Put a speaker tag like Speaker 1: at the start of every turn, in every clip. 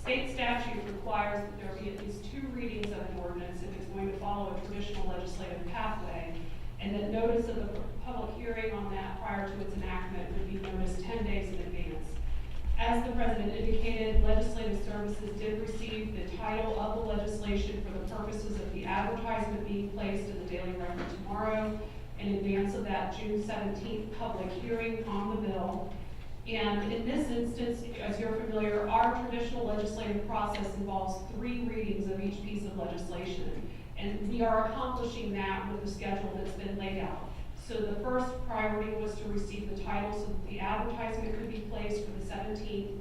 Speaker 1: State statute requires that there be at least 2 readings of an ordinance if it's going to follow a traditional legislative pathway, and that notice of a public hearing on that prior to its enactment would be noticed 10 days in advance. As the President indicated, Legislative Services did receive the title of the legislation for the purposes of the advertisement being placed in the Daily Record tomorrow in advance of that June 17th public hearing on the bill. And in this instance, as you're familiar, our traditional legislative process involves 3 readings of each piece of legislation. And we are accomplishing that with the schedule that's been laid out. So the first priority was to receive the title so that the advertisement could be placed for the 17th.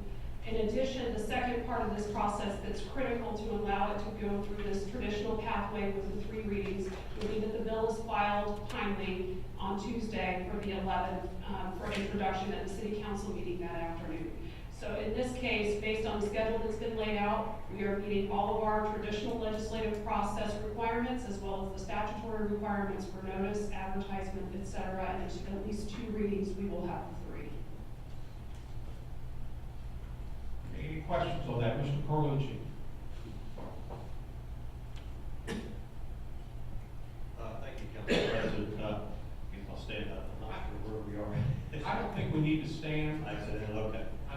Speaker 1: In addition, the second part of this process that's critical to allow it to go through this traditional pathway with the 3 readings would be that the bill is filed timely on Tuesday for the 11th for introduction at the City Council meeting that afternoon. So in this case, based on the schedule that's been laid out, we are meeting all of our traditional legislative process requirements as well as the statutory requirements for notice, advertisement, etc. And there's at least 2 readings. We will have 3.
Speaker 2: Any questions on that, Mr. Carlucci?
Speaker 3: Thank you, Council President. I guess I'll stand up. I'm not sure where we are.
Speaker 2: I don't think we need to stand.
Speaker 3: I said, okay.
Speaker 2: I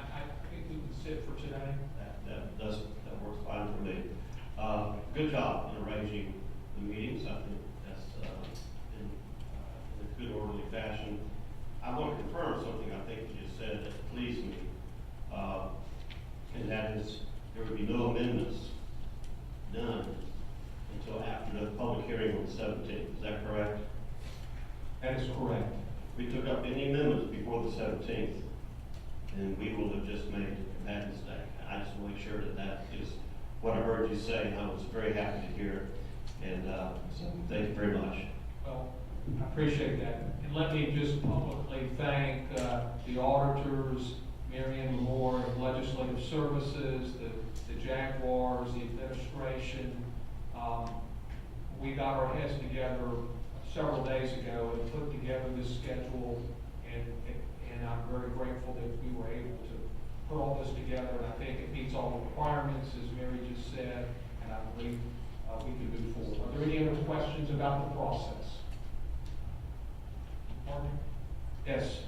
Speaker 2: think we can sit for today.
Speaker 3: That works fine for me. Good job in arranging the meetings. I think that's in a good orderly fashion. I want to confirm something I think you just said that pleased me. And that is there would be no amendments done until after the public hearing on the 17th. Is that correct?
Speaker 2: That is correct.
Speaker 3: We took up any amendments before the 17th, and we will have just made that mistake. I just want to make sure that that is what I heard you say, and I was very happy to hear it. And so thank you very much.
Speaker 2: Well, I appreciate that. And let me just publicly thank the auditors, Marianne Moore of Legislative Services, the Jaguars, the administration. We got our heads together several days ago and put together this schedule, and I'm very grateful that we were able to put all this together, and I think it meets all the requirements, as Mary just said, and I believe we can move forward. Are there any other questions about the process? Pardon? Yes.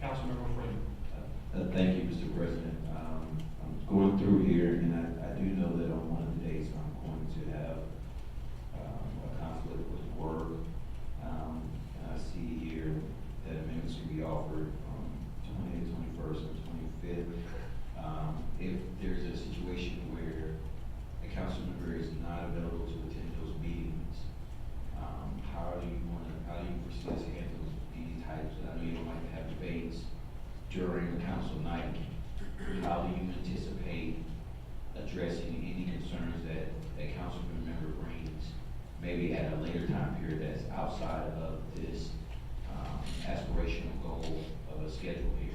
Speaker 2: Councilmember Freeman.
Speaker 4: Thank you, Mr. President. I'm going through here, and I do know that on one of the days I'm going to have a conflict with work. And I see here that amendments can be offered on 20th, 21st, and 25th. If there's a situation where a council member is not available to attend those meetings, how do you foresee us handling these types? I know you don't like to have debates during the council night. How do you anticipate addressing any concerns that a council member brings, maybe at a later time period that's outside of this aspirational goal of a schedule here?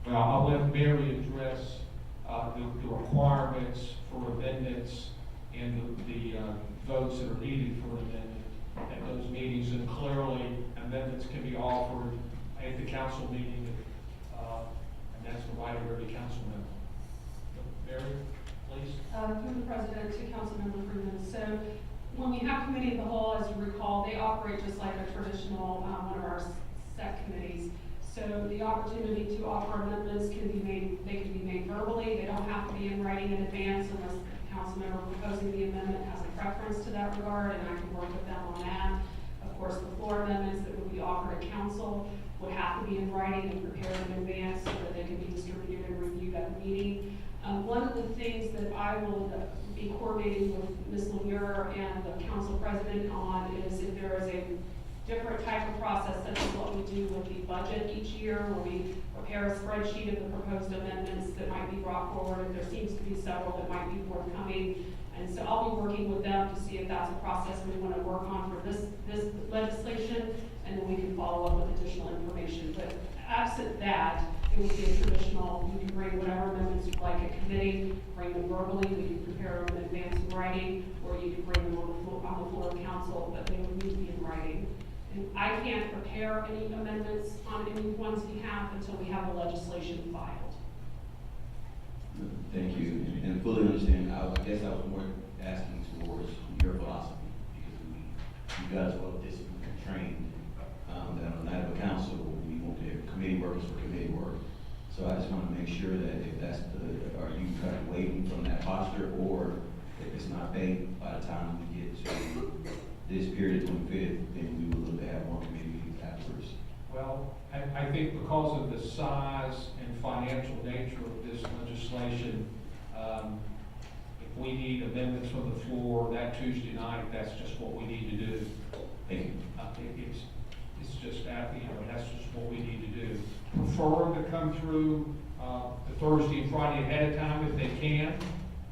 Speaker 2: Well, I'll let Mary address the requirements for amendments and the votes that are needed for an amendment at those meetings. And clearly, amendments can be offered at the council meeting, and that's the right of every council member. Mary, please.
Speaker 1: Through the President to Councilmember Freeman. So when we have committee of the whole, as you recall, they operate just like a traditional one of our set committees. So the opportunity to offer amendments can be made, they can be made verbally. They don't have to be in writing in advance unless the council member proposing the amendment has a preference to that regard, and I can work with them on that. Of course, the floor amendments that would be offered at council would have to be in writing and prepared in advance so that they can be distributed and reviewed at the meeting. One of the things that I will be coordinating with Ms. Lemure and the council president on is if there is a different type of process, such as what we do with the budget each year, where we prepare a spreadsheet of the proposed amendments that might be brought forward, and there seems to be several that might be forthcoming. And so I'll be working with them to see if that's a process we want to work on for this legislation, and then we can follow up with additional information. But absent that, it would be a traditional, you can bring whatever amendments you'd like at committee, bring them verbally, we can prepare them in advance in writing, or you can bring them on the floor of council, but they would need to be in writing. And I can't prepare any amendments on anyone's behalf until we have the legislation filed.
Speaker 4: guess I was more asking towards your philosophy, because you guys well disciplined and trained, that on the night of a council, we want the committee workers for committee work. So I just want to make sure that if that's are you kind of waiting from that posture, or if it's not baked by the time we get to this period, 25th, then we will look to have more committee meetings afterwards.
Speaker 2: Well, I think because of the size and financial nature of this legislation, if we need amendments from the floor that Tuesday night, that's just what we need to do.
Speaker 4: Thank you.
Speaker 2: I think it's just that, that's just what we need to do. Prefer to come through, the Thursday and Friday ahead of time if they can,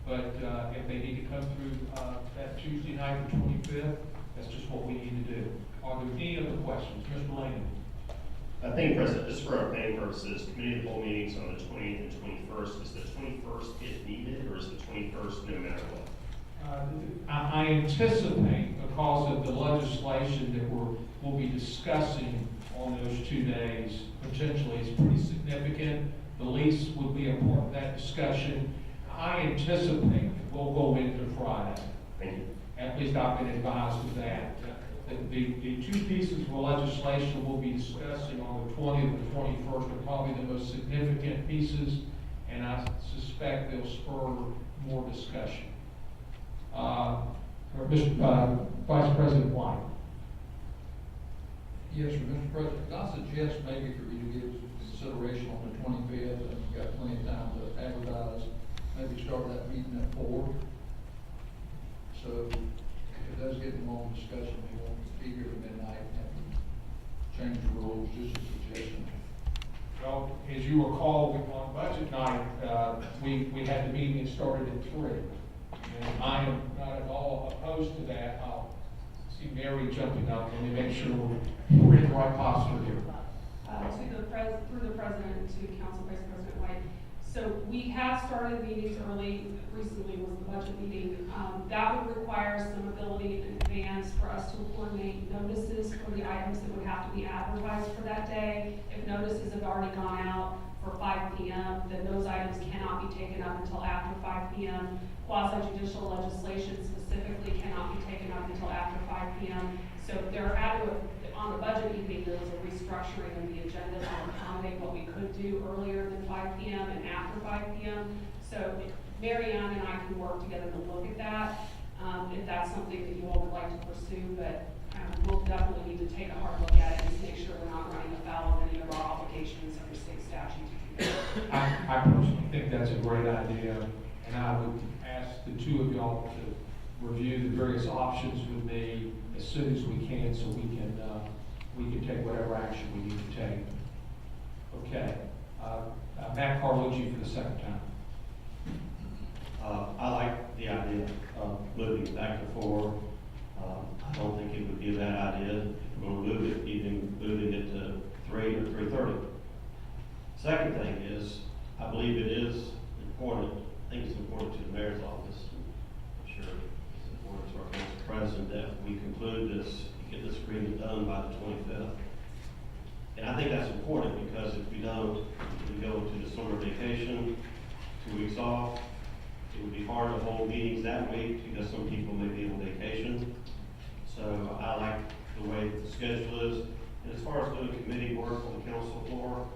Speaker 2: but, if they need to come through, that Tuesday night, the 25th, that's just what we need to do. Are there any other questions? Mr. Lane?
Speaker 5: I think, President, just for our planning purposes, committee of the whole meetings on the 20th and 21st, is the 21st if needed, or is the 21st no matter what?
Speaker 2: I anticipate, because of the legislation that we'll be discussing on those 2 days, potentially is pretty significant. The lease would be a part of that discussion. I anticipate we'll go into Friday.
Speaker 5: Thank you.
Speaker 2: At least I've been advised of that. The 2 pieces of legislation we'll be discussing on the 20th and 21st are probably the most significant pieces, and I suspect they'll spur more discussion. Vice President White.
Speaker 6: Yes, sir, Mr. President, I suggest maybe for you to give some consideration on the 25th, and you've got plenty of time to advertise, maybe start that meeting at 4. So if it does get a long discussion, we won't be here at midnight and have to change the rules, just a suggestion.
Speaker 2: Well, as you recall, on budget night, we had the meeting that started at 3. And I am not at all opposed to that. I'll see Mary jumping up. Let me make sure we're in the right posture here.
Speaker 1: Through the President to Council Vice President White. So we have started meetings early. Recently was the budget meeting. That would require some ability in advance for us to coordinate notices for the items that would have to be advertised for that day. If notices have already gone out for 5 p.m., then those items cannot be taken up until after 5 p.m. Quasi-judicial legislation specifically cannot be taken up until after 5 p.m. So there on the budget evening, there was a restructuring of the agenda to accommodate what we could do earlier than 5 p.m. and after 5 p.m. So Mary Ann and I can work together to look at that, if that's something that you all would like to pursue, but we'll definitely need to take a hard look at it and make sure we're not running afoul of any of our obligations under state statute to do that.
Speaker 2: I personally think that's a great idea, and I would ask the 2 of y'all to review the various options with me as soon as we can, so we can take whatever action we need to take. Okay. Matt Carlucci for the second time.
Speaker 3: I like the idea of moving back to 4. I don't think it would be a bad idea if we're going to move it, even moving it to 3 or 3:30. Second thing is, I believe it is important. I think it's important to the mayor's office. I'm sure it's important to our council president that we conclude this, get this agreement done by the 25th. And I think that's important because if we don't, we go into the summer vacation, 2 weeks off. It would be hard to hold meetings that week because some people may be on vacation. So I like the way the schedule is. And as far as doing committee work on the council floor,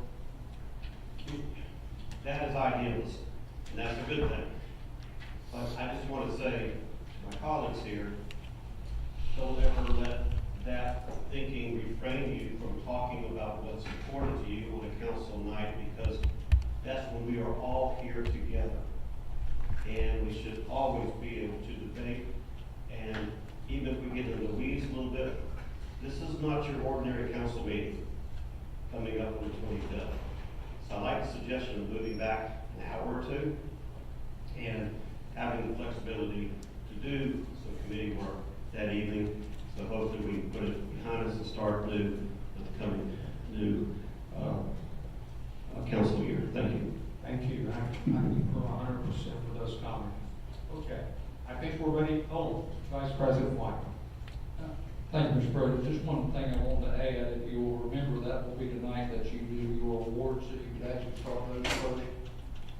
Speaker 3: that is idealist, and that's a good thing. But I just want to say to my colleagues here, don't ever let that thinking refrain you from talking about what's important to you on a council night, because that's when we are all here together. And we should always be able to debate, and even if we get into the weeds a little bit, this is not your ordinary council meeting coming up on the 25th. So I like the suggestion of moving back an hour or 2 and having the flexibility to do some committee work that evening. So hopefully we can put it behind us and start new with the coming new council year. Thank you.
Speaker 2: Thank you. I concur 100% with those comments. Okay. I think we're ready. Oh, Vice President White.
Speaker 6: Thank you, Mr. President. Just one thing I wanted to add, if you'll remember, that will be the night that you do your awards, that you could actually start those first.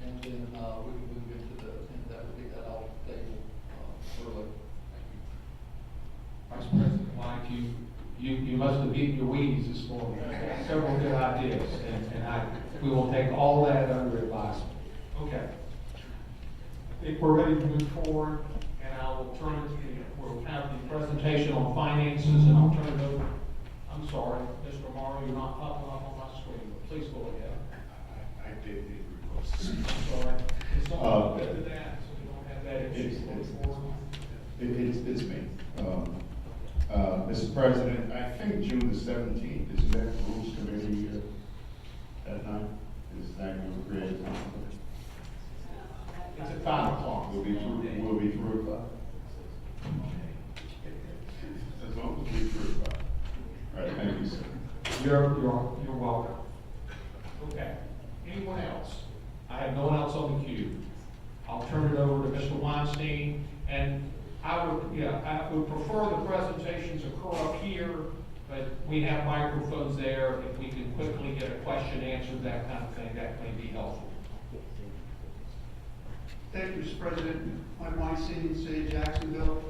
Speaker 6: And then, we can move into that would be that off the table.
Speaker 2: must have beaten your weeds this morning. Several good ideas, and we will take all that under advisement. Okay. I think we're ready to move forward, and I will turn it to we'll have the presentation on finances, and I'll turn it over. I'm sorry, Mr. Morrow, you're not popping up on my screen, but please go ahead.
Speaker 7: I did need requests.
Speaker 2: I'm sorry. Can someone get to that, so we don't have that issue going forward?
Speaker 7: It's me. Mr. President, I think June the 17th, isn't that Rules Committee that night? Is that going to create conflict?
Speaker 2: It's at 5 o'clock.
Speaker 7: We'll be through at 5. As long as we're through at 5. All right, thank you, sir.
Speaker 2: You're welcome. Okay. Anyone else? I have no one else on the queue. I'll turn it over to Mr. Weinstein, and I would prefer the presentations occur up here, but we have microphones there. If we can quickly get a question answered, that kind of thing, that may be helpful.
Speaker 8: Thank you, Mr. President. Mike Weinstein, City of Jacksonville.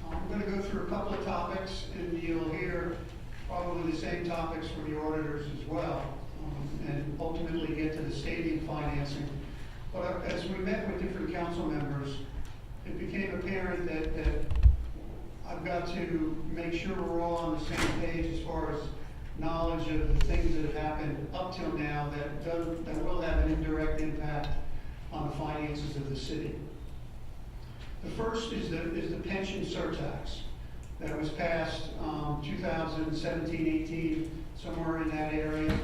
Speaker 8: I'm going to go through a couple of topics, and you'll hear probably the same topics from the auditors as well, and ultimately get to the stadium financing. But as we met with different council members, it became apparent that I've got to make sure we're all on the same page as far as knowledge of the things that have happened up till now that will have an indirect impact on the finances of the city. The first is the pension surtax that was passed 2017-18, somewhere in that area.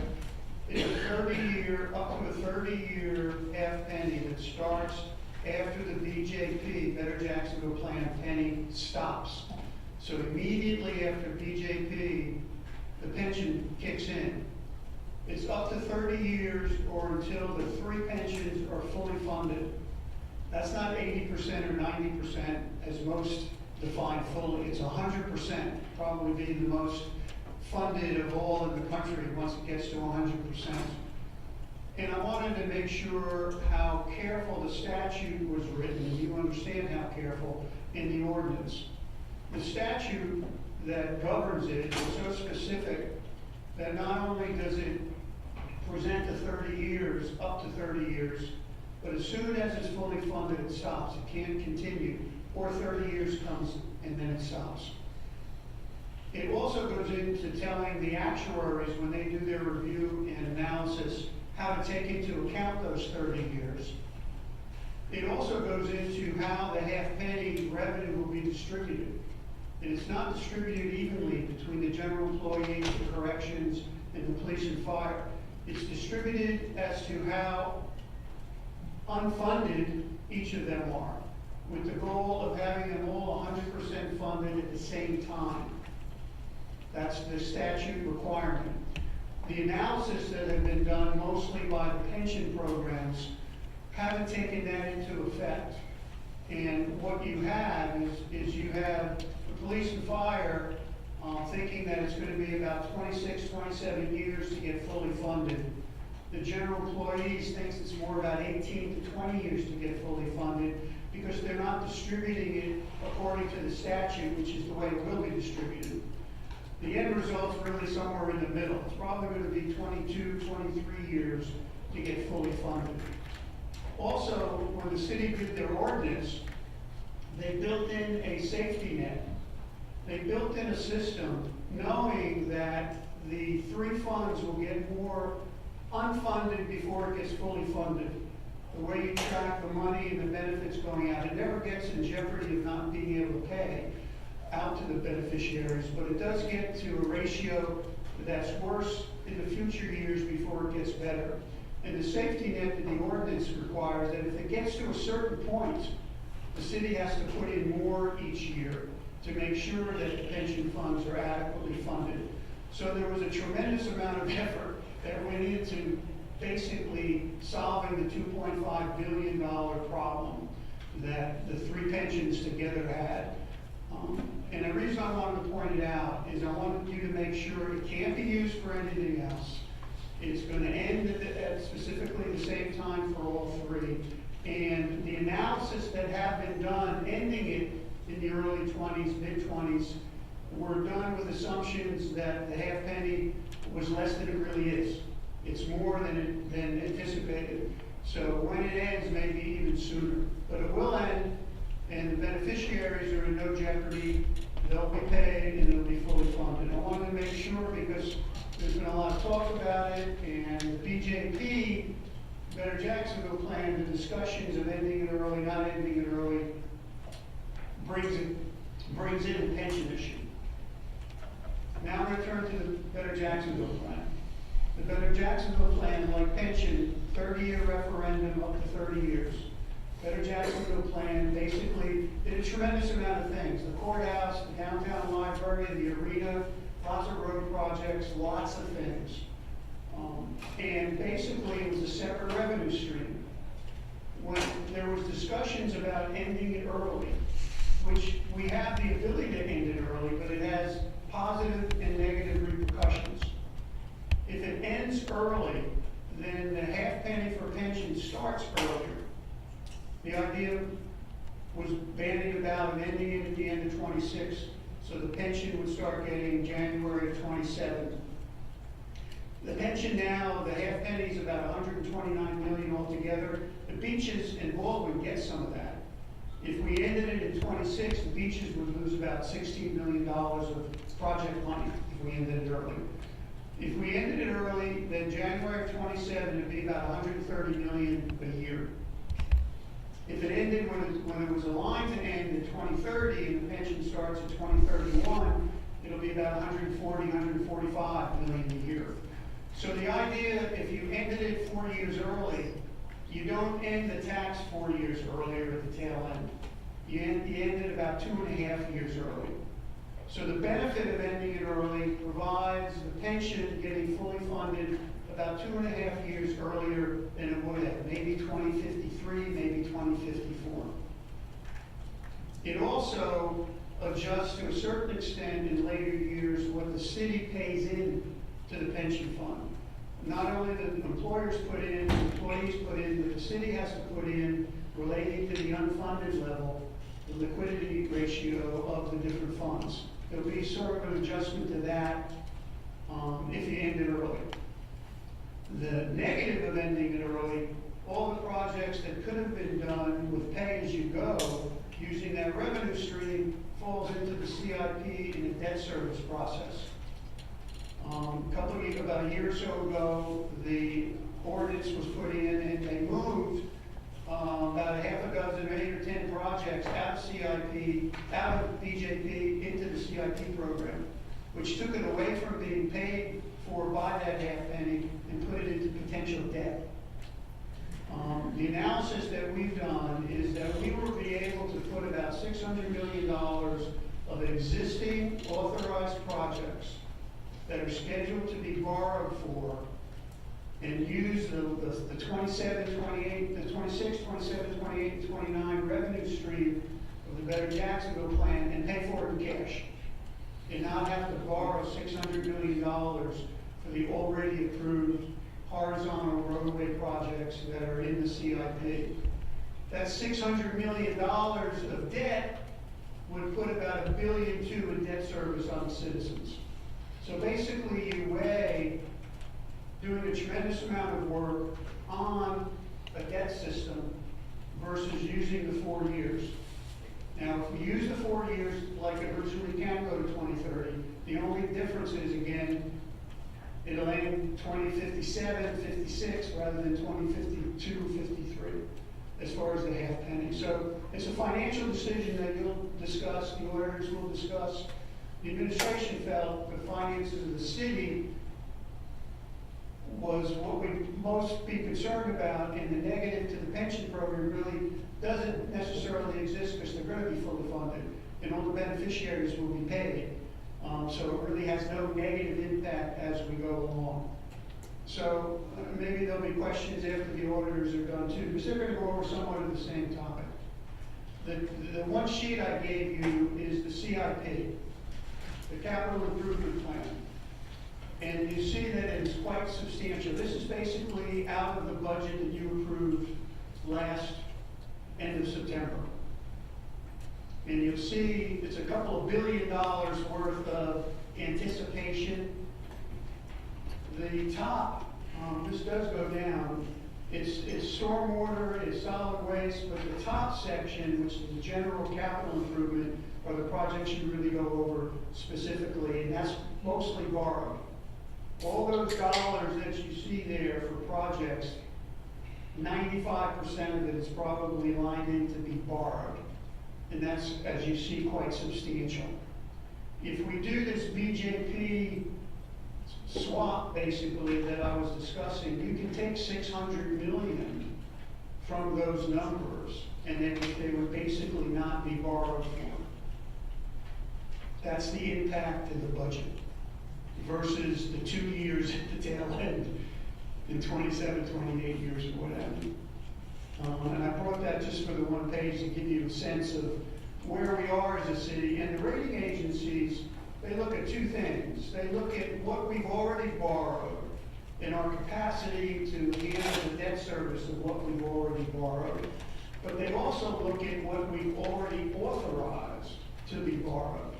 Speaker 8: It's a 30-year, up to a 30-year half penny that starts after the BJP, Better Jacksonville Plan penny, stops. So immediately after BJP, the pension kicks in. It's up to 30 years or until the 3 pensions are fully funded. That's not 80% or 90% as most define fully. It's 100%, probably be the most funded of all in the country once it gets to 100%. And I wanted to make sure how careful the statute was written, and you understand how careful in the ordinance. The statute that governs it is so specific that not only does it present to 30 years, up to 30 years, but as soon as it's fully funded, it stops. It can't continue, or 30 years comes and then it stops. It also goes into telling the actuaries when they do their review and analysis how to take into account those 30 years. It also goes into how the half penny revenue will be distributed. And it's not distributed evenly between the general employees, the corrections, and the police and fire. It's distributed as to how unfunded each of them are, with the goal of having them all 100% funded at the same time. That's the statute requirement. The analysis that had been done mostly by the pension programs haven't taken that into effect. And what you have is you have the police and fire thinking that it's going to be about 26, 27 years to get fully funded. The general employees thinks it's more about 18 to 20 years to get fully funded because they're not distributing it according to the statute, which is the way it will be distributed. The end result's really somewhere in the middle. It's probably going to be 22, 23 years to get fully funded. Also, when the city did their ordinance, they built in a safety net. They built in a system knowing that the 3 funds will get more unfunded before it gets fully funded. The way you track the money and the benefits going out, it never gets in jeopardy of not being able to pay out to the beneficiaries, but it does get to a ratio that's worse in the future years before it gets better. And the safety net that the ordinance requires that if it gets to a certain point, the city has to put in more each year to make sure that the pension funds are adequately funded. So there was a tremendous amount of effort that went into basically solving the $2.5 billion problem that the 3 pensions together had. And the reason I wanted to point it out is I wanted you to make sure it can't be used for anything else. It's going to end at specifically the same time for all 3. And the analysis that have been done, ending it in the early 20s, mid-20s, were done with assumptions that the half penny was less than it really is. It's more than anticipated. So when it ends, maybe even sooner. But it will end, and the beneficiaries are in no jeopardy. They'll be paid, and it'll be fully funded. I wanted to make sure, because there's been a lot of talk about it, and the BJP, Better Jacksonville plan, the discussions of ending it early, not ending it early, brings in a pension issue. Now I'm going to turn to the Better Jacksonville plan. The Better Jacksonville plan, like pension, 30-year referendum up to 30 years. Better Jacksonville plan basically did a tremendous amount of things. The courthouse, the downtown library, the arena, lots of road projects, lots of things. And basically it was a separate revenue stream. When there was discussions about ending it early, which we have the ability to end it early, but it has positive and negative repercussions. If it ends early, then the half penny for pension starts earlier. The idea was bandied about of ending it at the end of 26, so the pension would start getting January of 27. The pension now, the half penny is about 129 million altogether. The beaches and Baldwin get some of that. If we ended it in 26, the beaches would lose about $16 million of project money if we ended it early. If we ended it early, then January of 27, it'd be about 130 million a year. If it ended when it was aligned to end in 2030 and the pension starts at 2031, it'll be about 140, 145 million a year. So the idea, if you ended it 4 years early, you don't end the tax 4 years earlier at the tail end. You end it about 2.5 years early. So the benefit of ending it early provides the pension getting fully funded about 2.5 years earlier than it would have, maybe 2053, maybe 2054. It also adjusts to a certain extent in later years what the city pays in to the pension fund. Not only the employers put in, the employees put in, but the city has to put in, relating to the unfunded level, the liquidity ratio of the different funds. There'll be sort of an adjustment to that if you end it early. The negative of ending it early, all the projects that could have been done with pay-as-you-go, using that revenue stream, falls into the CIP in a debt service process. About a year or so ago, the ordinance was put in and they moved about a half a dozen, 8 or 10 projects out of CIP, out of BJP into the CIP program, which took it away from being paid for by that half penny and put it into potential debt. The analysis that we've done is that we will be able to put about $600 million of existing authorized projects that are scheduled to be borrowed for and use the 27, 28, the 26, 27, 28, and 29 revenue stream of the Better Jacksonville plan and pay for it in cash. And not have to borrow $600 million for the already approved horizontal roadway projects that are in the CIP. That $600 million of debt would put about $1.2 billion in debt service on the citizens. So basically you weigh doing a tremendous amount of work on a debt system versus using the 4 years. Now, if we use the 4 years like it originally can go to 2030, the only difference is, again, it'll end 2057, 56, rather than 2052, 53, as far as the half penny. So it's a financial decision that you'll discuss, the auditors will discuss. The administration felt the finances of the city was what we'd most be concerned about, and the negative to the pension program really doesn't necessarily exist because they're going to be fully funded, and all the beneficiaries will be paid. So it really has no negative impact as we go along. So maybe there'll be questions after the auditors are done too, because they're going to go over somewhat of the same topic. The one sheet I gave you is the CIP, the Capital Improvement Plan. And you see that it's quite substantial. This is basically out of the budget that you approved last end of September. And you'll see it's a couple of $1 billion worth of anticipation. The top, this does go down, it's stormwater, it's solid waste, but the top section, which is the general capital improvement, are the projects you really go over specifically, and that's mostly borrowed. All those dollars that you see there for projects, 95% of it is probably lined in to be borrowed. And that's, as you see, quite substantial. If we do this BJP swap, basically, that I was discussing, you can take 600 million from those numbers, and then they would basically not be borrowed for. That's the impact to the budget versus the 2 years at the tail end in 27, 28 years or whatever. And I brought that just for the one page to give you a sense of where we are as a city. And the rating agencies, they look at two things. They look at what we've already borrowed and our capacity to handle the debt service of what we've already borrowed. But they also look at what we've already authorized to be borrowed.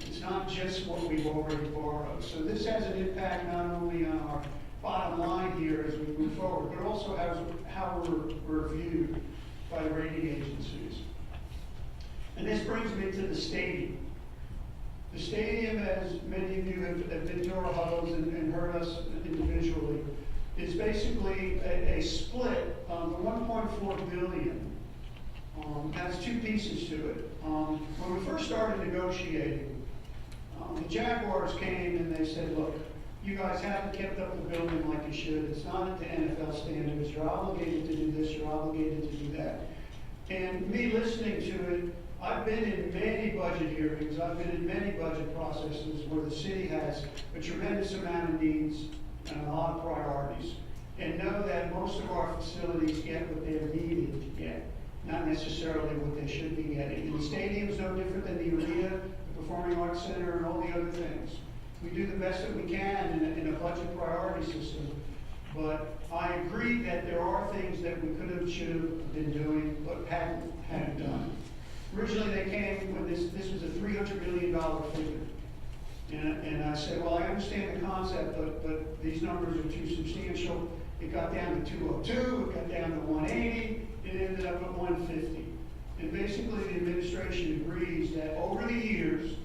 Speaker 8: It's not just what we've already borrowed. So this has an impact not only on our bottom line here as we move forward, but also how we're viewed by the rating agencies. And this brings me to the stadium. The stadium, as many of you have been to our huddles and heard us individually, is basically a split of the $1.4 billion. Has two pieces to it. When we first started negotiating, the Jaguars came and they said, look, you guys haven't kept up the building like you should. It's not at the NFL standards. You're obligated to do this. You're obligated to do that. And me listening to it, I've been in many budget hearings. I've been in many budget processes where the city has a tremendous amount of needs and a lot of priorities. And know that most of our facilities get what they're needed to get, not necessarily what they should be getting. And the stadium's no different than the arena, the Performing Arts Center, and all the other things. We do the best that we can in a budget priority system, but I agree that there are things that we could have, should have been doing, but hadn't done. Originally, they came when this was a $300 million figure. And I said, well, I understand the concept, but these numbers are too substantial. It got down to 202, it got down to 180, it ended up at 150. And basically, the administration agrees that over the years,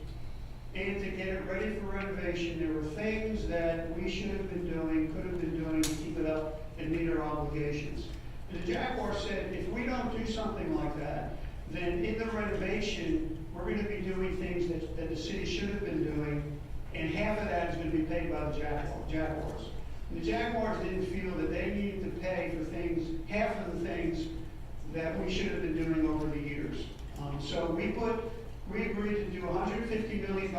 Speaker 8: and to get it ready for renovation, there were things that we should have been doing, could have been doing to keep it up and meet our obligations. And the Jaguars said, if we don't do something like that, then in the renovation, we're going to be doing things that the city should have been doing, and half of that is going to be paid by the Jaguars. And the Jaguars didn't feel that they needed to pay for things, half of the things that we should have been doing over the years. So we agreed to do $150 million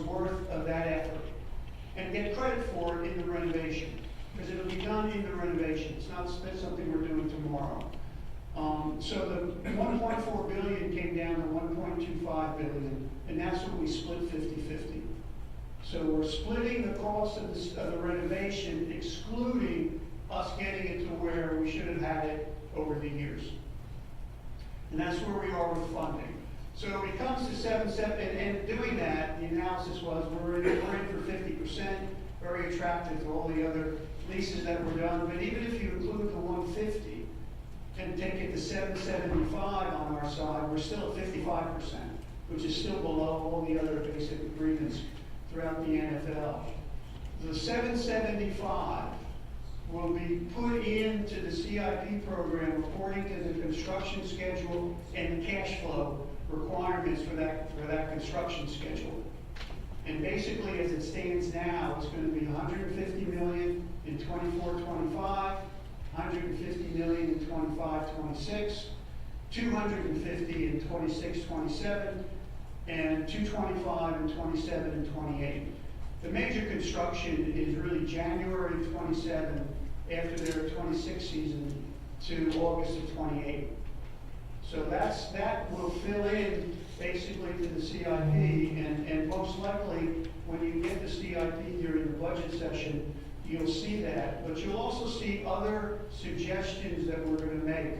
Speaker 8: worth of that effort and get credit for it in the renovation, because it'll be done in the renovation. It's not something we're doing tomorrow. So the $1.4 billion came down to $1.25 billion, and that's what we split 50-50. So we're splitting the cost of the renovation, excluding us getting it to where we should have had it over the years. And that's where we are with funding. So it comes to 7.7, and doing that, the analysis was we're in for 50%, very attractive to all the other leases that were done. But even if you include the 150 and take it to 775 on our side, we're still at 55%, which is still below all the other basic agreements throughout the NFL. The 775 will be put into the CIP program according to the construction schedule and the cash flow requirements for that construction schedule. And basically, as it stands now, it's going to be $150 million in 24-25, $150 million in 25-26, $250 in 26-27, and $225 in 27 and 28. The major construction is really January of 27 after their 26 season to August of 28. So that will fill in basically to the CIP, and most likely when you get the CIP during the budget session, you'll see that. But you'll also see other suggestions that we're going to make.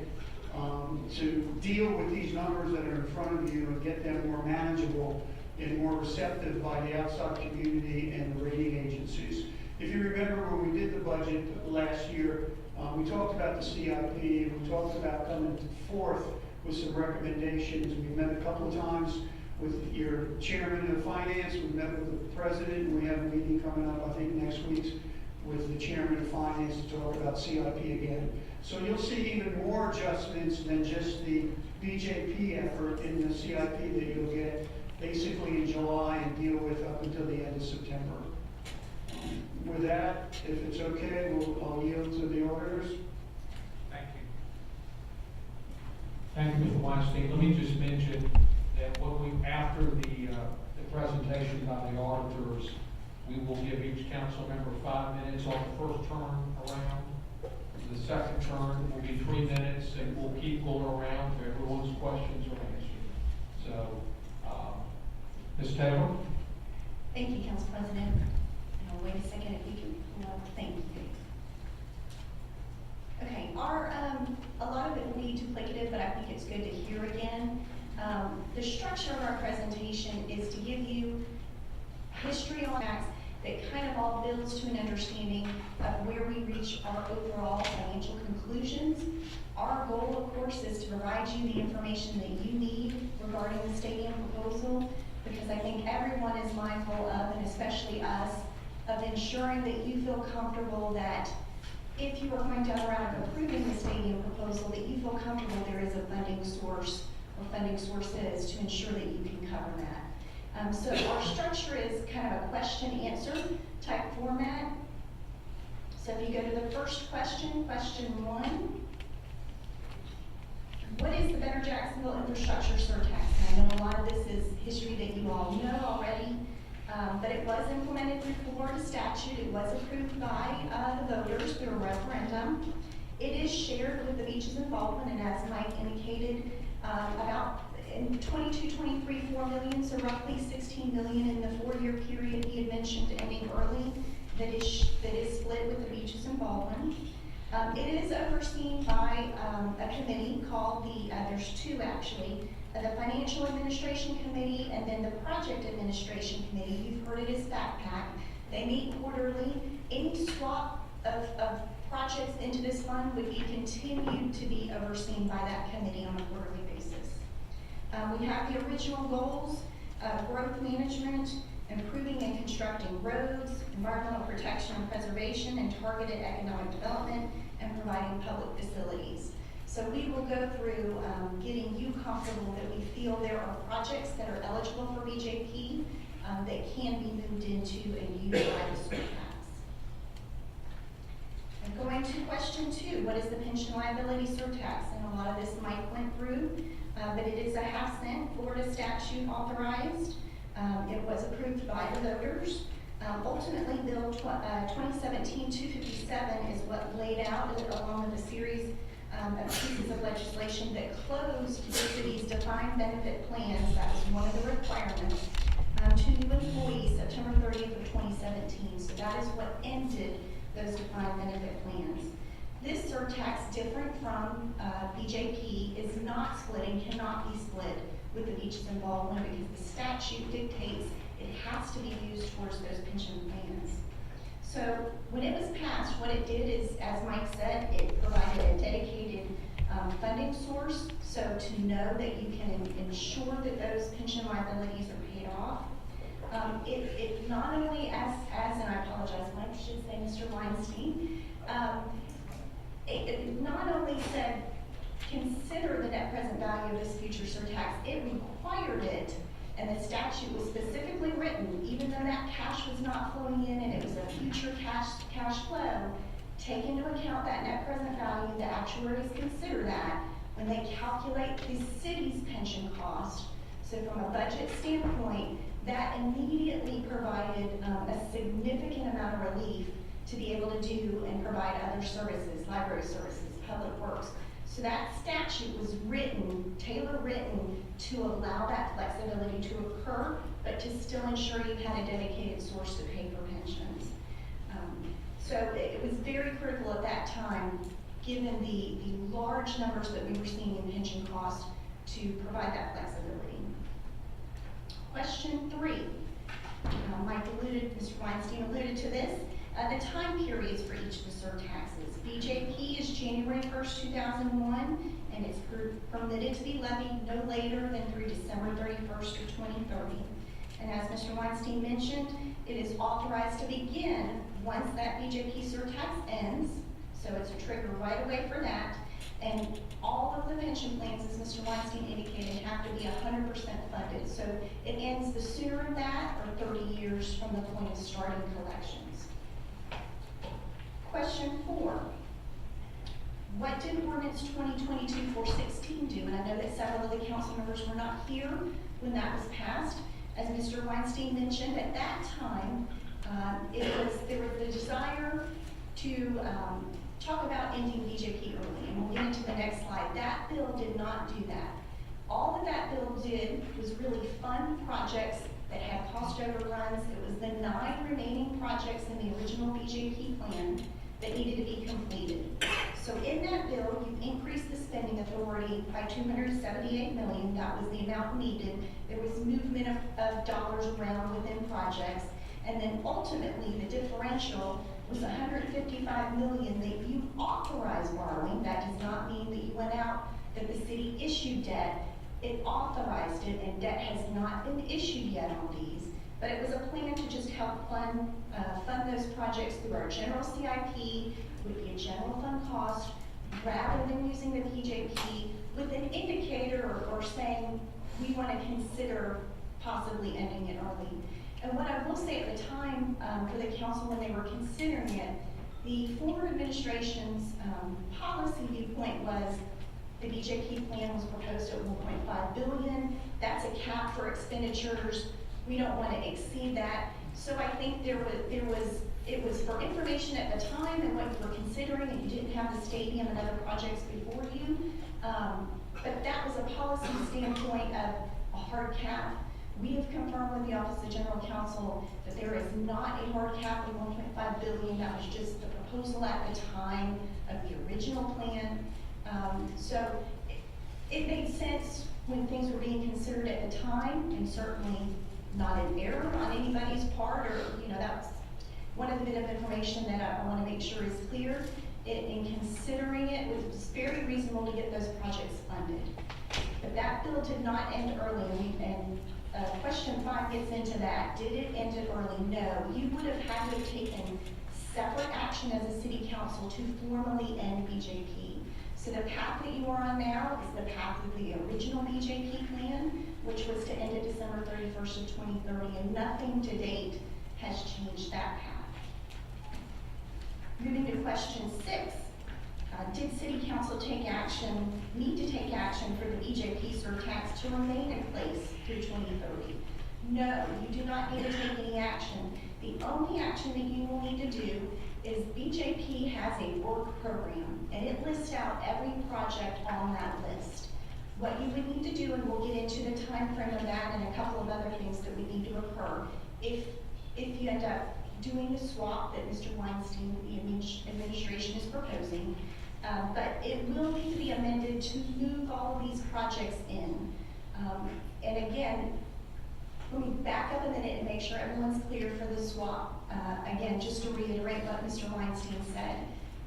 Speaker 8: to deal with these numbers that are in front of you and get them more manageable and more receptive by the outside community and the rating agencies. If you remember when we did the budget last year, we talked about the CIP, we talked about coming forth with some recommendations. We met a couple of times with your chairman of finance, we met with the president, and we have a meeting coming up, I think, next week with the chairman of finance to talk about CIP again. So you'll see even more adjustments than just the BJP effort in the CIP that you'll get basically in July and deal with up until the end of September. With that, if it's okay, I'll yield to the auditors.
Speaker 2: Thank you. Thank you, Mr. Weinstein. Let me just mention that after the presentation by the auditors, we will give each council member 5 minutes on the first turn around. The second turn will be 3 minutes, and we'll keep going around to everyone's questions are answered. So, Ms. Taylor?
Speaker 9: Thank you, Council President. Now, wait a second, if we can, thank you. Okay, a lot of it will be duplicative, but I think it's good to hear again. The structure of our presentation is to give you history on facts that kind of all builds to an understanding of where we reach our overall financial conclusions. Our goal, of course, is to provide you the information that you need regarding the stadium proposal, because I think everyone is mindful of, and especially us, of ensuring that you feel comfortable that if you are going down the route of approving the stadium proposal, that you feel comfortable there is a funding source or funding sources to ensure that you can cover that. So our structure is kind of a question-answer type format. So if you go to the first question, question 1, what is the Better Jacksonville Infrastructure Surtax? And I know a lot of this is history that you all know already, but it was implemented through Florida statute. It was approved by the voters through a referendum. It is shared with the beaches involvement, and as Mike indicated, about in 22-23, 4 million, so roughly 16 million in the 4-year period he had mentioned ending early that is split with the beaches involvement. It is overseen by a committee called there's 2 actually, the Financial Administration Committee and then the Project Administration Committee. You've heard it as FACPAC. They meet quarterly. Any swap of projects into this fund would be continued to be overseen by that committee on a quarterly basis. We have the original goals, growth management, improving and constructing roads, environmental protection and preservation, and targeted economic development, and providing public facilities. So we will go through getting you comfortable that we feel there are projects that are eligible for BJP that can be moved into and used by the surtax. And going to question 2, what is the pension liability surtax? And a lot of this Mike went through, but it is a half-cent Florida statute authorized. It was approved by the voters. Ultimately, Bill 2017-257 is what laid out along with a series of pieces of legislation that closed the city's defined benefit plans. That was one of the requirements to new employees September 30th of 2017. So that is what ended those defined benefit plans. This surtax, different from BJP, is not splitting, cannot be split with the beaches involvement because the statute dictates it has to be used towards those pension plans. So when it was passed, what it did is, as Mike said, it provided a dedicated funding source, so to know that you can ensure that those pension liabilities are paid off. It not only, as and I apologize, Mike should say Mr. Weinstein, it not only said consider the net present value of this future surtax, it required it, and the statute was specifically written, even though that cash was not flowing in and it was a future cash flow, take into account that net present value. The actuaries consider that when they calculate the city's pension cost. So from a budget standpoint, that immediately provided a significant amount of relief to be able to do and provide other services, library services, public works. So that statute was written, tailor-written, to allow that flexibility to occur, but to still ensure you had a dedicated source to pay for pensions. So it was very critical at that time, given the large numbers that we were seeing in pension costs to provide that flexibility. Question 3. Mr. Weinstein alluded to this. The time periods for each of the surtaxes. BJP is January 1st, 2001, and it's permitted to be levied no later than through December 31st of 2030. And as Mr. Weinstein mentioned, it is authorized to begin once that BJP surtax ends, so it's a trigger right away for that. And all of the pension plans, as Mr. Weinstein indicated, have to be 100% funded. So it ends the sooner of that, or 30 years from the point of starting collections. Question 4. What did ordinance 2022-416 do? And I know that several of the council members were not here when that was passed. As Mr. Weinstein mentioned, at that time, there was the desire to talk about ending BJP early, and we'll get into the next slide. That bill did not do that. All that bill did was really fund projects that had cost overruns. It was the 9 remaining projects in the original BJP plan that needed to be completed. So in that bill, you increased the spending authority by $278 million. That was the amount needed. There was movement of dollars around within projects. And then ultimately, the differential was $155 million that you authorized borrowing. That does not mean that you went out, that the city issued debt. It authorized it, and debt has not been issued yet on these. But it was a plan to just help fund those projects through our general CIP, would be a general fund cost, rather than using the PJP with an indicator or saying we want to consider possibly ending it early. And what I will say at the time for the council when they were considering it, the former administration's policy viewpoint was the BJP plan was proposed at $1.5 billion. That's a cap for expenditures. We don't want to exceed that. So I think it was for information at the time and what you were considering, and you didn't have the stadium and other projects before you. But that was a policy standpoint of a hard cap. We have confirmed with the Office of General Counsel that there is not a hard cap of $1.5 billion. That was just the proposal at the time of the original plan. So it made sense when things were being considered at the time, and certainly not an error on anybody's part, or, that's one of the bit of information that I want to make sure is clear. In considering it, it was very reasonable to get those projects funded. But that bill did not end early, and question 5 gets into that. Did it end it early? No. You would have had to have taken separate action as a city council to formally end BJP. So the path that you are on now is the path of the original BJP plan, which was to end it December 31st of 2030, and nothing to date has changed that path. Moving to question 6, did City Council need to take action for the BJP surtax to remain in place through 2030? No, you do not need to take any action. The only action that you will need to do is BJP has a work program, and it lists out every project on that list. What you would need to do, and we'll get into the time frame of that and a couple of other things that would need to occur, if you end up doing the swap that Mr. Weinstein, the administration is proposing, but it will need to be amended to move all of these projects in. And again, let me back up a minute and make sure everyone's clear for the swap. Again, just to reiterate what Mr. Weinstein said,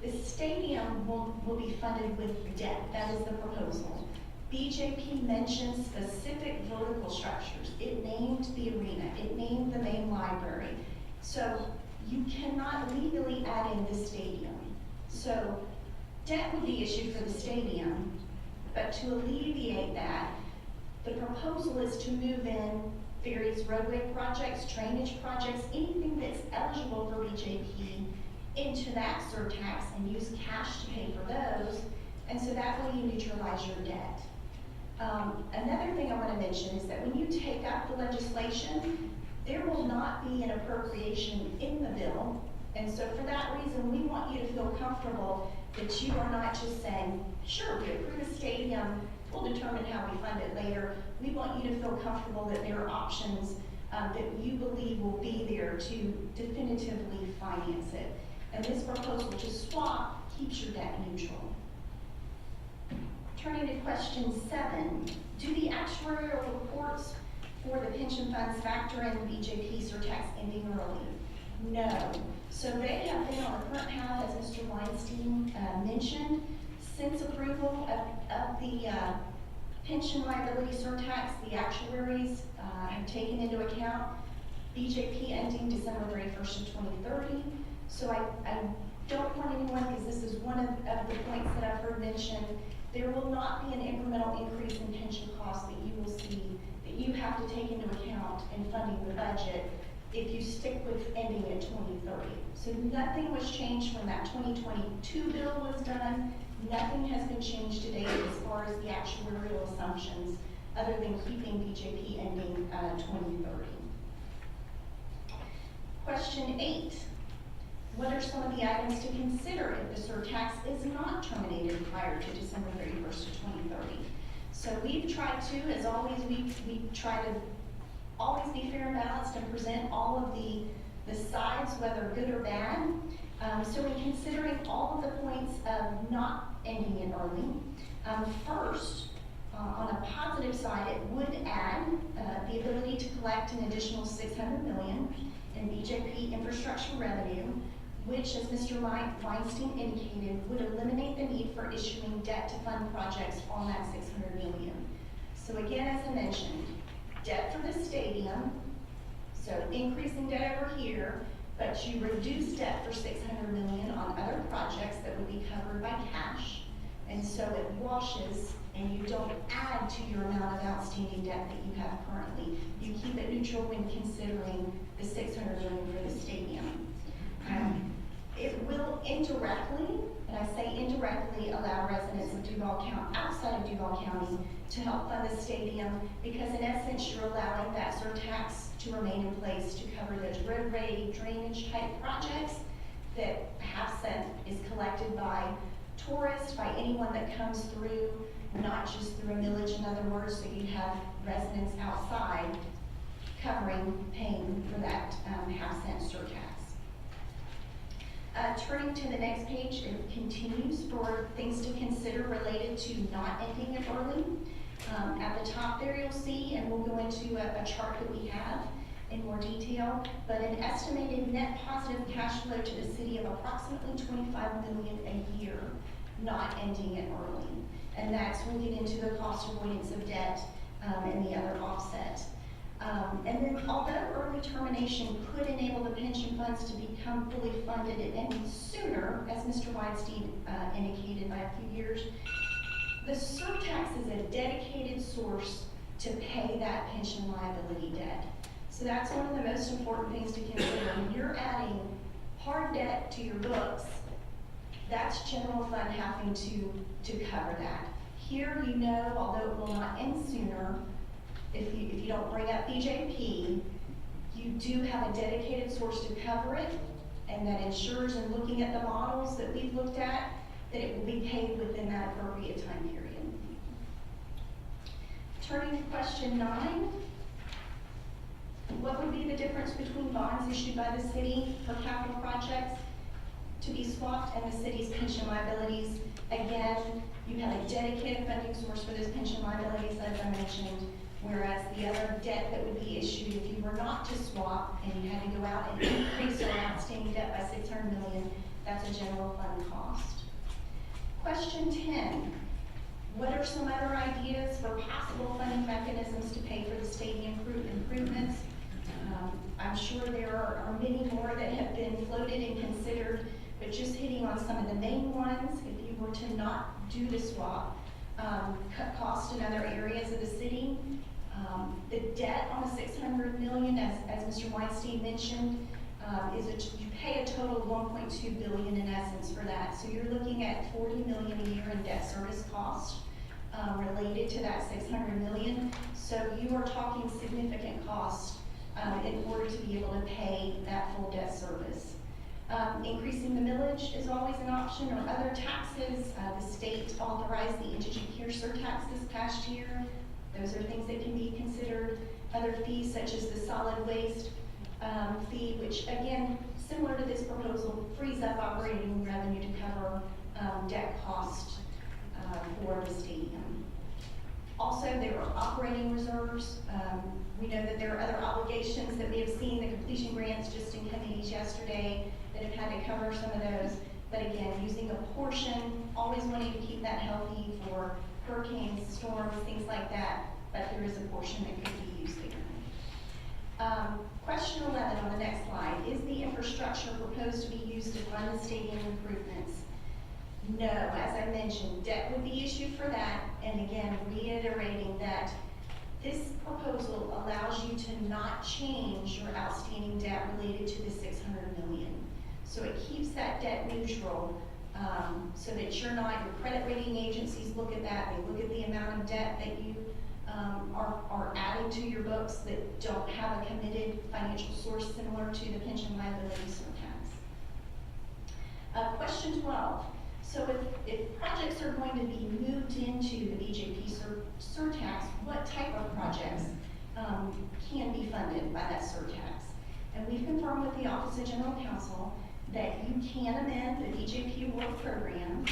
Speaker 9: the stadium will be funded with debt. That is the proposal. BJP mentioned specific vertical structures. It named the arena. It named the main library. So you cannot legally add in the stadium. So debt would be issued for the stadium, but to alleviate that, the proposal is to move in various roadway projects, drainage projects, anything that's eligible for BJP into that surtax and use cash to pay for those, and so that way you neutralize your debt. Another thing I want to mention is that when you take up the legislation, there will not be an appropriation in the bill, and so for that reason, we want you to feel comfortable that you are not just saying, sure, we approve a stadium, we'll determine how we fund it later. We want you to feel comfortable that there are options that you believe will be there to definitively finance it. And this proposal to swap keeps your debt neutral. Turning to question 7, do the actuarial reports for the pension funds factor in BJP surtax ending early? No. So they have been on the current path, as Mr. Weinstein mentioned, since approval of the pension liability surtax. The actuaries have taken into account BJP ending December 31st of 2030. So I don't want anyone, because this is one of the points that I've heard mentioned, there will not be an incremental increase in pension costs that you will see, that you have to take into account in funding the budget if you stick with ending at 2030. So nothing was changed when that 2022 bill was done. Nothing has been changed to date as far as the actuarial assumptions, other than keeping BJP ending 2030. Question 8. What are some of the items to consider if the surtax is not terminated prior to December 31st of 2030? So we've tried to, as always, we try to always be fair and balanced and present all of the sides, whether good or bad. So in considering all of the points of not ending it early, first, on a positive side, it would add the ability to collect an additional $600 million in BJP infrastructure revenue, which, as Mr. Weinstein indicated, would eliminate the need for issuing debt to fund projects on that $600 million. So again, as I mentioned, debt for the stadium, so increasing debt over here, but you reduce debt for $600 million on other projects that would be covered by cash, and so it washes, and you don't add to your amount of outstanding debt that you have currently. You keep it neutral when considering the $600 million for the stadium. It will indirectly, and I say indirectly, allow residents of Duval County, outside of Duval County, to help fund the stadium, because in essence, you're allowing that surtax to remain in place to cover those roadway drainage type projects that half cent is collected by tourists, by anyone that comes through, not just through a millage, in other words, so you have residents outside paying for that half cent surtax. Turning to the next page, it continues for things to consider related to not ending it early. At the top there you'll see, and we'll go into a chart that we have in more detail, but an estimated net positive cash flow to the city of approximately $25 million a year, not ending it early. And that's, we'll get into the cost avoidance of debt and the other offset. And then although early termination could enable the pension funds to become fully funded and end sooner, as Mr. Weinstein indicated, by a few years, the surtax is a dedicated source to pay that pension liability debt. So that's one of the most important things to consider. When you're adding hard debt to your books, that's general fund having to cover that. Here, you know, although it will not end sooner, if you don't bring up BJP, you do have a dedicated source to cover it, and that ensures, in looking at the models that we've looked at, that it will be paid within that appropriate time period. Turning to question 9, what would be the difference between bonds issued by the city for capital projects to be swapped and the city's pension liabilities? Again, you have a dedicated funding source for those pension liabilities, as I mentioned, whereas the other debt that would be issued if you were not to swap and you had to go out and increase your outstanding debt by $600 million, that's a general fund cost. Question 10, what are some other ideas for possible funding mechanisms to pay for the stadium improvements? I'm sure there are many more that have been floated and considered, but just hitting on some of the main ones, if you were to not do the swap, cut costs in other areas of the city. The debt on the $600 million, as Mr. Weinstein mentioned, you pay a total of $1.2 billion in essence for that. So you're looking at $40 million a year in debt service costs related to that $600 million. So you are talking significant cost in order to be able to pay that full debt service. Increasing the millage is always an option, or other taxes. The state authorized the indigent care surtax this past year. Those are things that can be considered. Other fees such as the solid waste fee, which again, similar to this proposal, frees up operating revenue to cover debt cost for the stadium. Also, there are operating reserves. We know that there are other obligations that we have seen, the completion grants just in committees yesterday that have had to cover some of those. But again, using a portion, always wanting to keep that healthy for hurricanes, storms, things like that, but there is a portion that could be used there. Question 11 on the next slide, is the infrastructure proposed to be used to fund the stadium improvements? No, as I mentioned, debt would be issued for that, and again, reiterating that this proposal allows you to not change your outstanding debt related to the $600 million. So it keeps that debt neutral, so that you're not, your credit rating agencies look at that, they look at the amount of debt that you are adding to your books that don't have a committed financial source similar to the pension liability surtax. Question 12. So if projects are going to be moved into the BJP surtax, what type of projects can be funded by that surtax? And we've confirmed with the Office of General Counsel that you can amend the BJP work program,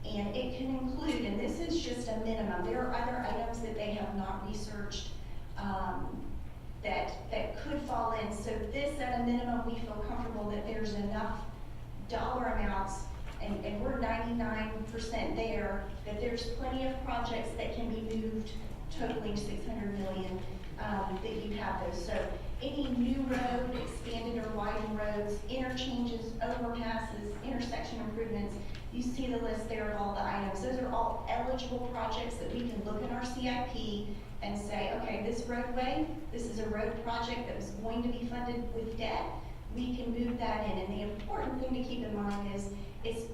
Speaker 9: and it can include, and this is just a minimum, there are other items that they have not researched that could fall in. So this, at a minimum, we feel comfortable that there's enough dollar amounts, and we're 99% there, that there's plenty of projects that can be moved totaling $600 million, that you have those. So any new road, expanded or widened roads, interchanges, overpasses, intersection improvements, you see the list there of all the items. Those are all eligible projects that we can look at our CIP and say, okay, this roadway, this is a road project that was going to be funded with debt. We can move that in. And the important thing to keep in mind is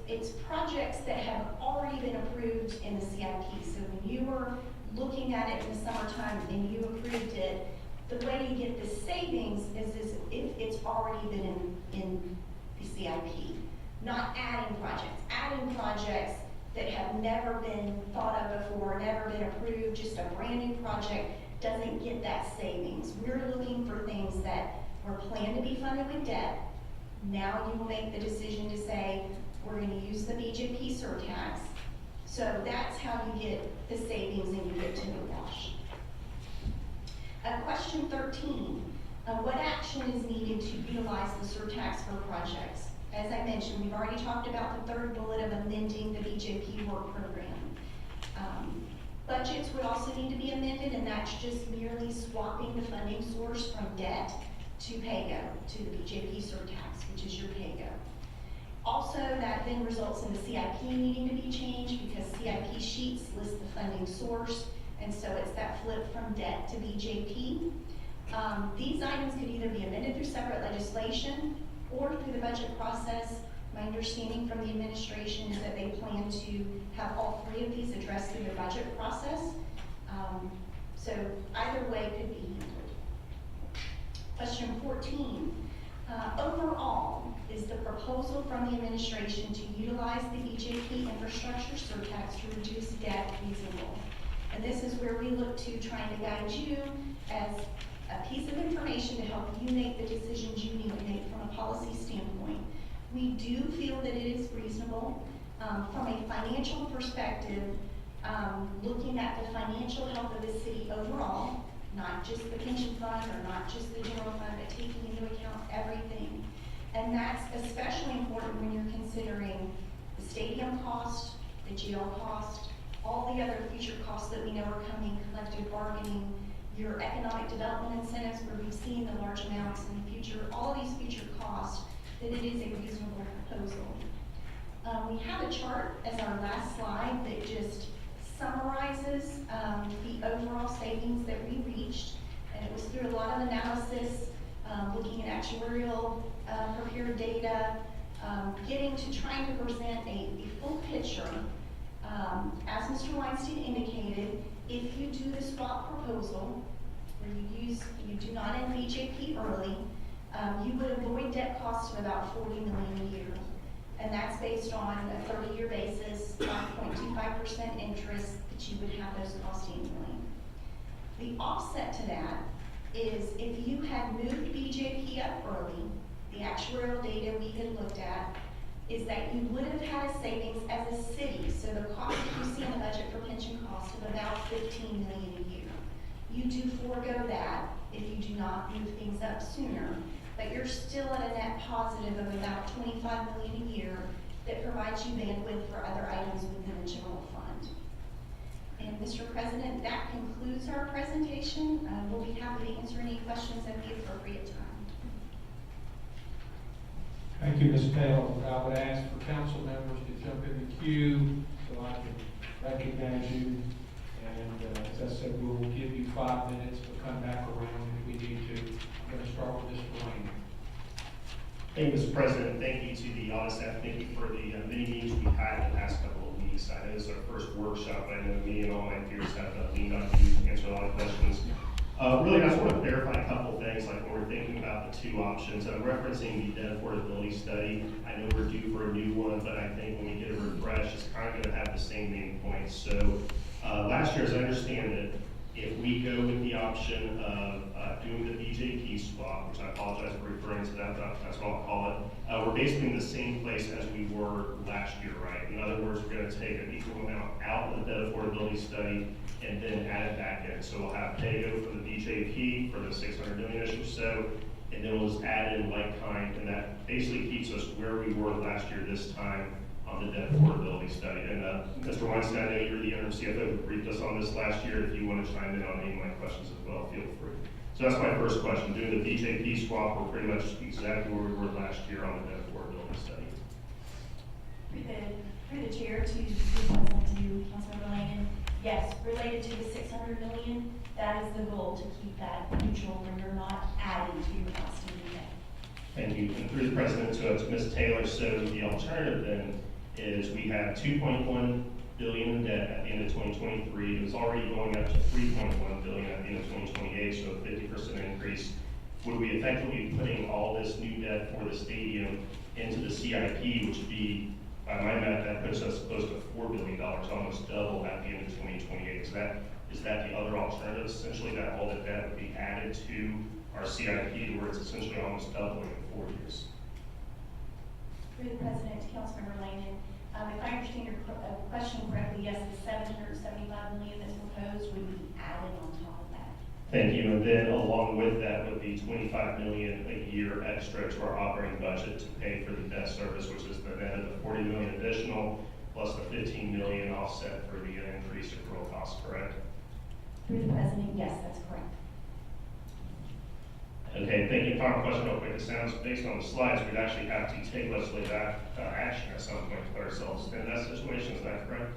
Speaker 9: it's projects that have already been approved in the CIP. So when you were looking at it in the summertime and you approved it, the way you get the savings is if it's already been in the CIP. Not adding projects. Adding projects that have never been thought of before, never been approved, just a brand new project doesn't get that savings. We're looking for things that were planned to be funded with debt. Now you will make the decision to say, we're going to use the BJP surtax. So that's how you get the savings and you get to the wash. Question 13, what action is needed to utilize the surtax for projects? As I mentioned, we've already talked about the third bullet of amending the BJP work program. Budgets would also need to be amended, and that's just merely swapping the funding source from debt to PAYGO, to the BJP surtax, which is your PAYGO. Also, that then results in the CIP needing to be changed because CIP sheets list the funding source, and so it's that flip from debt to BJP. These items could either be amended through separate legislation or through the budget process. My understanding from the administration is that they plan to have all three of these addressed through the budget process. So either way could be handled. Question 14. Overall, is the proposal from the administration to utilize the BJP infrastructure surtax to reduce debt reasonable? And this is where we look to trying to guide you as a piece of information to help you make the decisions you need to make from a policy standpoint. We do feel that it is reasonable. From a financial perspective, looking at the financial health of the city overall, not just the pension fund or not just the general fund, but taking into account everything. And that's especially important when you're considering the stadium cost, the jail cost, all the other future costs that we know are coming, collective bargaining, your economic development incentives where we've seen the large amounts in the future, all these future costs, that it is a reasonable proposal. We have a chart as our last slide that just summarizes the overall savings that we reached, and it was through a lot of analysis, looking at actuarial prepared data, getting to trying to present a full picture. As Mr. Weinstein indicated, if you do the swap proposal, where you do not end BJP early, you would avoid debt costs of about $40 million a year. And that's based on a 30-year basis, 5.25% interest that you would have those costs annually. The offset to that is if you had moved BJP up early, the actuarial data we had looked at, is that you would have had a savings as a city. So the cost that you see in the budget for pension cost of about 15 million a year. You do forego that if you do not move things up sooner, but you're still at a net positive of about 25 million a year that provides you bandwidth for other items within the general fund. And Mr. President, that concludes our presentation. We'll be happy to answer any questions at the appropriate time.
Speaker 2: Thank you, Ms. Taylor. I would ask for council members to jump in the queue so I can recognize you. And as I said, we'll give you 5 minutes, but come back around if we need to. I'm going to start with Mr. Lane.
Speaker 5: Thank you, Mr. President. Thank you to the audit staff. Thank you for the many meetings we've had in the past couple of weeks. I know this is our first workshop. I know me and all my peers have leaned on you to answer a lot of questions. Really, I just want to clarify a couple things, like when we're thinking about the 2 options. I'm referencing the debt affordability study. I know we're due for a new one, but I think when we get a refresh, it's kind of going to have the same main points. So last year, as I understand it, if we go with the option of doing the BJP swap, which I apologize for referring to that, but that's what I'll call it, we're basically in the same place as we were last year, right? In other words, we're going to take an equal amount out of the debt affordability study and then add it back in. So we'll have PAYGO for the BJP for the 600 million-ish or so, and then we'll just add in like kind, and that basically keeps us where we were last year this time on the debt affordability study. And Mr. Weinstein, I know you were the interim CFO who briefed us on this last year. If you want to chime in on any of my questions as well, feel free. So that's my first question. Doing the BJP swap, we're pretty much exactly where we were last year on the debt affordability study.
Speaker 9: Through the chair to Councilmember Lane, yes, related to the 600 million, that is the goal, to keep that neutral where you're not adding to your outstanding debt.
Speaker 5: Thank you. And through the president to Ms. Taylor, so the alternative then is we have 2.1 billion in debt at the end of 2023. It was already going up to 3.1 billion at the end of 2028, so a 50% increase. Would we effectively be putting all this new debt for the stadium into the CIP, which would be, by my math, that puts us close to $4 billion, almost double at the end of 2028. Is that the other alternative, essentially, that all the debt would be added to our CIP, where it's essentially almost doubling in 4 years?
Speaker 9: Through the president, to Councilmember Lane, if I understand your question correctly, yes, the 775 million that's proposed would be added on top of that.
Speaker 5: Thank you. And then along with that would be 25 million a year extra to our operating budget to pay for the debt service, which is the net of the 40 million additional plus the 15 million offset for the increased accrual costs, correct?
Speaker 9: Through the president, yes, that's correct.
Speaker 5: Okay, thank you. Final question real quick. It sounds, based on the slides, we'd actually have to take legislative action at some point to put ourselves in that situation. Is that correct?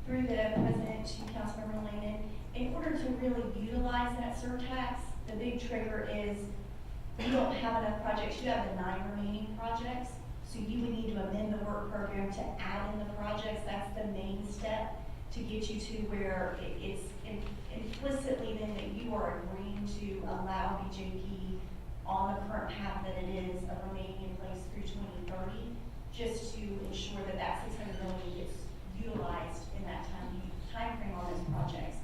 Speaker 9: Through the president to Councilmember Lane, in order to really utilize that surtax, the big trigger is you don't have enough projects. You have the 9 remaining projects, so you would need to amend the work program to add in the projects. That's the main step to get you to where it's implicitly then that you are agreeing to allow BJP on the current path that it is of remaining in place through 2030, just to ensure that that 600 million gets utilized in that time frame on those projects.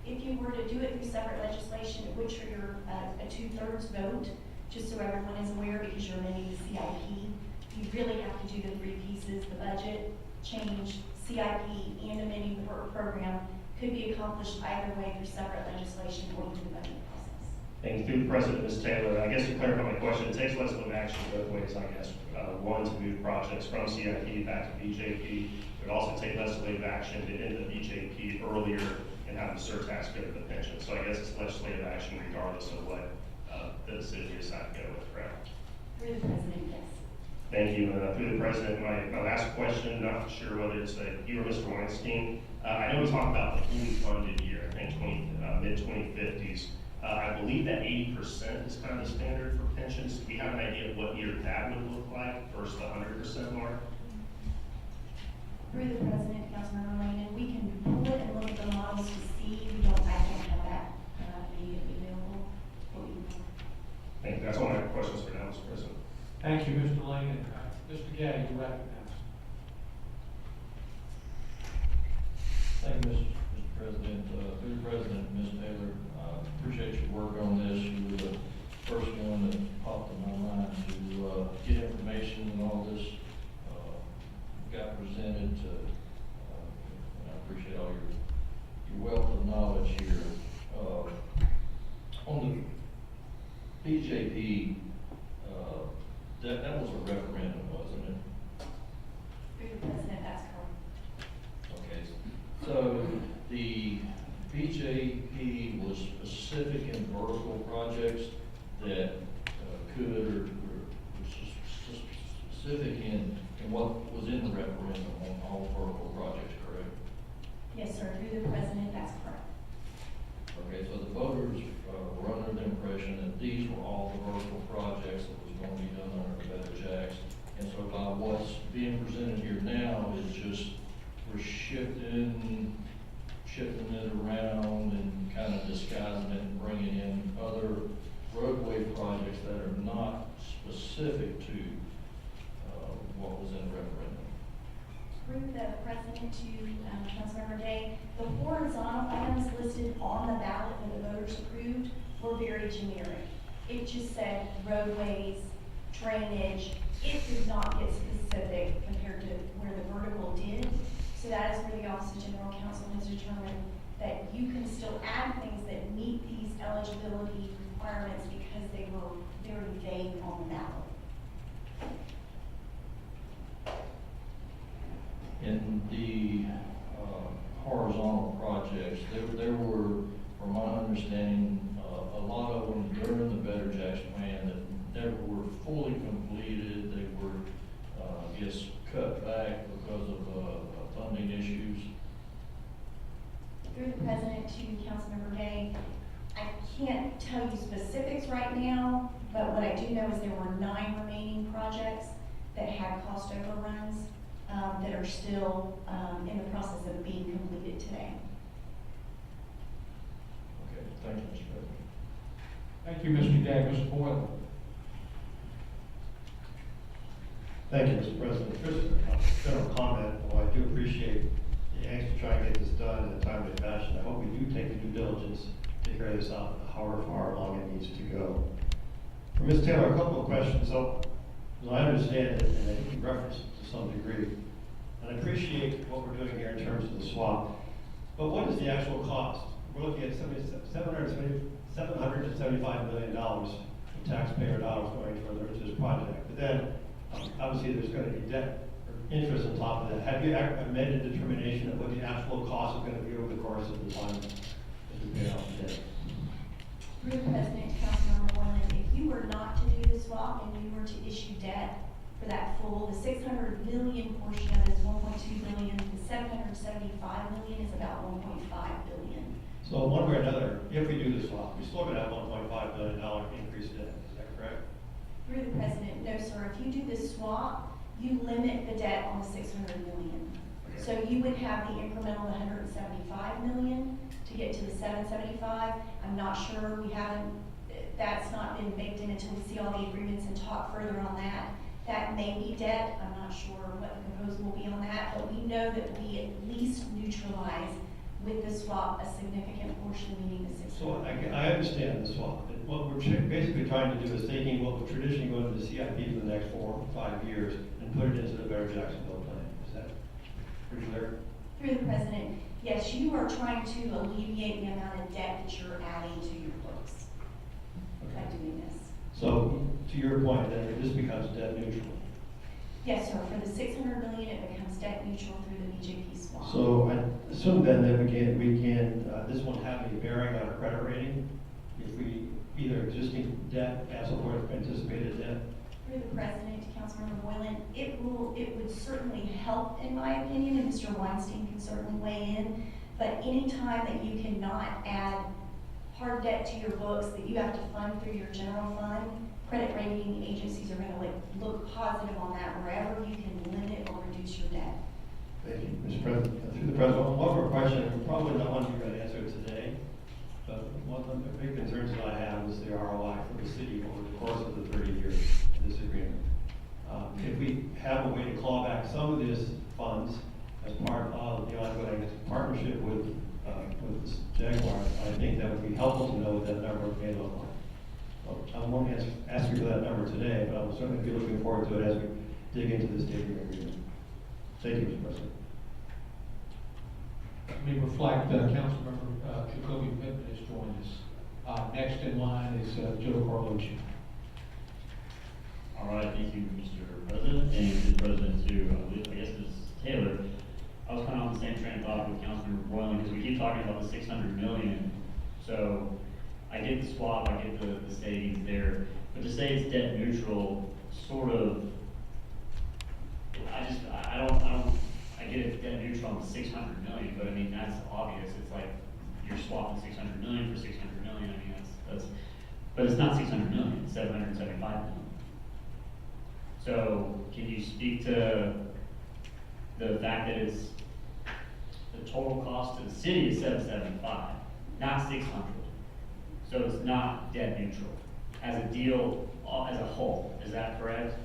Speaker 9: If you were to do it through separate legislation, it would trigger a 2/3 vote, just so everyone is aware, because you're amending the CIP. You really have to do the 3 pieces: the budget change, CIP, and amending the work program. Could be accomplished either way through separate legislation or through the budget process.
Speaker 5: Thank you. Through the president, Ms. Taylor, I guess to clarify my question, it takes legislative action both ways, I guess. One, to move projects from CIP back to BJP, but also take legislative action to end the BJP earlier and have the surtax go to the pension. So I guess it's legislative action regardless of what the decision you decide to go with, correct?
Speaker 9: Through the president, yes.
Speaker 5: Thank you. Through the president, my last question, not sure whether it's you or Mr. Weinstein. I know we talked about the fully funded year, I think mid-2050s. I believe that 80% is kind of the standard for pensions. Do we have an idea of what year that would look like versus the 100% mark?
Speaker 9: Through the president, Councilmember Lane, and we can pull it and look at the models to see. I don't have that immediately available.
Speaker 5: Thank you. That's all my questions for now, Mr. President.
Speaker 2: Thank you, Mr. Lane. Mr. Gaddy, you recognized.
Speaker 10: Thank you, Mr. President. Through the President, Ms. Taylor, appreciate your work on this. You were the first one that popped in my mind to get information and all this PJP, that was a referendum, wasn't it?
Speaker 9: Through the president, that's correct.
Speaker 10: Okay, so the PJP was specific in vertical projects that could, or specific in what was in the referendum on all vertical projects, correct?
Speaker 9: Yes, sir, through the president, that's correct.
Speaker 10: Okay, so the voters were under the impression that these were all the vertical projects that was going to be done under the Better Jacks. And so by what's being presented here now is just, we're shifting it around and kind of disguising it and bringing in other roadway projects that are not specific to what was in the referendum.
Speaker 9: Through the president to Councilmember Day, the horizontal items listed on the ballot that the voters approved were very generic. It just said roadways, drainage. It did not get specific compared to where the vertical did. So that is where the Office of General Counsel has determined that you can still add things that meet these eligibility requirements because they were very vague on the ballot.
Speaker 10: In the horizontal projects, there were, from my understanding, a lot of them during the Better Jacks plan that never were fully completed. They were, I guess, cut back because of funding issues.
Speaker 9: Through the president to Councilmember Day, I can't tell you specifics right now, but what I do know is there were 9 remaining projects that had cost overruns that are still in the process of being completed today.
Speaker 10: Okay, thank you, Mr. President.
Speaker 2: Thank you, Mr. Day. Mr. Boyle.
Speaker 11: Thank you, Mr. President. Just a general comment, while I do appreciate the angst to try and get this done in a timely fashion, I hope we do take the due diligence to carry this out, however far along it needs to go. For Ms. Taylor, a couple of questions. So, as I understand it, and I think you referenced it to some degree, and I appreciate what we're doing here in terms of the swap, but what is the actual cost? We're looking at $775 million of taxpayer dollars going towards this project. But then, obviously, there's going to be debt or interest on top of that. Have you made a determination of what the actual cost is going to be over the course of the time as we pay off the debt?
Speaker 9: Through the president to Councilmember Boylan, if you were not to do the swap and you were to issue debt for that full, the 600 million portion of it is 1.2 billion, the 775 million is about 1.5 billion.
Speaker 11: So one way or another, if we do the swap, we still going to have $1.5 billion increase in debt. Is that correct?
Speaker 9: Through the president, no, sir. If you do the swap, you limit the debt on the 600 million. So you would have the incremental 175 million to get to the 775. I'm not sure, that's not been baked in until we see all the agreements and talk further on that. That may be debt. I'm not sure what the proposal will be on that, but we know that we at least neutralize with the swap a significant portion, meaning the 600.
Speaker 11: So I understand the swap. What we're basically trying to do is taking what would traditionally go into the CIP for the next 4 or 5 years and put it into the Better Jacksonville plan. Is that pretty clear?
Speaker 9: Through the president, yes, you are trying to alleviate the amount of debt that you're adding to your books by doing this.
Speaker 11: So to your point, then this becomes debt neutral.
Speaker 9: Yes, sir. For the 600 million, it becomes debt neutral through the BJP swap.
Speaker 11: So I assume then that this won't have any bearing on our credit rating if we either existing debt as opposed to anticipated debt.
Speaker 9: Through the president to Councilmember Boylan, it would certainly help, in my opinion, and Mr. Weinstein can certainly weigh in, but any time that you cannot add hard debt to your books that you have to fund through your general fund, credit rating agencies are gonna look positive on that wherever you can limit or reduce your debt.
Speaker 11: Thank you, Mr. President. Through the President, one more question, probably not one you're going to answer today, but one of the big concerns that I have is the ROI for the city over the course of the 30 years of this agreement. If we have a way to claw back some of these funds as part of the ongoing partnership with Jaguars, I think that would be helpful to know what that number may look like. So I won't ask you for that number today, but I'll certainly be looking forward to it as we dig into this taping agreement. Thank you, Mr. President.
Speaker 2: Let me reflect, Councilmember Jacoby Pittman has joined us. Next in line is Joe Carlucci.
Speaker 12: All right, thank you, Mr. President, and to the President too. I guess Ms. Taylor, I was kind of on the same train of thought with Councilmember Boylan, because we keep talking about the 600 million. So I get the swap, I get the savings there, but to say it's debt neutral, sort of, I get it debt neutral on the 600 million, but I mean, that's obvious. It's like you're swapping 600 million for 600 million. I mean, that's, but it's not 600 million, it's 775 million. So can you speak to the fact that it's, the total cost to the city is 775, not 600. So it's not debt neutral as a deal, as a whole, is that correct?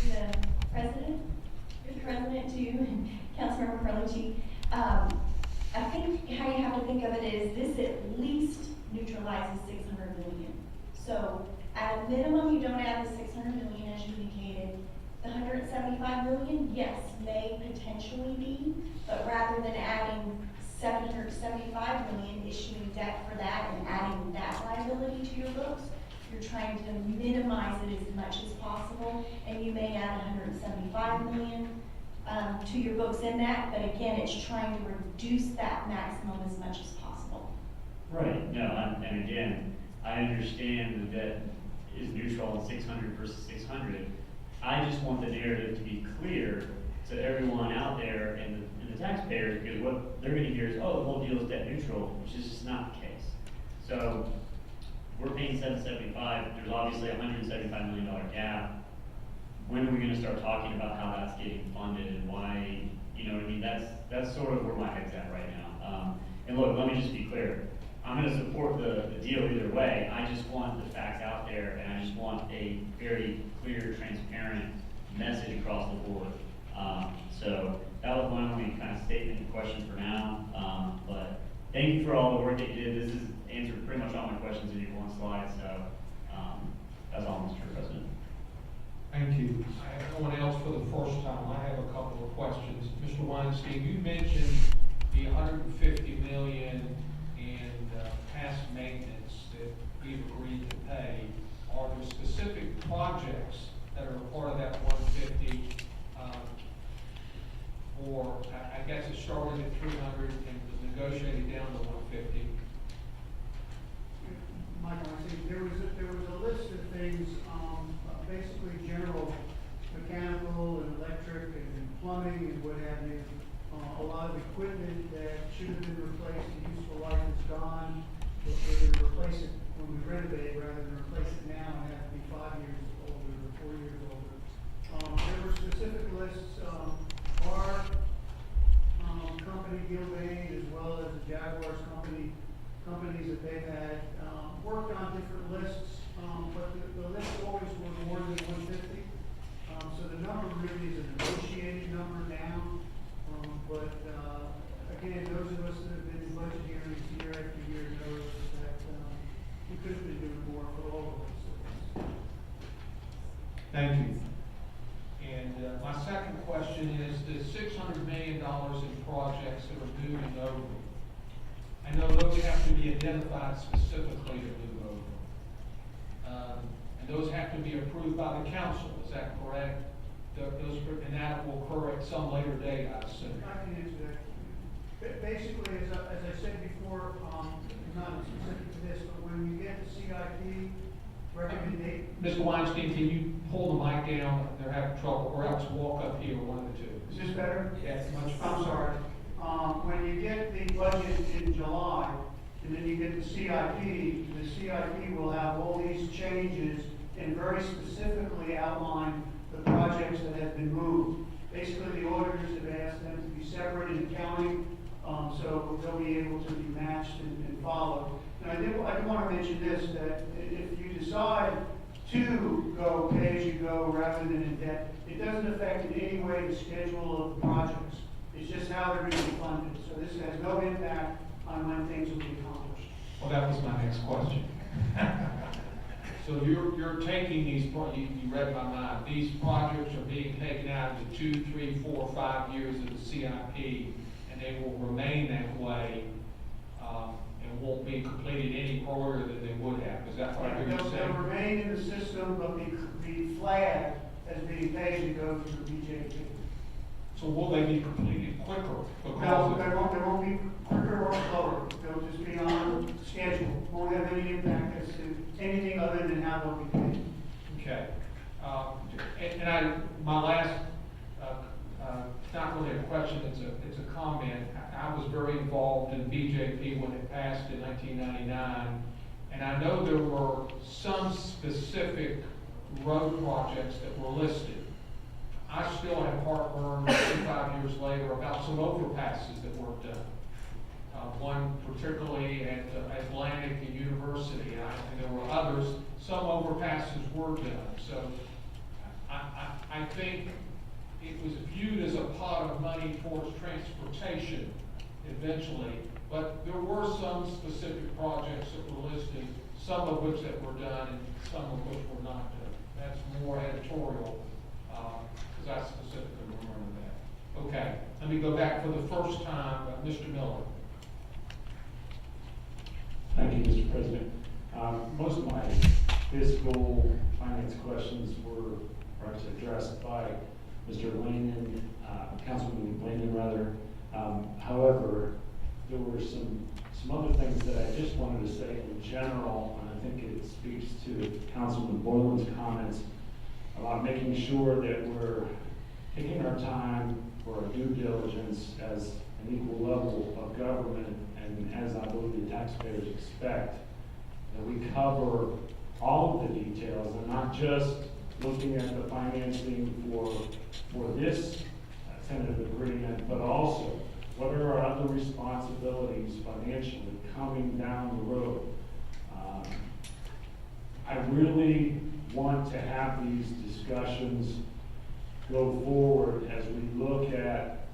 Speaker 9: The president too, and Councilmember Carlucci, I think how you have to think of it is this at least neutralizes 600 million. So at a minimum, you don't add the 600 million as you indicated. The 175 million, yes, may potentially be, but rather than adding 775 million, issuing debt for that and adding that liability to your books, you're trying to minimize it as much as possible, and you may add 175 million to your books in that, but again, it's trying to reduce that maximum as much as possible.
Speaker 12: Right, no, and again, I understand that debt is neutral on 600 versus 600. I just want the narrative to be clear to everyone out there and the taxpayers, because what they're gonna hear is, oh, the whole deal is debt neutral, which is just not the case. So we're paying 775, there's obviously a $175 million gap. When are we gonna start talking about how that's getting funded and why, you know what I mean? That's sort of where my head's at right now. And look, let me just be clear. I'm gonna support the deal either way. I just want the facts out there, and I just want a very clear, transparent message across the board. So that was my only kind of statement and question for now. But thank you for all the work that you did. This has answered pretty much all my questions in your one slide, so that's all, Mr. President.
Speaker 2: Thank you. I have no one else for the first time. I have a couple of questions. Mr. Weinstein, you mentioned the 150 million in past maintenance that we've agreed to pay. Are there specific projects that are a part of that 150? Or I guess it started at 300 and was negotiated down to 150.
Speaker 8: Michael, I think there was a list of things, basically general mechanical and electric and plumbing and what have you. A lot of equipment that should have been replaced, the useful life is gone, but we're going to replace it when we renovate rather than replace it now and have to be 5 years older or 4 years older. There were specific lists, our company, Gilbane, as well as the Jaguars companies that they've had, worked on different lists, but the list always was more than 150. So the number really is a negotiated number now. But again, those of us that have been in budget hearings year after year know that we could have been doing more for all of us.
Speaker 2: Thank you. And my second question is the $600 million in projects that are moving over. I know those have to be identified specifically to move over. And those have to be approved by the council, is that correct? And that will occur at some later date, I assume.
Speaker 8: I can answer that. Basically, as I said before, not specific to this, but when you get the CIP recommendation.
Speaker 2: Mr. Weinstein, can you pull the mic down? They're having trouble, or else walk up here, one of the two.
Speaker 8: Is this better?
Speaker 2: Yes, much better.
Speaker 8: I'm sorry. When you get the budget in July, and then you get the CIP will have all these changes and very specifically outline the projects that have been moved. Basically, the auditors have asked them to be separate in accounting, so they'll be able to be matched and followed. And I do want to mention this, that if you decide to go pay-as-you-go rather than in debt, it doesn't affect in any way the schedule of the projects. It's just how they're going to be funded. So this has no impact on when things will be accomplished.
Speaker 2: Well, that was my next question. So you're taking these, you read my mind, these projects are being taken out into 2, 3, 4, 5 years of the CIP, and they will remain that way. And and won't be completed any earlier than they would have. Is that what I hear you
Speaker 8: They'll
Speaker 2: saying?
Speaker 8: remain in the system, but be flagged as being paid as you go through BJP.
Speaker 2: So will they be completed quicker?
Speaker 8: No,
Speaker 2: Because
Speaker 8: they won't be quicker or slower, they'll just be on schedule, won't have any impact as to anything other than how they'll be paid.
Speaker 2: okay. My last, it's not really a question, it's a comment. I was very involved in BJP when it passed in 1999, and I know there were some specific road projects that were listed. I still have heartburn 25 years later about some overpasses that weren't done. One particularly at Atlantic and University, and there were others, some overpasses were done. So I think it was viewed as a pot of money towards transportation eventually, but there were some specific projects that were listed, some of which that were done and some of which were not done. That's more editorial, because I specifically remember that. Okay, let me go back for the first time, Mr. Miller.
Speaker 13: Thank you, Mr. President. Most of my fiscal finance questions were addressed by Mr. Lannon, Councilman Lannon rather. However, there were some other things that I just wanted to say in general, and I think it speaks to Councilman Boylan's comments about making sure that we're taking our time for our due diligence as an equal level of government, and as I believe the taxpayers expect, that we cover all of the details and not just looking at the financing for this tentative agreement, but also what are our other responsibilities financially coming down the road. I really want to have these discussions go forward as we look at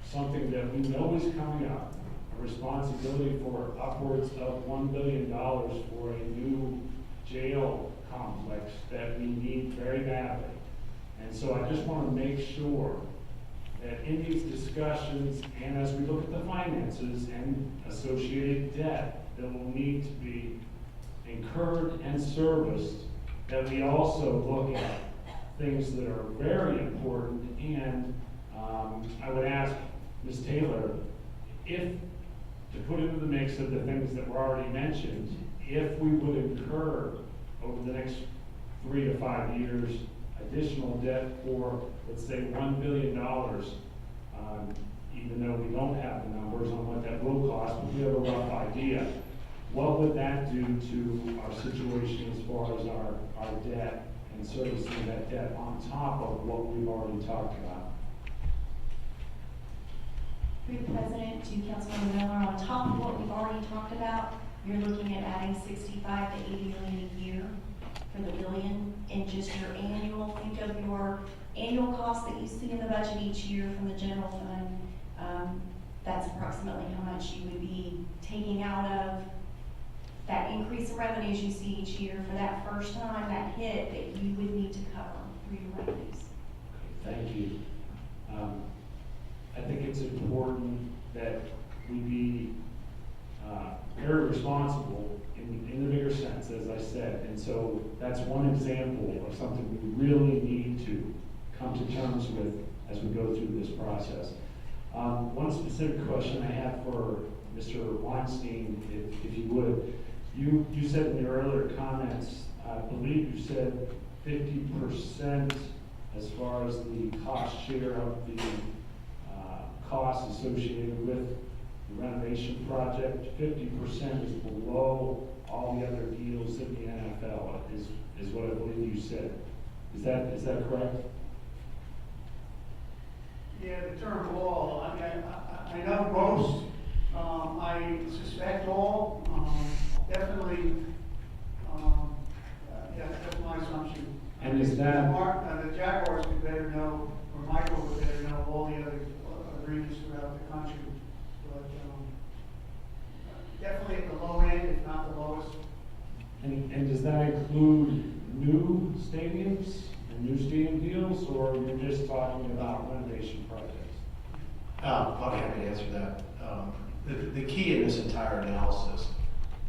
Speaker 13: something that we know is coming up, a responsibility for upwards of $1 billion for a new jail complex that we need very badly. And so I just want to make sure that in these discussions, and as we look at the finances and associated debt that will need to be incurred and serviced, that we also look at things that are very important. And I would ask Ms. Taylor, if, to put into the mix of the things that were already mentioned, if we would incur over the next 3 to 5 years additional debt for, let's say, $1 billion, even though we don't have the numbers on what that will cost, but we have a rough idea, what would that do to our situation as far as our debt and servicing that debt on top of what we've already talked about?
Speaker 9: Through the President, to Councilmember Miller, on top of what we've already talked about, you're looking at adding 65 to 80 million a year for the billion in just your annual, think of your annual costs that you see in the budget each year from the general fund. That's approximately how much you would be taking out of that increase in revenues you see each year for that first time, that hit that you would need to cover through your revenues.
Speaker 13: Thank you. I think it's important that we be very responsible in the bigger sense, as I said. And so that's one example of something we really need to come to terms with as we go through this process. One specific question I have for Mr. Weinstein, if you would. You said in your earlier comments, I believe you said 50% as far as the cost share of the costs associated with the renovation project. 50% is below all the other deals in the NFL, is what I believe you said. Is that correct?
Speaker 8: Yeah, the term all, I mean, I know most, I suspect all, definitely, yeah, that's my assumption.
Speaker 13: And is that-
Speaker 8: The Jaguars would better know, or Michael would better know all the other agreements throughout the country, but, definitely at the low end, if not the lowest.
Speaker 13: And does that include new stadiums and new stadium deals, or you're just talking about renovation projects?
Speaker 14: I'll be happy to answer that. The key in this entire analysis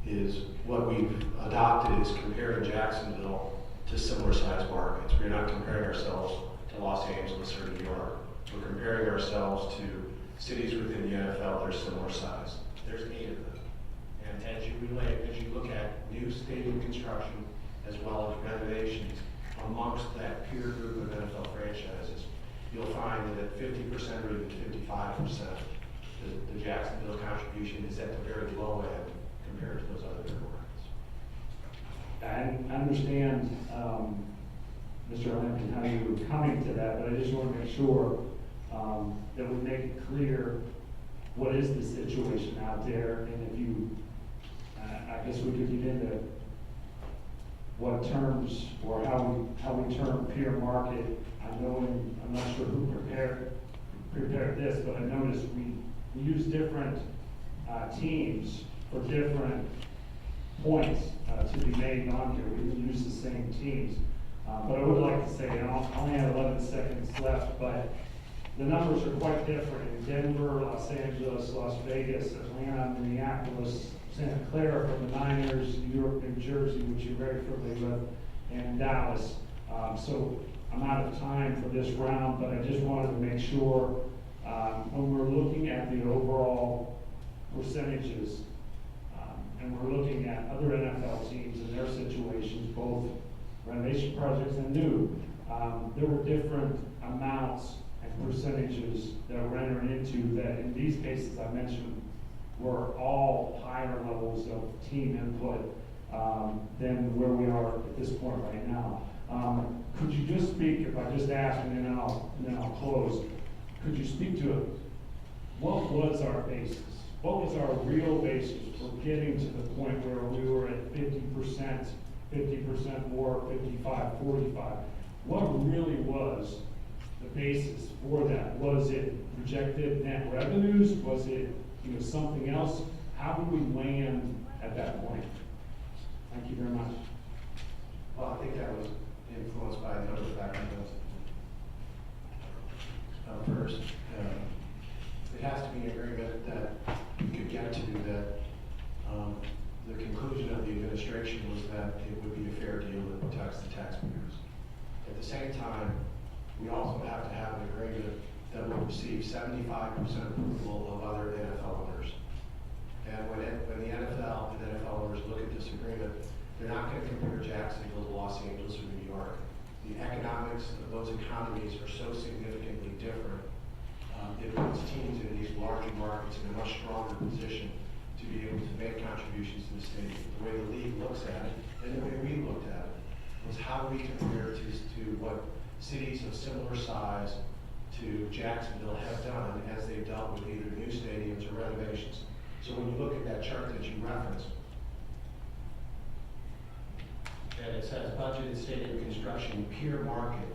Speaker 14: is what we've adopted is comparing Jacksonville to similar sized markets. We're not comparing ourselves to Los Angeles or New York. We're comparing ourselves to cities within the NFL that are similar size. There's 8 of them. And as you look at new stadium construction as well as renovations amongst that peer group of NFL franchises, you'll find that at 50% or even 55%, the Jacksonville contribution is at the very low end compared to those other markets.
Speaker 13: I understand, Mr. Lincoln, how you were coming to that, but I just want to make sure that we make it clear what is the situation out there, and if you, I guess we could get into what terms or how we term peer market. I'm not sure who prepared this, but I noticed we use different teams for different points to be made on here. We didn't use the same teams. But I would like to say, and I only have 11 seconds left, but the numbers are quite different in Denver, Los Angeles, Las Vegas, Atlanta, Minneapolis, Santa Clara from the Niners, New York, New Jersey, which you're very familiar with, and Dallas. So I'm out of time for this round, but I just wanted to make sure when we're looking at the overall percentages, and we're looking at other NFL teams and their situations, both renovation projects and new, there were different amounts and percentages that were entered into that in these cases I mentioned were all higher levels of team input than where we are at this point right now. Could you just speak, if I just ask and then I'll close, could you speak to it? What was our basis? What was our real basis for getting to the point where we were at 50% more, 55, 45? What really was the basis for that? Was it projected net revenues? Was it something else? How did we land at that point? Thank you very much.
Speaker 14: Well, I think that was influenced by the other factors. First, it has to be an agreement that we could get to that the conclusion of the administration was that it would be a fair deal that protects the taxpayers. At the same time, we also have to have an agreement that will receive 75% approval of other NFL owners. And when the NFL and NFL owners look at this agreement, they're not going to compare Jacksonville to Los Angeles or New York. The economics of those economies are so significantly different. It puts teams in these larger markets in a much stronger position to be able to make contributions to the stadium. The way the league looks at it, and the way we looked at it, was how we compare to what cities of similar size to Jacksonville have done as they've dealt with either new stadiums or renovations. So when you look at that chart that you referenced, and it says budgeted stadium construction, peer market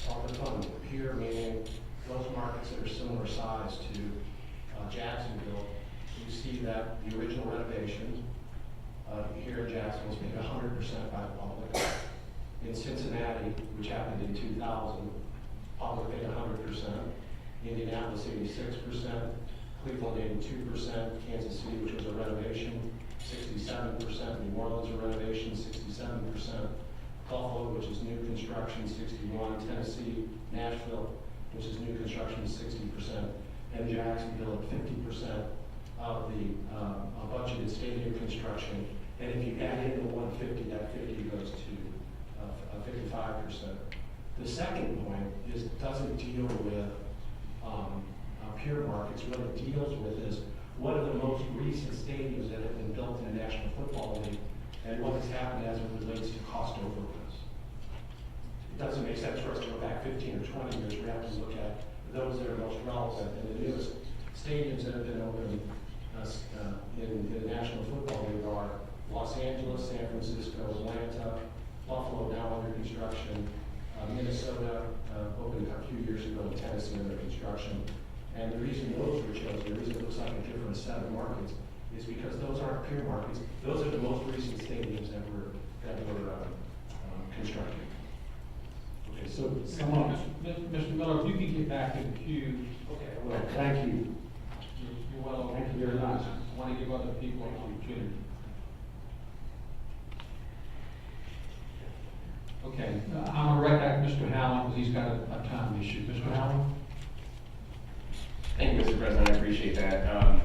Speaker 14: of the fund. Peer meaning those markets that are similar size to Jacksonville. You see that the original renovation here in Jacksonville was paid 100% by the public. In Cincinnati, which happened in 2000, public paid 100%. Indianapolis 86%. Cleveland 82%. Kansas City, which was a renovation, 67%. New Orleans a renovation, 67%. Buffalo, which is new construction, 61%. Tennessee, Nashville, which is new construction, 60%. And Jacksonville at 50% of the budgeted stadium construction. And if you add in the 150, that 50 goes to 55%. The second point is it doesn't deal with peer markets. What it deals with is what are the most recent stadiums that have been built in the National Football League and what has happened as it relates to cost overruns. It doesn't make sense for us to go back 15 or 20 years. We have to look at those that are most relevant. And the newest stadiums that have been opened in the National Football League are Los Angeles, San Francisco, Atlanta, Buffalo now under construction, Minnesota opened a few years ago, and Tennessee under construction. And the reason those were chosen, the reason it looks like a different set of markets, is because those aren't peer markets. Those are the most recent stadiums that were constructed.
Speaker 13: Okay, so someone.
Speaker 2: Mr. Miller, if you could get back in the queue.
Speaker 13: Okay, well, thank you.
Speaker 2: You're well.
Speaker 13: Thank you very much.
Speaker 2: want to give other people an opportunity. Okay, I'm gonna write back Mr. Howland, because he's got a time issue. Mr. Howland?
Speaker 15: Thank you, Mr. President, I appreciate that.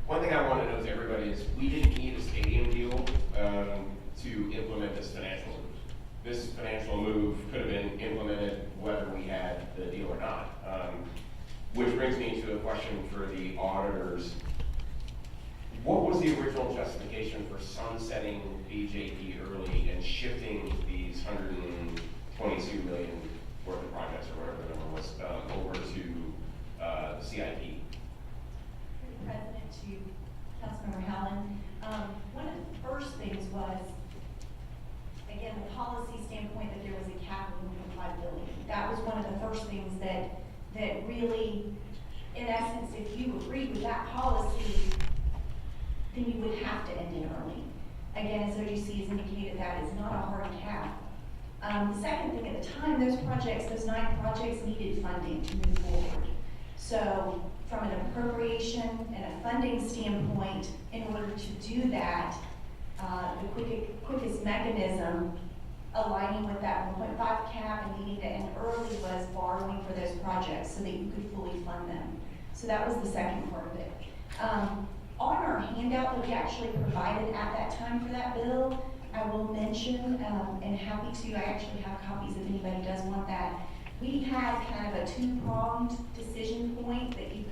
Speaker 15: One thing I want to note to everybody is we didn't need a stadium deal to implement this financial move. This financial move could have been implemented whether we had the deal or not. Which brings me to a question for the auditors. What was the original justification for sunsetting BJP early and shifting these 122 million worth of projects, or whatever the number was, over to CIP?
Speaker 9: President, to Councilmember Howland, one of the first things was, again, the policy standpoint that there was a cap of $1.5 billion. That was one of the first things that really, in essence, if you agreed with that policy, then you would have to end it early. Again, as OGC has indicated, that is not a hard cap. The second thing, at the time, those 9 projects needed funding to move forward. So from an appropriation and a funding standpoint, in order to do that, the quickest mechanism aligning with that 1.5 cap and needing to end early was borrowing for those projects so that you could fully fund them. So that was the second part of it. On our handout that we actually provided at that time for that bill, I will mention, and happy to, I actually have copies if anybody does want that. We had kind of a two-pronged decision point that you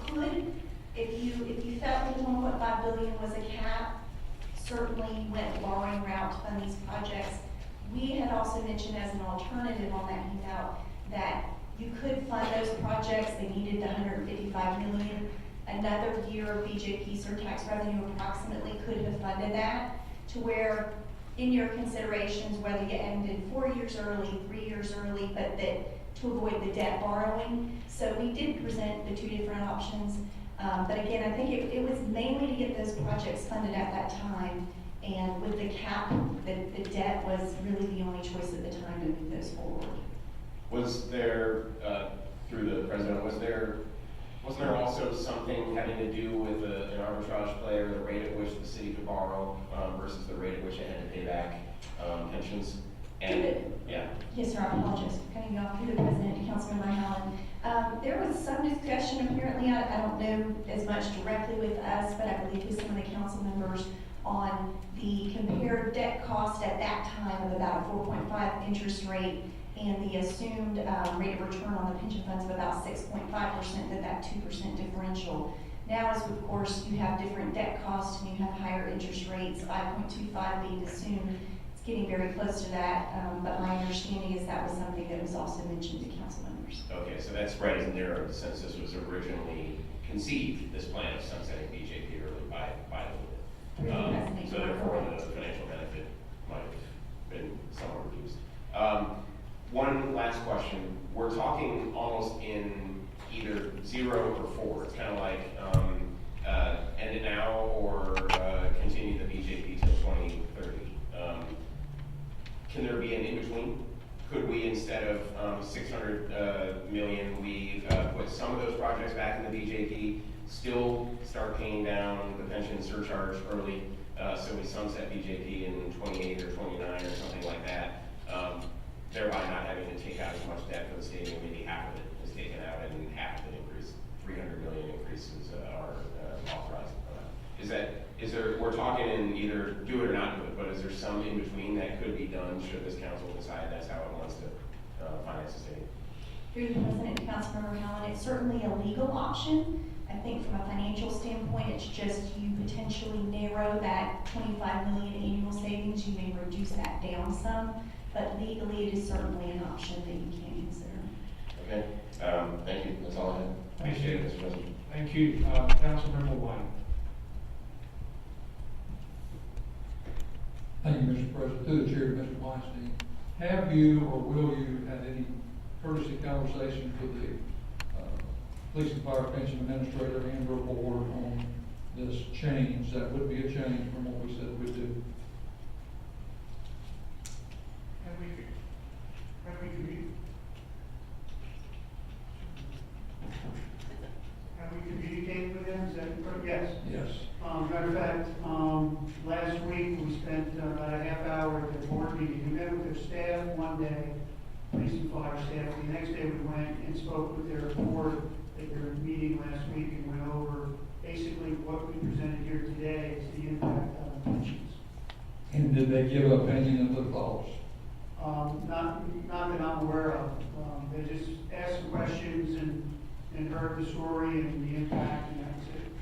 Speaker 9: could, if you felt that the 1.5 billion was a cap, certainly went the borrowing route to fund these projects. We had also mentioned as an alternative on that handout that you could fund those projects. They needed the 155 million. Another year of BJP surtax revenue approximately could have funded that, to where in your considerations, whether you ended 4 years early, 3 years early, but that to avoid the debt borrowing. So we did present the two different options. But again, I think it was mainly to get those projects funded at that time. And with the cap, the debt was really the only choice at the time to move those forward.
Speaker 15: Was there, through the president, was there also something having to do with an arbitrage play, or the rate at which the city could borrow versus the rate at which it had to pay back pensions? And yeah.
Speaker 9: Yes, sir. I apologize for cutting you off. Through the president, Councilmember Howland. There was some discussion. Apparently, I don't know as much directly with us, but I believe with some of the council members on the compared debt cost at that time of about a 4.5 interest rate, and the assumed rate of return on the pension funds of about 6.5%, that 2% differential. Now, as of course you have different debt costs and you have higher interest rates, 5.25 being assumed, it's getting very close to that. But my understanding is that was something that was also mentioned to council members.
Speaker 15: Okay, so that spread is narrowed since this was originally conceived, this plan of sunsetting BJP early by a little bit. So therefore the financial benefit might have been somewhat reduced. One last question. We're talking almost in either 0 or 4. It's kind of like end it now or continue the BJP till 2030. Can there be an in-between? Could we, instead of 600 million, we put some of those projects back in the BJP, still start paying down the pension surcharge early, so we sunset BJP in 28 or 29 or something like that, thereby not having to take out as much debt for the stadium? Maybe half of it is taken out and half of it increase, 300 million increases are authorized. We're talking in either do it or not do it, but is there some in between that could be done should this council decide that's how it wants to finance the stadium?
Speaker 9: Through the president and Councilmember Howland, it's certainly a legal option. I think from a financial standpoint, it's just you potentially narrow that 25 million annual savings. You may reduce that down some, but legally it is certainly an option that you can consider.
Speaker 15: Okay, thank you. That's all I have. Appreciate it, Mr. President.
Speaker 2: Thank you. Councilmember White.
Speaker 6: Thank you, Mr. President. Through the chair, to Mr. Weinstein. Have you or will you have any courtesy conversations with the police and fire pension administrator and or board on this change? That would be a change from what we said we'd do.
Speaker 8: Have we communicated with them? Is that, yes. Yes.
Speaker 6: Yes.
Speaker 8: Matter of fact, last week, we spent about a half hour at the board meeting. We met with their staff one day, police and fire staff. The next day, we went and spoke with their board at their meeting last week and went over basically what we presented here today is the impact on pensions.
Speaker 6: And did they give an opinion of the cost?
Speaker 8: Not that I'm aware of. They just asked some questions and heard the story and the impact, and that's it.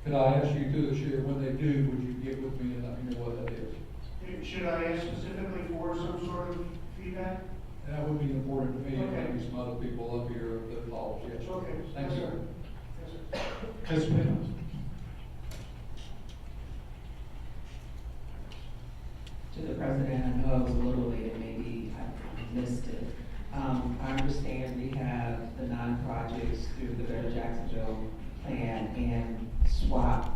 Speaker 6: Could I ask you to share, when they do, would you get with me and let me know what that is?
Speaker 8: Should I ask specifically for some sort of feedback?
Speaker 6: That would be important to me, and
Speaker 8: Okay.
Speaker 6: maybe some other people up here that thought, yes.
Speaker 8: Okay.
Speaker 6: Thank you.
Speaker 8: Yes, sir.
Speaker 13: Councilman.
Speaker 16: To the president, I know I was a little late and maybe I missed it. I understand we have the 9 projects through the Better Jacksonville plan and SWAP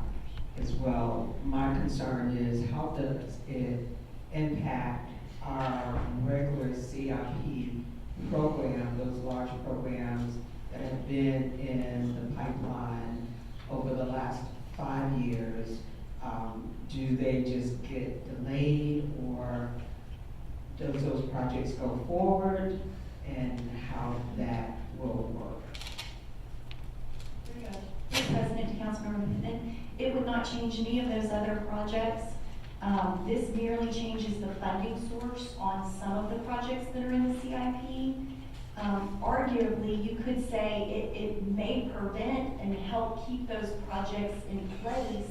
Speaker 16: as well. My concern is how does it impact our regular CIP program, those large programs that have been in the pipeline over the last 5 years? Do they just get delayed, or does those projects go forward, and how that will work?
Speaker 9: Mr. President, Councilmember Pittman, it would not change any of those other projects. This merely changes the funding source on some of the projects that are in the CIP. Arguably, you could say it may prevent and help keep those projects in place.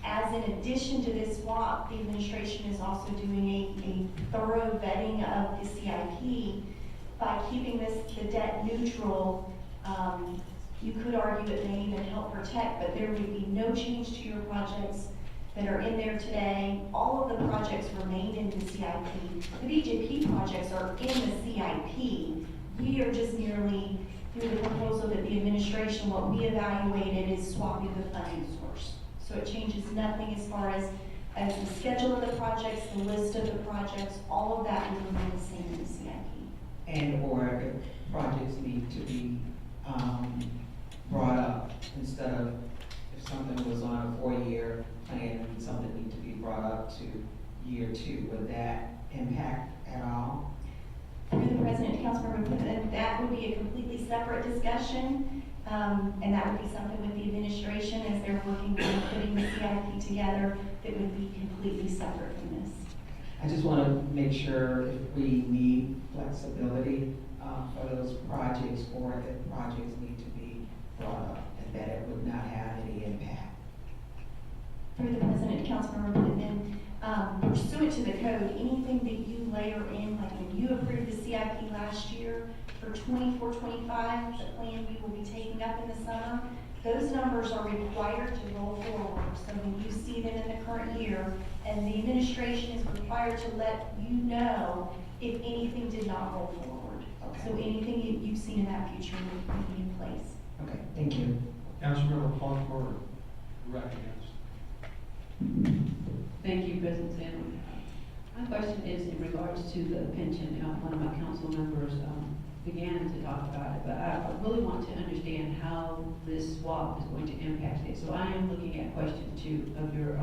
Speaker 9: As in addition to this swap, the administration is also doing a thorough vetting of the CIP. By keeping the debt neutral, you could argue it may even help protect, but there would be no change to your projects that are in there today. All of the projects remain in the CIP. The BJP projects are in the CIP. We are just merely, through the proposal that the administration, what we evaluated is swapping the funding source. So it changes nothing as far as the schedule of the projects, the list of the projects, all of that will remain the same in the CIP.
Speaker 16: And or if projects need to be brought up, instead of if something was on a 4-year plan and something need to be brought up to year 2, would that impact at all?
Speaker 9: Through the President, Councilmember Pittman, that would be a completely separate discussion. And that would be something with the administration as they're working on putting the CIP together that would be completely separate from this.
Speaker 16: I just want to make sure if we need flexibility for those projects, or if projects need to be brought up, and that it would not have any impact.
Speaker 9: Through the President, Councilmember Pittman, pursuant to the code, anything that you layer in, like when you approved the CIP last year for 24-25, the plan we will be taking up in the summer, those numbers are required to roll forward. So when you see them in the current year, and the administration is required to let you know if anything did not roll forward.
Speaker 16: Okay.
Speaker 9: So anything you've seen in that future would be in place.
Speaker 16: Okay, thank you.
Speaker 2: Councilmember Clark, recognized.
Speaker 17: Thank you, President Sandlin. My question is in regards to the pension. One of my council members began to talk about it, but I really want to understand how this swap is going to impact it. So I am looking at question 2 of your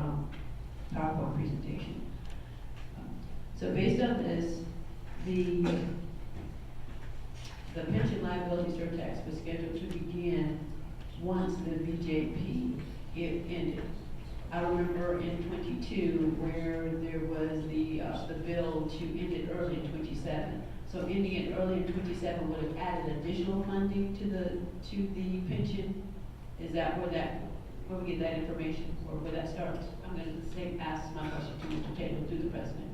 Speaker 17: PowerPoint presentation. So based on this, the pension liability surtax was scheduled to begin once the BJP ended. I remember in 22 where there was the bill to end it early in 27. So ending it early in 27 would have added additional funding to the pension. Is that where we get that information, or where that starts? I'm going to ask my question to Mr. Taylor through the president.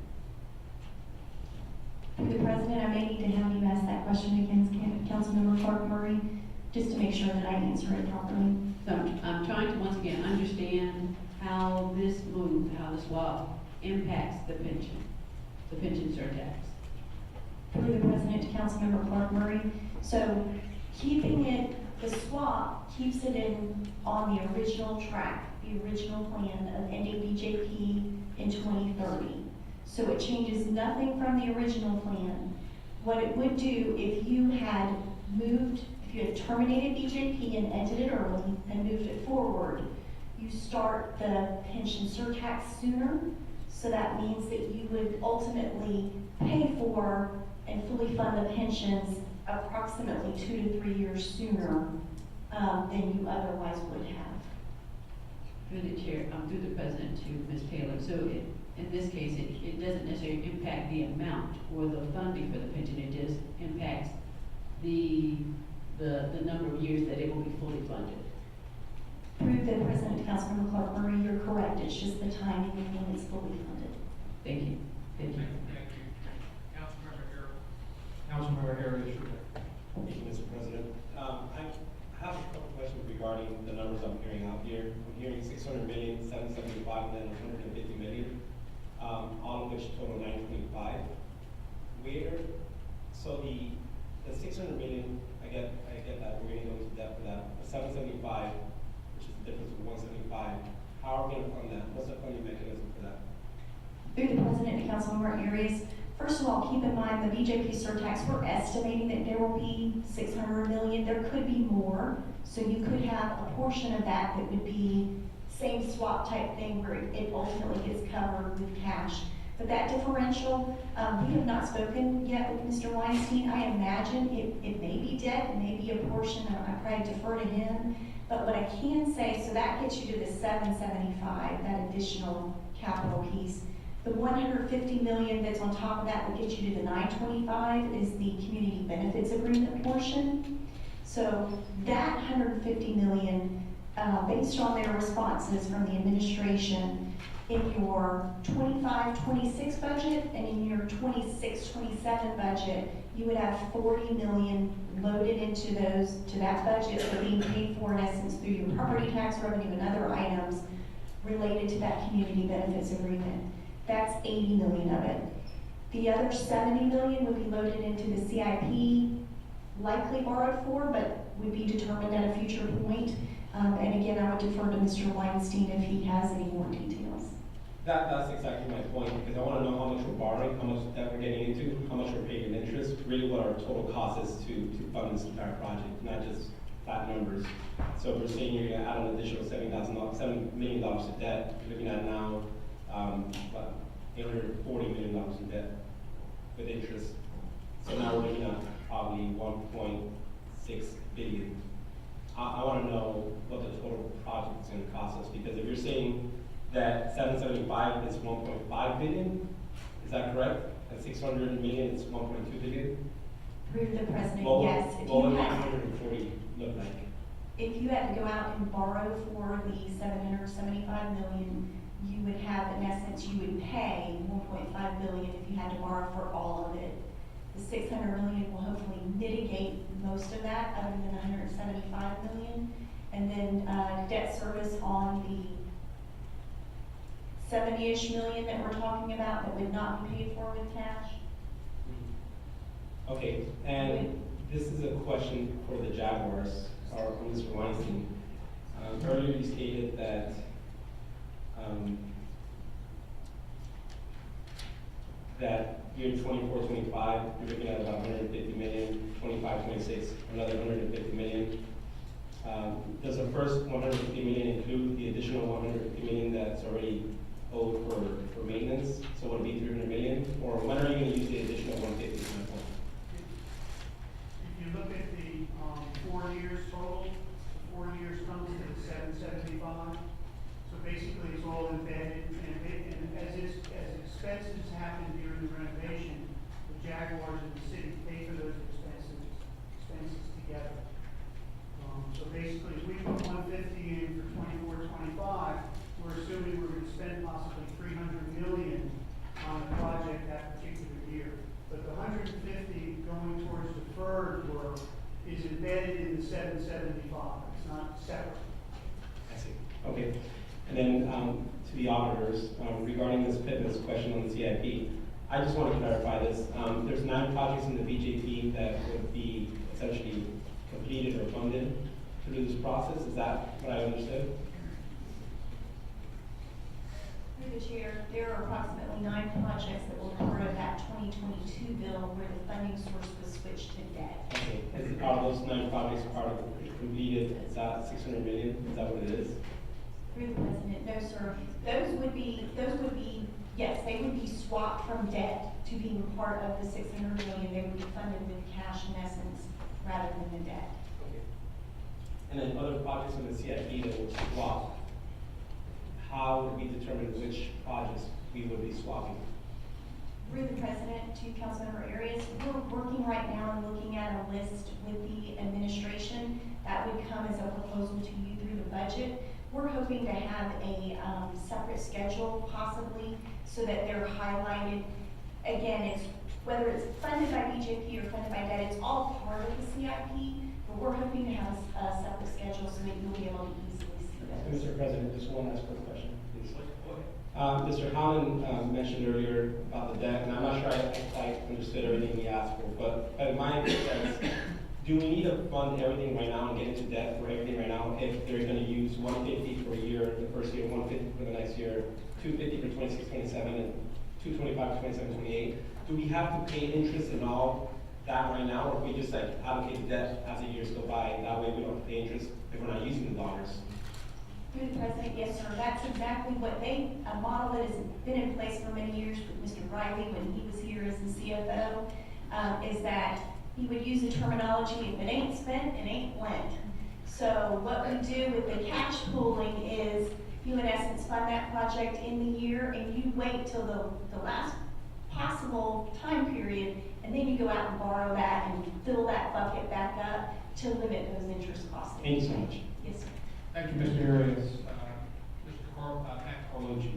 Speaker 9: Through the President, I may need to have you ask that question again, Councilmember Clark Murray, just to make sure that I answer it properly.
Speaker 17: So I'm trying to once again understand how this move, how the swap impacts the pension surtax.
Speaker 9: Through the President to Councilmember Clark Murray. So keeping it, the swap keeps it on the original track, the original plan of ending BJP in 2030. So it changes nothing from the original plan. What it would do if you had moved if you had terminated BJP and ended it early and moved it forward, you start the pension surtax sooner. So that means that you would ultimately pay for and fully fund the pensions approximately 2 to 3 years sooner than you otherwise would have.
Speaker 17: Through the chair, through the president to Ms. Taylor. So in this case, it doesn't necessarily impact the amount or the funding for the pension. It just impacts the number of years that it will be fully funded.
Speaker 9: Through the president, Councilmember Clark Murray, you're correct. It's just the timing and when it's fully funded.
Speaker 17: Thank you. Thank you.
Speaker 2: Thank you. Councilmember Harris, your turn.
Speaker 18: Thank you, Mr. President. I have a couple questions regarding the numbers I'm hearing out here. I'm hearing 600 million, 775, and then 150 million, all of which total 925. So the 600 million, I get that we're going to go into debt for that. The 775, which is the difference from 175, how are we going to fund that? What's the funding mechanism for that?
Speaker 9: Through the president and Councilmember Arias, first of all, keep in mind the BJP surtax, we're estimating that there will be 600 million. There could be more. So you could have a portion of that that would be same swap type thing where it ultimately gets covered with cash. But that differential, we have not spoken yet with Mr. Weinstein. I imagine it may be debt, it may be a portion, I probably defer to him. But what I can say, so that gets you to the 775, that additional capital piece. The 150 million that's on top of that will get you to the 925 is the community benefits agreement portion. So that 150 million, based on their responses from the administration, in your 25-26 budget and in your 26-27 budget, you would have 40 million loaded into that budget for being paid for in essence through your property tax revenue and other items related to that community benefits agreement. That's 80 million of it. The other 70 million would be loaded into the CIP, likely borrowed for, but would be determined at a future point. And again, I would defer to Mr. Weinstein if he has any more details.
Speaker 18: That's exactly my point, because I want to know how much we're borrowing, how much debt we're getting into, how much we're paying in interest, really what our total cost is to fund this entire project, not just flat numbers. So if we're saying you're going to add an additional $7 million of debt, you're looking at now about $840 million in debt with interest. So now we're looking at probably 1.6 billion. I want to know what the total project is going to cost us, because if you're saying that 775 is 1.5 billion, is that correct? And 600 million is 1.2 billion?
Speaker 9: Through the president,
Speaker 18: What
Speaker 9: yes.
Speaker 18: would 940 look like?
Speaker 9: If you had to go out and borrow for the 775 million, you would have, in essence, you would pay 1.5 billion if you had to borrow for all of it. The 600 million will hopefully mitigate most of that, other than 175 million. And then debt service on the 70-ish million that we're talking about that would not be paid for with cash.
Speaker 18: Okay, and this is a question for the Jaguars, or Mr. Weinstein. Earlier you stated that that year 24-25, you're looking at about 150 million, 25-26, another 150 million. Does the first 150 million include the additional 150 million that's already owed for maintenance? So would it be 300 million? Or when are you going to use the additional 150 million?
Speaker 8: If you look at the 4 years total, 4 years comes to the 775. So basically, it's all embedded, and as expenses happen during the renovation, the Jaguars and the city pay for those expenses together. So basically, if we put 150 in for 24-25, we're assuming we're going to spend possibly 300 million on the project that particular year. But the 150 going towards deferred work is embedded in the 775. It's not separate.
Speaker 18: I see. Okay. And then to the auditors, regarding this question on the CIP, I just want to clarify this. There's 9 projects in the BJP that would be essentially completed or funded through this process. Is that what I understood?
Speaker 9: Through the chair, there are approximately 9 projects that will cover that 2022 bill where the funding source was switched to debt.
Speaker 18: Okay, are those 9 projects part of completed, is that 600 million, is that what it is?
Speaker 9: Through the president, no, sir. Those would be, yes, they would be swapped from debt to being part of the 600 million. They would be funded with cash in essence rather than the debt.
Speaker 18: Okay. And then other projects in the CIP that were swapped, how would we determine which projects we would be swapping?
Speaker 9: Through the president to Councilmember Arias, we're working right now and looking at a list with the administration that would come as a proposal to you through the budget. We're hoping to have a separate schedule possibly so that they're highlighted. Again, it's whether it's funded by BJP or funded by debt, it's all part of the CIP, but we're hoping to have a separate schedule so that you'll be able to easily see those.
Speaker 18: Mr. President, just one last quick question, please. Mr. Holland mentioned earlier about the debt, and I'm not sure I understood everything he asked for, but in my sense, do we need to fund everything right now and get into debt for everything right now if they're going to use 150 for a year, the first year, 150 for the next year, 250 for 26, 27, and 225 for 27, 28? Do we have to pay interest in all that right now, or if we just like allocate debt as the years go by, and that way we don't have to pay interest if we're not using the dollars?
Speaker 9: Through the president, yes, sir. That's exactly what a model that has been in place for many years with Mr. Riley when he was here as the CFO, is that he would use the terminology, if it ain't spent, it ain't lent. So what we do with the cash pooling is you in essence fund that project in the year and you wait till the last possible time period, and then you go out and borrow that and fill that bucket back up to limit those interest costs.
Speaker 18: Thank you so much.
Speaker 9: Yes, sir.
Speaker 2: Thank you, Mr. Arias. Matt Carlucci.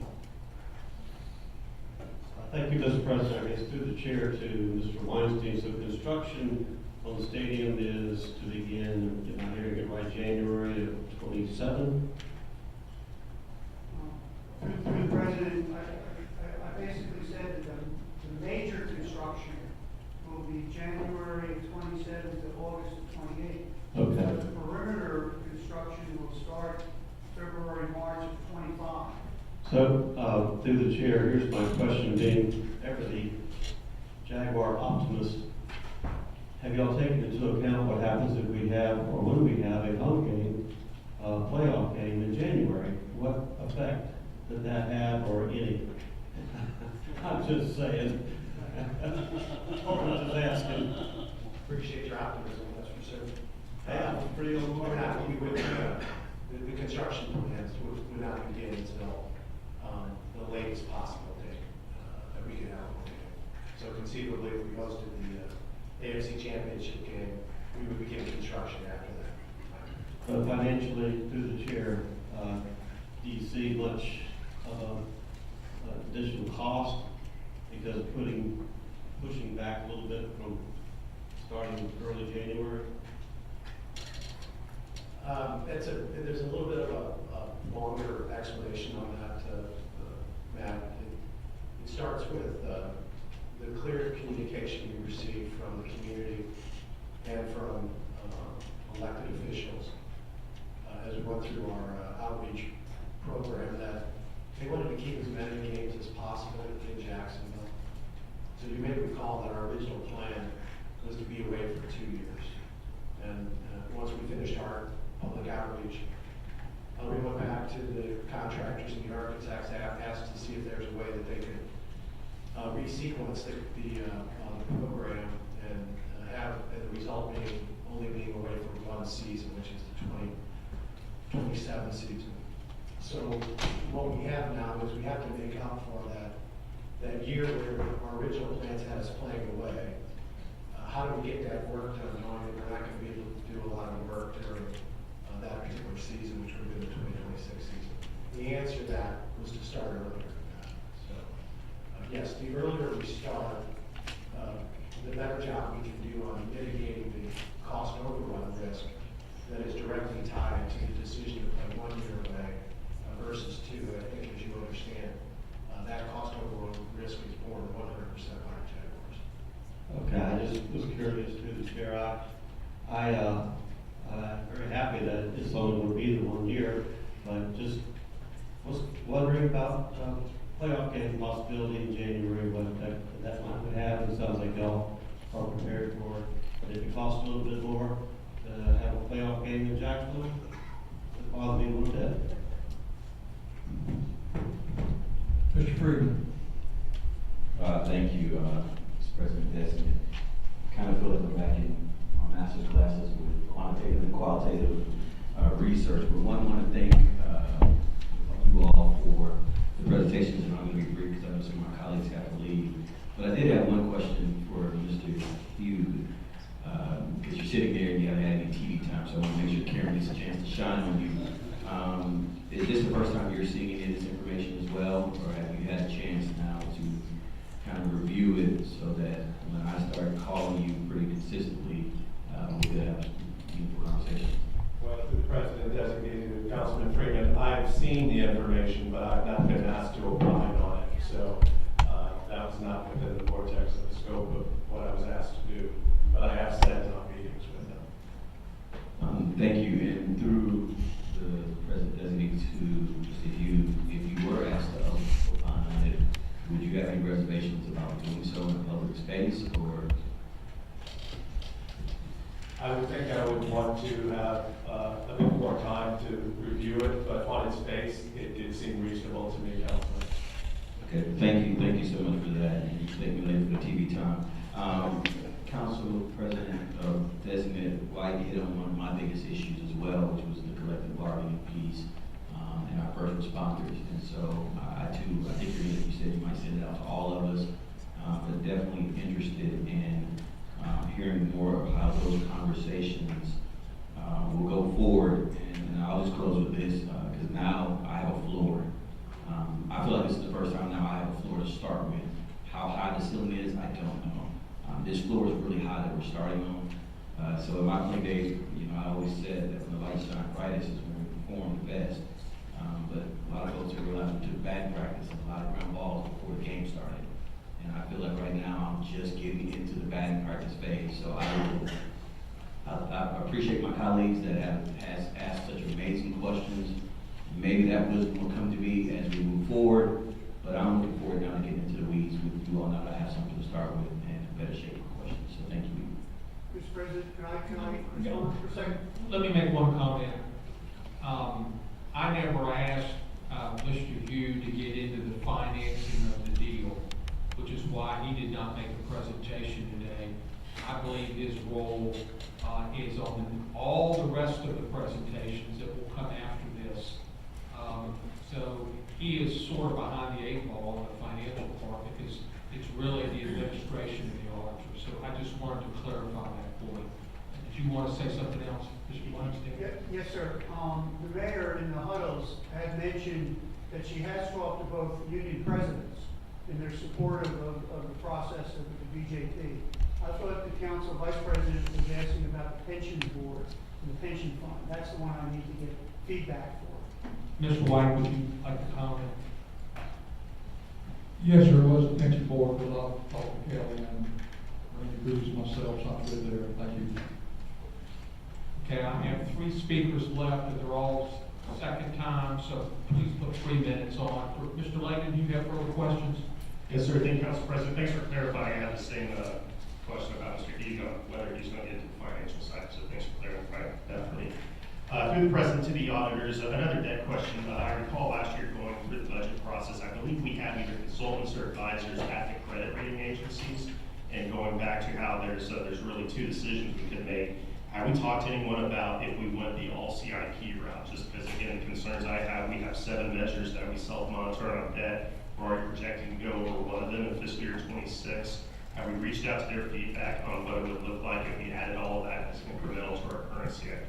Speaker 3: Thank you, Mr. President. I guess through the chair to Mr. Weinstein. So construction on the stadium is to begin, am I hearing it right, January of 27?
Speaker 8: Through the president, I basically said that the major construction will be January of 27 to August of 28.
Speaker 3: Okay.
Speaker 8: The perimeter construction will start February, March of 25.
Speaker 3: So, through the chair, here's my question, being ever the Jaguar optimist, have y'all taken into account what happens if we have, or when we have a home game, playoff game in January? What effect did that have, or any? I'm just saying. I'm just asking.
Speaker 14: Appreciate your optimism, that's for certain.
Speaker 3: Yeah, I'm pretty on board.
Speaker 14: We're happy with the construction plans would not begin until the latest possible date that we can have on the game. So conceivably, if we hosted the AFC Championship game, we would begin construction after that.
Speaker 3: But financially, through the chair, do you see much additional cost because of pushing back a little bit from starting early January?
Speaker 14: There's a little bit of a longer explanation on that, Matt. It starts with the clear communication we received from the community and from elected officials as we went through our outreach program that they wanted to keep as many games as possible in Jacksonville. So you may recall that our original plan was to be away for 2 years. And once we finished our public outreach, we went back to the contractors and the architects, asked to see if there's a way that they could resequence the program and have the result being only being away for 1 season, which is the 2027 season. So what we have now is we have to make up for that year where our original plans had us playing away. How do we get that work done, knowing that we're not going to be able to do a lot of work during that particular season, which would have been the 2026 season? The answer to that was to start earlier than that. So, yes, the earlier we start, the better job we can do on mitigating the cost overrun risk that is directly tied to the decision to play 1 year away versus 2. I think, as you understand, that cost overrun risk is borne 100% by our Jaguars.
Speaker 3: Okay, I just was curious through the chair. I'm very happy that it's only going to be the 1 year, but just was wondering about playoff game possibility in January, what that might would happen, sounds like y'all are prepared for it. But if it costs a little bit more to have a playoff game in Jacksonville, it bothers me a little bit.
Speaker 6: Mr. Freeman.
Speaker 4: Thank you, Mr. President Designate. Kind of feel like I'm back in my master's classes with quantitative and qualitative research, but want to thank you all for the presentations, and I'm going to be brief because I know some of my colleagues have to leave. But I did have one question for Mr. Hughes, because you're sitting there and you haven't had any TV time, so I want to make sure Karen gets a chance to shine on you. Is this the first time you're seeing any of this information as well, or have you had a chance now to kind of review it so that when I start calling you pretty consistently, we could have a meaningful conversation?
Speaker 19: Well, to the President designated Councilman Freeman, I've seen the information, but I've not been asked to opine on it. So that was not within the vortex of the scope of what I was asked to do. But I have sat in on meetings with them.
Speaker 4: Thank you. And through the President designate to Mr. Hughes, if you were asked to opine on it, would you have any reservations about doing so in a public space, or?
Speaker 19: I would think I would want to have a bit more time to review it, but on its face, it did seem reasonable to me, Councilman.
Speaker 4: Okay, thank you so much for that, and you thank me later for the TV time. Council President Designate White hit on one of my biggest issues as well, which was the collective bargaining piece and our first responders. And so I think you said you might send it out to all of us, but definitely interested in hearing more of how those conversations will go forward. And I'll just close with this, because now I have a floor. I feel like this is the first time now I have a floor to start with. How high the ceiling is, I don't know. This floor is really high that we're starting on. So in my play days, I always said that when the lights shine brightest is when we perform the best. But a lot of folks have realized we took batting practice and a lot of ground balls before the game started. And I feel like right now I'm just getting into the batting practice phase. So I appreciate my colleagues that have asked such amazing questions. Maybe that wisdom will come to me as we move forward, but I'm looking forward now to getting into the weeds with you all now that I have something to start with and a better shape of questions. So thank you.
Speaker 8: Mr. President, can I respond for a second?
Speaker 2: Let me make one comment. I never asked Mr. Hughes to get into the financing of the deal, which is why he did not make a presentation today. I believe his role is on all the rest of the presentations that will come after this. So he is sort of behind the eight ball on the financial part because it's really the administration of the auditor. So I just wanted to clarify that point. Did you want to say something else, Mr. Weinstein?
Speaker 8: Yes, sir. The mayor in the huddles had mentioned that she has talked to both union presidents in their support of the process of the BJP. I thought the council vice president was asking about the pension board and the pension fund. That's the one I need to get feedback for.
Speaker 2: Mr. White, would you like to comment?
Speaker 6: Yes, sir, it was a pension board, but I'll talk to Kelly and introduce myself, so I'm good there. Thank you.
Speaker 2: Okay, I have 3 speakers left, and they're all second time, so please put 3 minutes on. For Mr. Layton, do you have further questions?
Speaker 5: Yes, sir. Thank you, Council President. Thanks for clarifying. I had the same question about Mr. Hughes on whether he's going to get into the financial side, so thanks for clarifying that for me. Through the President to the auditors, another debt question. I recall last year going through the budget process, I believe we had either consultants or advisors at the credit rating agencies, and going back to how there's really 2 decisions we could make. Have we talked to anyone about if we went the all CIP route? Just because, again, the concerns I have, we have 7 measures that we self-monitor on debt. We're already projecting to go over one of them in fiscal year 26. Have we reached out to their feedback on what it would look like if we added all of that as incremental to our current CIP?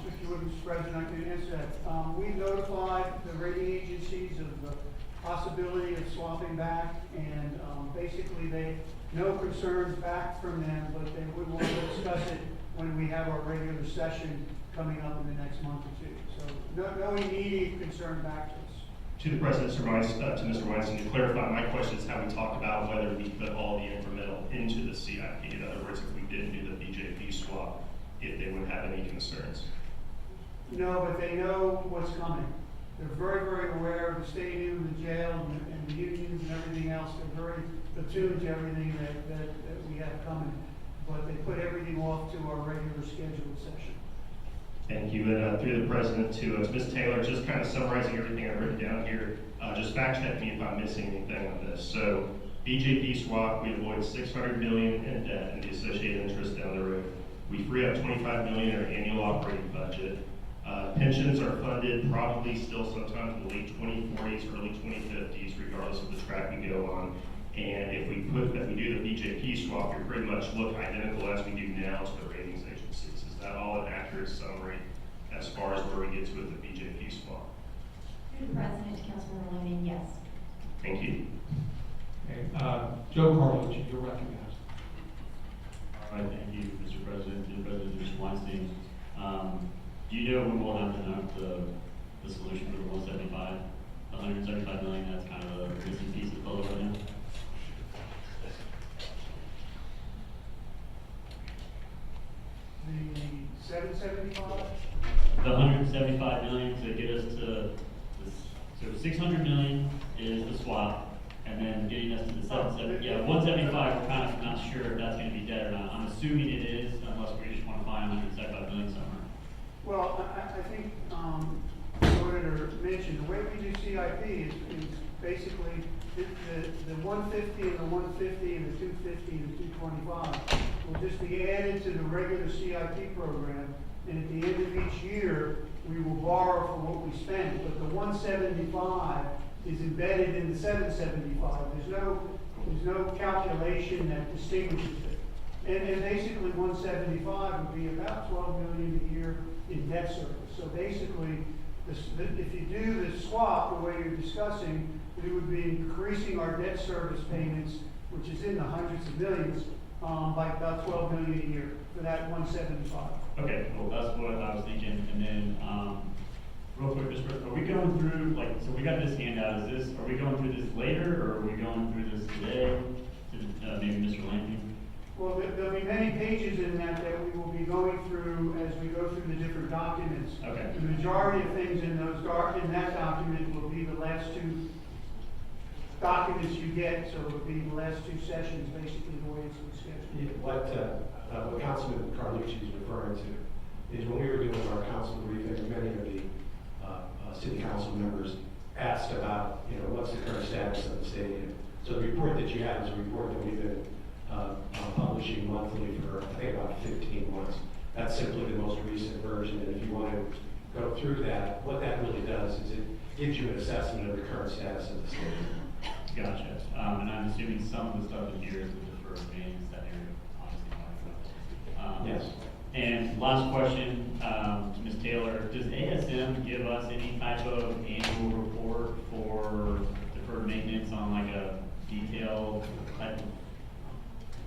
Speaker 8: If you would, Mr. President, I can answer that. We notified the rating agencies of the possibility of swapping back, and basically no concerns back from them, but they would want to discuss it when we have our regular session coming up in the next month or 2. So no immediate concern back to us.
Speaker 5: To the President, to Mr. Weinstein, to clarify, my question is have we talked about whether we put all the incremental into the CIP? In other words, if we didn't do the BJP swap, if they would have any concerns?
Speaker 8: No, but they know what's coming. They're very, very aware of the stadium, the jail, and the unions and everything else. They're very attuned to everything that we have coming. But they put everything off to our regular scheduled session.
Speaker 5: Thank you, and through the president to Ms. Taylor, just kind of summarizing everything I've written down here, just fact check me if I'm missing anything on this. So BJP swap, we avoid $600 million in debt and the associated interest down the road. We free up $25 million in our annual operating budget. Pensions are funded probably still sometime in the late 2040s, early 2050s, regardless of the track we go on. And if we do the BJP swap, we pretty much look identical as we do now to the ratings agencies. Is that all an accurate summary as far as where we get to with the BJP swap?
Speaker 9: Through the president, Councilmember Lehman, yes.
Speaker 5: Thank you.
Speaker 2: Okay, Joe Carlucci, you're recognized.
Speaker 12: All right, thank you, Mr. President, to President Mr. Weinstein. Do you know when we'll have the solution for the 175, the 175 million? That's kind of a missing piece of the puzzle right now.
Speaker 8: The 775?
Speaker 12: The 175 million to get us to this, so 600 million is the swap, and then getting us to the 770. Yeah, 175. We're kind of not sure if that's going to be dead or not. I'm assuming it is, unless we just want to find 175 million somewhere.
Speaker 8: Well, I think, the auditor mentioned, the way we do CIP is basically the 150 and the 150 and the 250 and the 225 will just be added to the regular CIP program, and at the end of each year, we will borrow for what we spend, but the 175 is embedded in the 775. There's no calculation that distinguishes it. And basically 175 would be about 12 million a year in debt service. So basically, if you do the swap the way you're discussing, we would be increasing our debt service payments, which is in the hundreds of millions, by about 12 million a year for that 175.
Speaker 12: Okay, well, that's what I was thinking. And then, real quick, Mr. President, are we going through, like, so we got this handout, are we going through this later, or are we going through this today? Maybe Mr. Lampy?
Speaker 8: Well, there'll be many pages in that we will be going through as we go through the different documents.
Speaker 12: Okay.
Speaker 8: The majority of things in that document will be the last two documents you get, so it'll be the last two sessions, basically the way it's been scheduled.
Speaker 14: What Councilman Carlucci is referring to is when we were doing our council briefing, many of the city council members asked about, what's the current status of the stadium. So the report that you have is a report that we've been publishing monthly for, I think, about 15 months. That's simply the most recent version, and if you want to go through that, what that really does is it gives you an assessment of the current status of the stadium.
Speaker 12: Gotcha. And I'm assuming some of the stuff in here is the deferred maintenance that you're obviously talking about.
Speaker 14: Yes.
Speaker 12: And last question, to Ms. Taylor, does ASM give us any type of annual report for deferred maintenance on like a detailed type of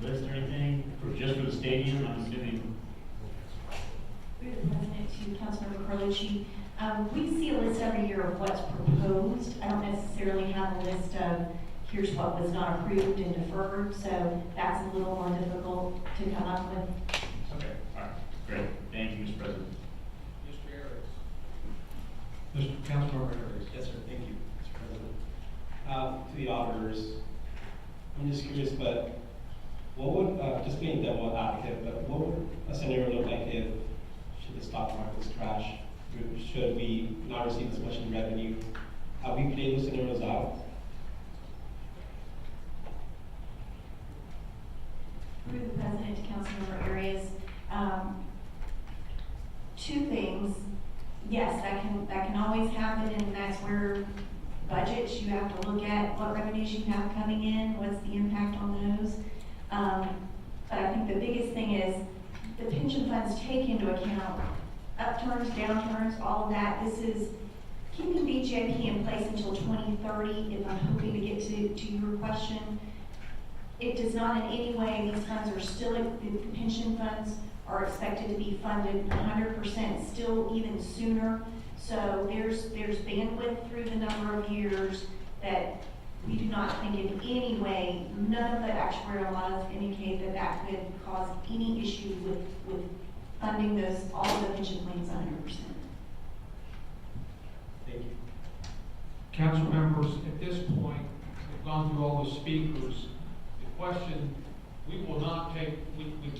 Speaker 12: list or anything, just for the stadium, I'm assuming?
Speaker 9: Through the president to Councilmember Carlucci, we see a list every year of what's proposed. I don't necessarily have a list of here's what was not approved and deferred, so that's a little more difficult to come up with.
Speaker 12: Okay, all right, great. Thank you, Mr. President.
Speaker 2: Mr. Arias. Mr. Councilmember Arias.
Speaker 18: Yes, sir. Thank you, Mr. President. To the auditors, I'm just curious, but what would, just being devil advocate, but what would a scenario look like if, should the stock market was crash, should we not receive as much in revenue? Have we played those scenarios out?
Speaker 9: Through the president to Councilmember Arias, two things. Yes, that can always happen, and that's where budgets, you have to look at what revenues you have coming in, what's the impact on those. But I think the biggest thing is the pension funds take into account upturns, downturns, all of that. This is keeping BJP in place until 2030, if I'm hoping to get to your question. It does not in any way, these funds are still, the pension funds are expected to be funded 100%, still even sooner. So there's bandwidth through the number of years that we do not think in any way, none of the actuarial models indicate that could cause any issue with funding all of the pension plans 100%.
Speaker 18: Thank you.
Speaker 2: Council members, at this point, we've gone through all the speakers. The question, we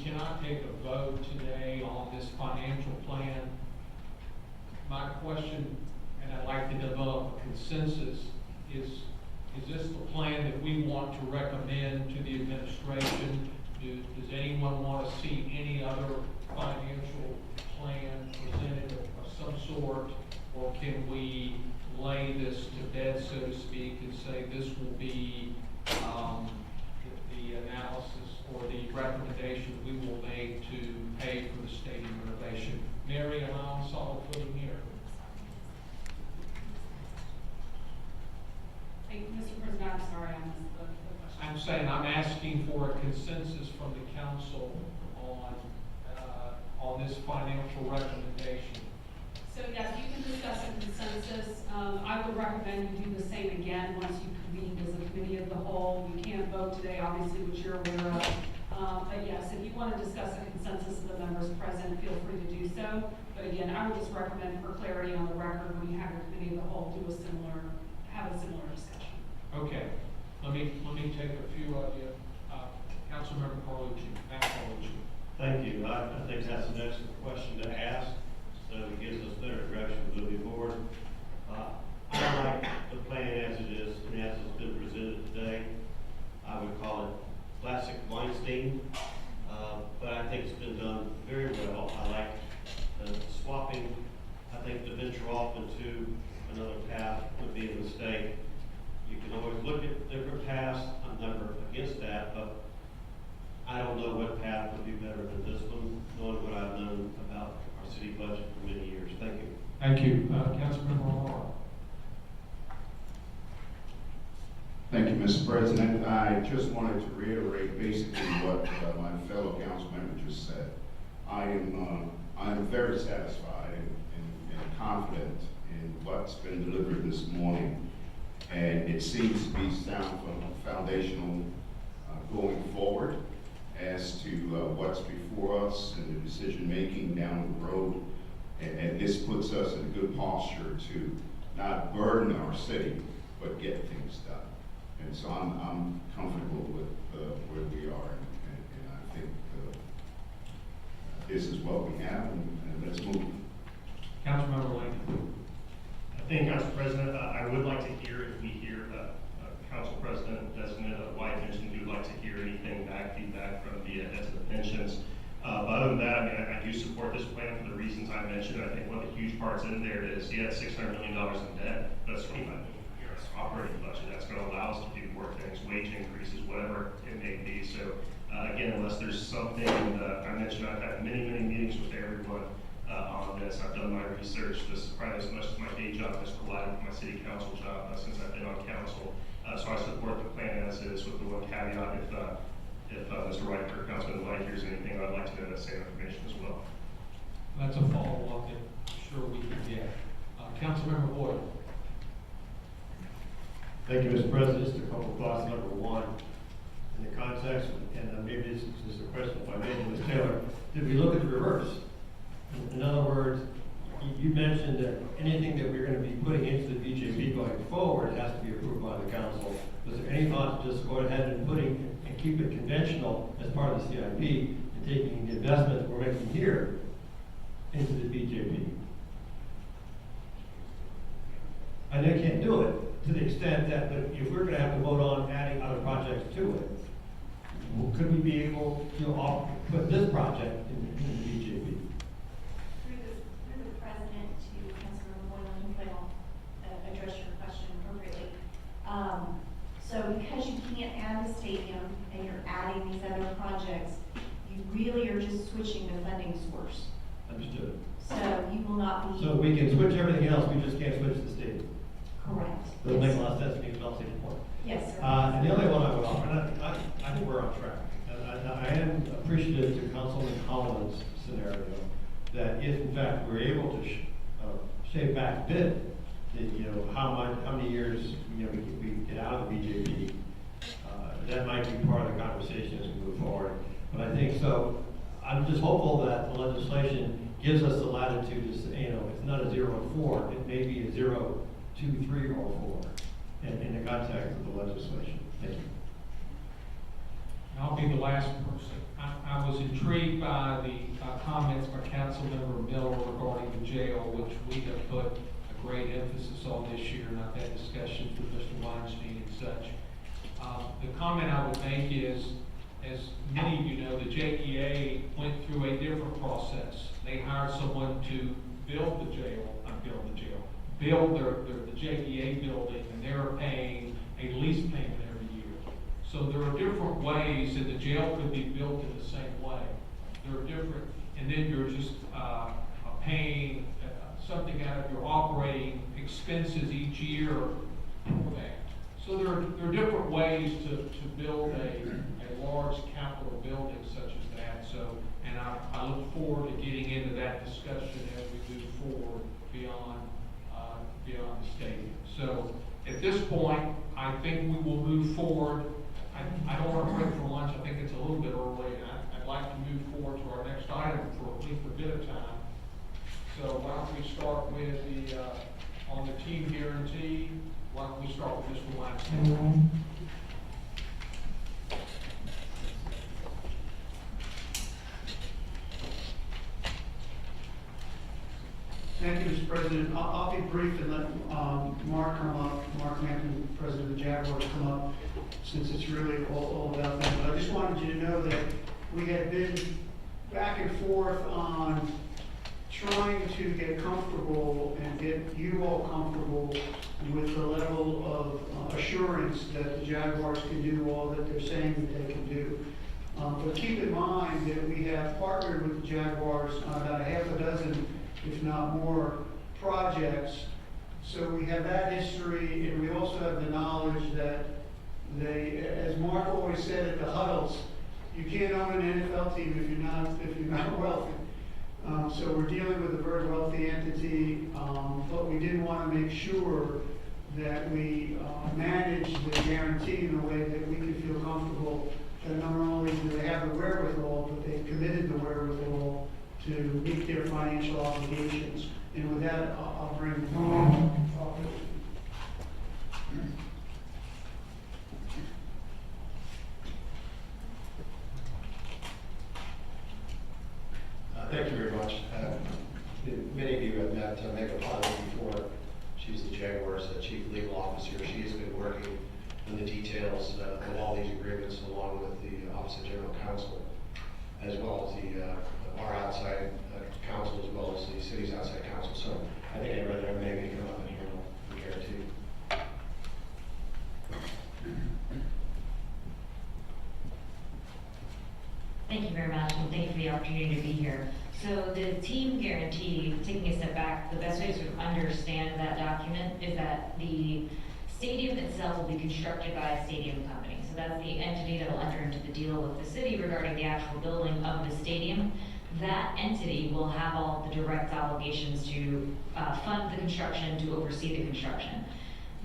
Speaker 2: cannot take a vote today on this financial plan. My question, and I'd like to develop a consensus, is this the plan that we want to recommend to the administration? Does anyone want to see any other financial plan presented of some sort? Or can we lay this to bed, so to speak, and say this will be the analysis or the recommendation we will make to pay for the stadium renovation? Mary, am I on solid footing here?
Speaker 1: Mr. President, I'm sorry, I missed the question.
Speaker 2: I'm saying I'm asking for a consensus from the council on this financial recommendation.
Speaker 1: So yes, you can discuss a consensus. I would recommend you do the same again once you convene as a committee of the whole. You can't vote today, obviously, which you're aware of. But yes, if you want to discuss a consensus of the members present, feel free to do so. But again, I would just recommend for clarity on the record, when you have your committee of the whole, have a similar discussion.
Speaker 2: Okay, let me take a few of you. Councilmember Carlucci, Matt Carlucci.
Speaker 3: Thank you. I think that's an excellent question to ask, so it gives us better direction moving forward. I like the plan as it is, and as it's been presented today. I would call it classic Weinstein, but I think it's been done very well. I like swapping, I think to venture off into another path would be a mistake. You can always look at different paths. I'm never against that, but I don't know what path would be better than this one, knowing what I've known about our city budget for many years. Thank you.
Speaker 2: Thank you. Councilmember Lamar.
Speaker 7: Thank you, Mr. President. I just wanted to reiterate basically what my fellow council member just said. I am very satisfied and confident in what's been delivered this morning, and it seems to be sound foundational going forward as to what's before us and the decision making down the road. And this puts us in a good posture to not burden our city, but get things done. And so I'm comfortable with where we are, and I think this is what we have, and let's move.
Speaker 2: Councilmember Lincoln.
Speaker 5: I think, Council President, I would like to hear, if we hear Council President Designate White mentioned, we would like to hear anything back, feedback from the heads of the pensions. But other than that, I mean, I do support this plan for the reasons I mentioned. I think one of the huge parts in there is, yeah, $600 million in debt, but it's $25 million operating budget. That's going to allow us to do more things, wage increases, whatever it may be. So again, unless there's something, I mentioned I've had many meetings with everyone on this. I've done my research. This is probably as much as my day job has collided with my city council job since I've been on council. So I support the plan as is, with the one caveat, if Mr. White or Councilman White hears anything, I'd like to know that same information as well.
Speaker 2: That's a follow-up that I'm sure we can get. Councilmember Boyd.
Speaker 19: Thank you, Mr. President. Just a couple of thoughts. Number one, in the context, and maybe this is a question if I made to Ms. Taylor, did we look at the reverse? In other words, you mentioned that anything that we're going to be putting into the BJP going forward has to be approved by the council. Was there any thought to just go ahead and keep it conventional as part of the CIP and taking the investment that we're making here into the BJP? I know you can't do it to the extent that, but if we're going to have to vote on adding other projects to it, could we be able to put this project in the BJP?
Speaker 9: Through the president to Councilmember Boylan, hopefully I'll address your question appropriately. So because you can't add the stadium and you're adding these other projects, you really are just switching the funding source.
Speaker 19: Understood.
Speaker 9: So you will not be.
Speaker 19: So we can switch everything else, we just can't switch the stadium.
Speaker 9: Correct.
Speaker 19: Doesn't make a lot of sense to me, but I'll take the point.
Speaker 9: Yes, sir.
Speaker 19: And the only one I would offer, and I think we're on track. And I am appreciative to Councilman Collins' scenario that if in fact we're able to shave back a bit, that, how many years, we get out of the BJP, that might be part of the conversation as we move forward. But I think so, I'm just hopeful that the legislation gives us the latitude to say, it's not a 0 and 4, it may be a 0
Speaker 11: 2, 3, or 4 in the context of the legislation. Thank you.
Speaker 2: I'll be the last person. I was intrigued by the comments by Councilmember Miller regarding the jail, which we have put a great emphasis on this year, and I've had discussions with Mr. Weinstein and such. The comment I would make is, as many of you know, the JEA went through a different process. They hired someone to build the JEA building, and they're paying a lease payment every year. So there are different ways that the jail could be built in the same way. There are different, and then you're just paying something out of your operating expenses each year for that. So there are different ways to build a large capital building such as that. So, and I look forward to getting into that discussion as we move forward beyond the stadium. So at this point, I think we will move forward. I don't want to break for lunch. I think it's a little bit early, and I'd like to move forward to our next item for at least a bit of time. So why don't we start with on the team guarantee? Why don't we start with Mr. Weinstein?
Speaker 8: Thank you, Mr. President. I'll be brief and let Mark come up, Mark Hampton, President of the Jaguars, come up, since it's really all about that. But I just wanted you to know that we had been back and forth on trying to get comfortable and get you all comfortable with the level of assurance that the Jaguars can do all that they're saying that they can do. But keep in mind that we have partnered with the Jaguars on about a half a dozen, if not more, projects. So we have that history, and we also have the knowledge that they, as Mark always said at the huddles, you can't own an NFL team if you're not wealthy. So we're dealing with a very wealthy entity, but we did want to make sure that we manage the guarantee in a way that we can feel comfortable that not only do they have the wherewithal, but they've committed the wherewithal to meet their financial obligations. And with that, I'll bring
Speaker 14: Thank you very much. Many of you have met Megan Potter before. She's the Jaguars' chief legal officer. She has been working on the details of all these agreements along with the Office of General Counsel, as well as our outside counsel, as well as the city's outside counsel. So I think I'd rather have Megan come up and handle the guarantee.
Speaker 20: Thank you very much, and thank you for the opportunity to be here. So the team guarantee, taking a step back, the best way to sort of understand that document is that the stadium itself will be constructed by a stadium company. So that's the entity that will enter into the deal with the city regarding the actual building of the stadium. That entity will have all the direct obligations to fund the construction, to oversee the construction.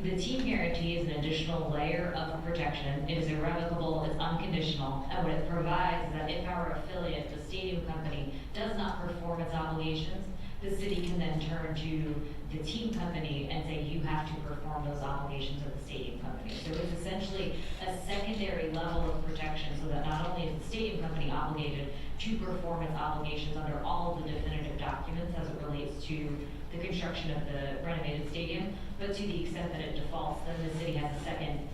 Speaker 20: The team guarantee is an additional layer of protection. It is irrevocable, it's unconditional, and what it provides is that if our affiliate, the stadium company, does not perform its obligations, the city can then turn to the team company and say, you have to perform those obligations of the stadium company. So it's essentially a secondary level of protection so that not only is the stadium company obligated to perform its obligations under all of the definitive documents as it relates to the construction of the renovated stadium, but to the extent that it defaults, then the city has a second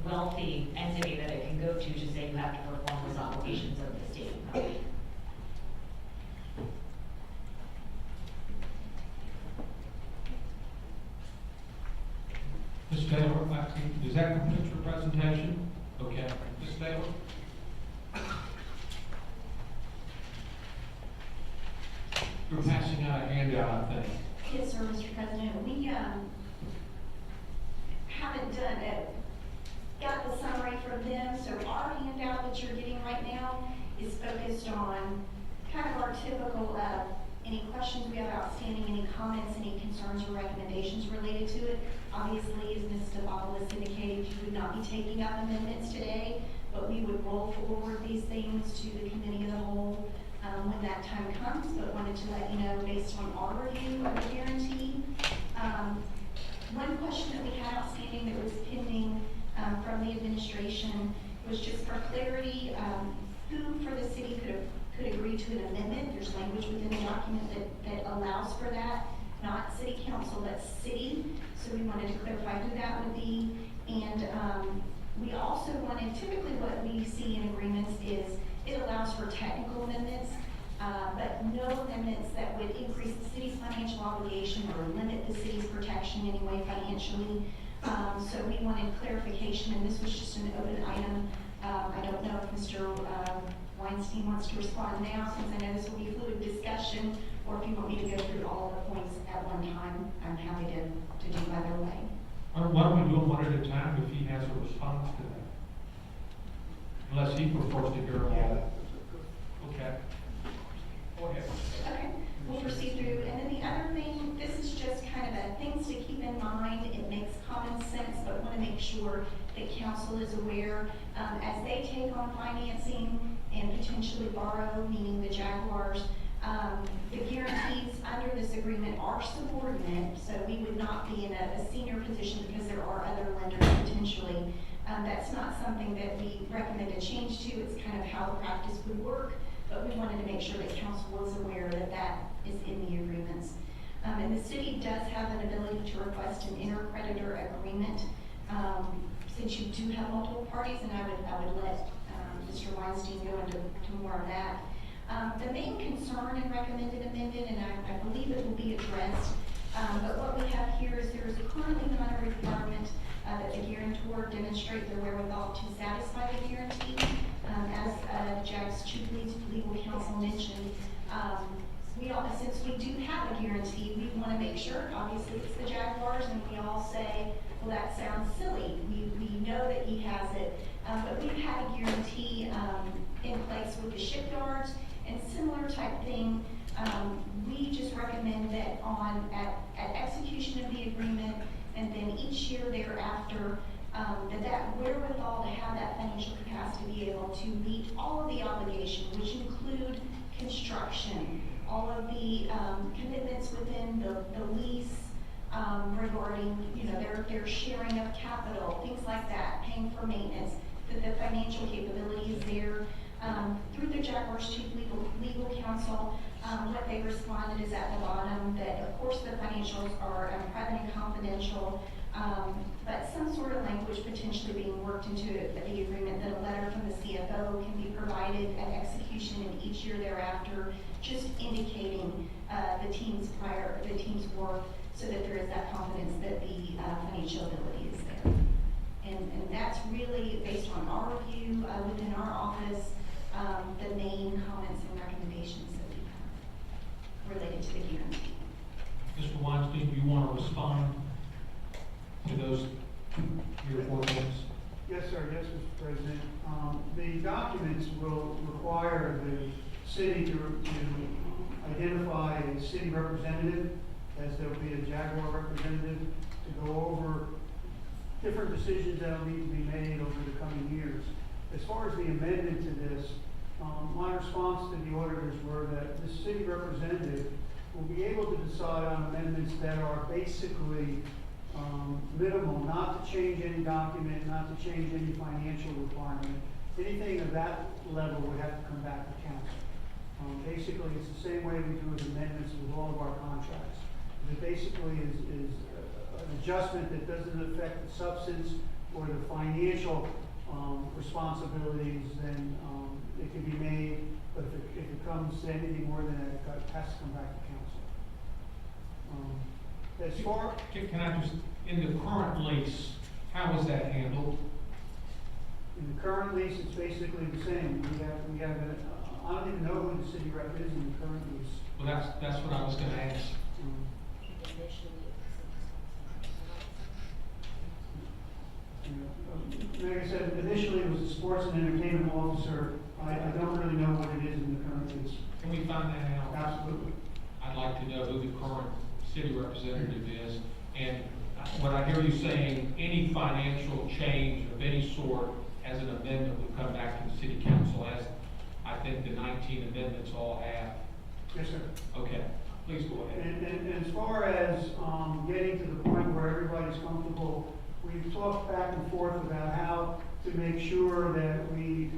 Speaker 20: wealthy entity that it can go to say you have to perform those obligations of the stadium company.
Speaker 2: Ms. Taylor, does that complete your presentation? Okay. Ms. Taylor? You're passing out a handout, I think.
Speaker 9: Yes, sir, Mr. President. We haven't done it, got the summary from them, so our handout that you're getting right now is focused on kind of our typical any questions we have outstanding, any comments, any concerns or recommendations related to it. Obviously, as Ms. Stavopoulos indicated, you would not be taking up amendments today, but we would roll forward these things to the committee of the whole when that time comes, but wanted to let you know based on our review of the guarantee. One question clarity, who for the city could agree to an amendment. There's language within the document that allows for that, not city council, but city. So we wanted to clarify who that would be. And we also wanted, typically what we see in agreements is it allows for technical amendments, but no amendments that would increase the city's financial obligation or limit the city's protection in any way financially. So we wanted clarification, and this was just an open item. I don't know if Mr. Weinstein wants to respond now, since I know this will be fluid discussion, or if you want me to go through all of the points at one time. I'm happy to do either way.
Speaker 2: Why don't we do them one at a time if he has a response to that? Unless he prefers to hear them all. Okay. Go ahead.
Speaker 9: Okay, we'll proceed through. And then the other thing, this is just kind of a things to keep in mind. It makes common sense, but want to make sure that council is aware. As they take on financing and potentially borrow, meaning the Jaguars, the guarantees under this agreement are subordinate, so we would not be in a senior position because there are other lenders potentially. That's not something that we recommend a change to. It's kind of how the practice would work, but we wanted to make sure that council was aware that that is in the agreements. And the city does have an ability to request an intercreditor agreement, since you do have multiple parties, and I would let Mr. Weinstein go into more of that. The main concern in recommended amendment, and I believe it will be addressed, but what we have here is there is currently not a requirement that the guarantor demonstrate their wherewithal to satisfy the guarantee. As Jack's chief legal counsel mentioned, since we do have a guarantee, we want to make sure, obviously it's the Jaguars, and we all say, well, that sounds silly. We know that he has it, but we've had a guarantee in place with the shipyards and similar type thing. We just recommend that at execution of the agreement, and then each year thereafter, that wherewithal to have that financial capacity to be able to meet all of the obligations, which include construction, all of the commitments within the lease, regarding, their sharing of capital, things like that, paying for maintenance, that the financial capability is there. Through the Jaguars chief legal counsel, what they responded is at the bottom that, of course, the financials are private and confidential, but some sort of language potentially being worked into the agreement that a letter from the CFO can be provided at execution and each year thereafter, just indicating the team's work, so that there is that confidence that the financial ability is there. And that's really based on our review within our office, the main comments and recommendations that we have related to the guarantee.
Speaker 2: Mr. Weinstein, do you want to respond to those 3 or 4 points?
Speaker 8: Yes, sir. Yes, Mr. President. The documents will require the city to identify a city representative, as there will be a Jaguar representative, to go over different decisions that will need to be made over the coming years. As far as the amendment to this, my response to the auditors were that the city representative will be able to decide on amendments that are basically minimal, not to change any document, not to change any financial requirement. Anything of that level would have to come back to council. Basically, it's the same way we do with amendments with all of our contracts. It basically is an adjustment that doesn't affect the substance or the financial responsibilities, then it can be made, but if it comes to anything more than that, it has to come back to council. As far...
Speaker 2: Can I just, in the current lease, how is that handled?
Speaker 8: In the current lease, it's basically the same. We have I don't even know who the city rep is in the current lease.
Speaker 2: Well, that's what I was going to ask.
Speaker 8: Like I said, initially it was a sports and entertainment officer. I don't really know what it is in the current lease.
Speaker 2: Can we find that out?
Speaker 8: Absolutely.
Speaker 2: I'd like to know who the current city representative is. And what I hear you saying, any financial change of any sort as an amendment would come back to the city council, as I think the 19 amendments all have.
Speaker 8: Yes, sir.
Speaker 2: Okay, please go ahead.
Speaker 8: And as far as getting to the point where everybody's comfortable, we've talked back and forth about how to make sure that we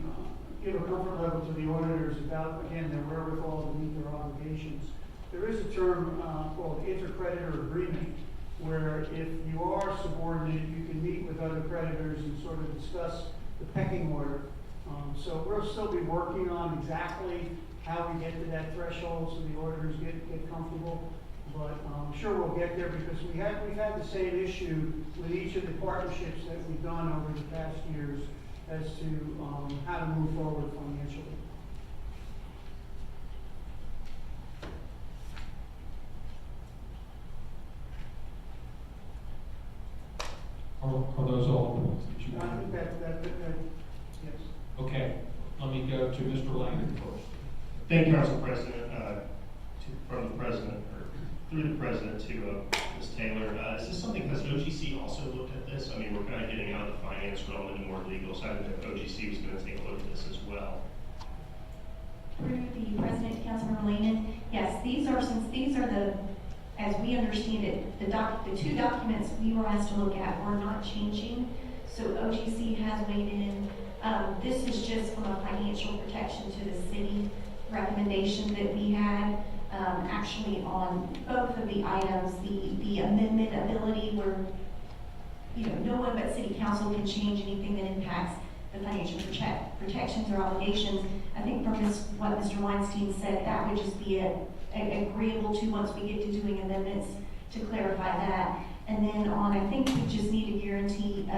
Speaker 8: give a comfort level to the auditors about, again, their wherewithal to meet their obligations. There is a term called intercreditor agreement, where if you are subordinate, you can meet with other creditors and sort of discuss the pecking order. So we'll still be working on exactly how we get to that threshold so the auditors get comfortable. But I'm sure we'll get there because we've had the same issue with each of the partnerships that we've done over the past years as to how to move forward financially.
Speaker 2: Are those all the points that you
Speaker 8: I
Speaker 2: wanted?
Speaker 8: think that yes.
Speaker 2: Okay, let me go to Mr. Lane first.
Speaker 5: Thank you, Council President. From the President, or through the President to Ms. Taylor. Is this something, has OGC also looked at this? I mean, we're kind of getting out of the finance realm into more legal, so I think that OGC was going to take a look at this as well.
Speaker 9: Through the President, Councilmember Lehman, yes, since these are the, as we understand it, the two documents we were asked to look at were not changing, so OGC has weighed in. This is just from a financial protection to the city recommendation that we had. Actually on both of the items, the amendment ability where, no one but city council can change anything that impacts the financial protections or obligations. I think from what Mr. Weinstein said, that would just be agreeable to once we get to doing amendments to clarify that. And then I think we just need to guarantee,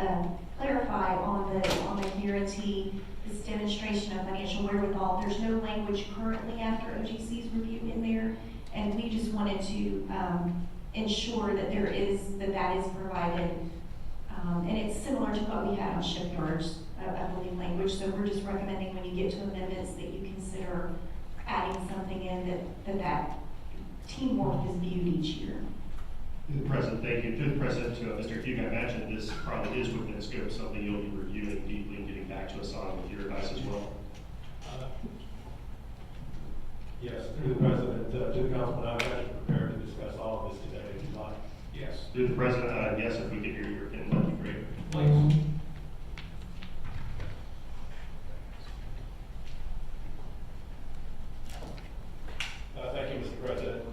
Speaker 9: clarify on the guarantee, this demonstration of financial wherewithal. There's no language currently after OGC's review in there, and we just wanted to ensure that that is provided. And it's similar to what we had on shipyards, I believe, language. So we're just recommending when you get to amendments that you consider adding something in that teamwork is viewed each year.
Speaker 5: Through the President, thank you. Through the President to Mr. Hugh, I imagine this probably is within the scope of something you'll be reviewing deeply and getting back to us on with your advice as well.
Speaker 19: Yes, through the President, to the Councilman, I'm actually prepared to discuss all of this today if you'd like.
Speaker 2: Yes.
Speaker 5: Through the President, yes, if we could hear your opinion, that'd be great.
Speaker 2: Please.
Speaker 19: Thank you, Mr. President.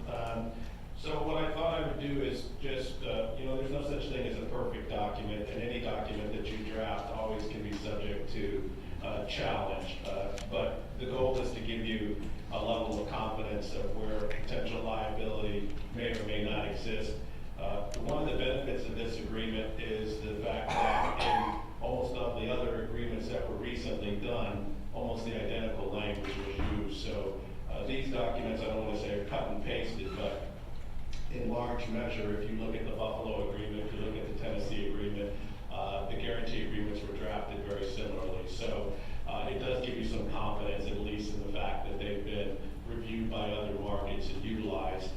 Speaker 19: So what I thought I would do is just, there's no such thing as a perfect document, and any document that you draft always can be subject to challenge. But the goal is to give you a level of confidence of where potential liability may or may not exist. One of the benefits of this agreement is the fact that in almost all the other agreements that were recently done, almost the identical language was used. So these documents, I don't want to say are cut and pasted, but in large measure, if you look at the Buffalo agreement, if you look at the Tennessee agreement, the guarantee agreements were drafted very similarly. So it does give you some confidence, at least in the fact that they've been reviewed by other markets and utilized.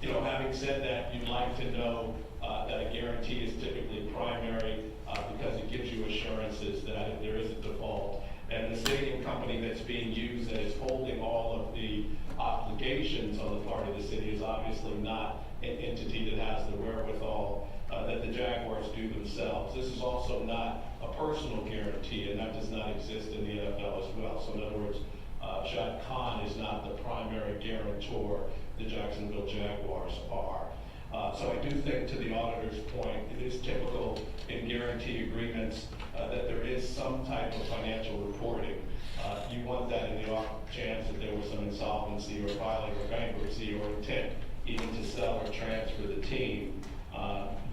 Speaker 19: Having said that, you'd like to know that a guarantee is typically primary because it gives you assurances that if there is a default, and the stadium company that's being used that is holding all of the obligations on the part of the city is obviously not an entity that has the wherewithal that the Jaguars do themselves. This is also not a personal guarantee, and that does not exist in the NFL as well. So in other words, Shad Khan is not the primary guarantor. The Jacksonville Jaguars are. So I do think, to the auditor's point, it is typical in guarantee agreements that there is some type of financial reporting. You want that in the off chance that there was some insolvency or filing or bankruptcy or intent even to sell or transfer the team.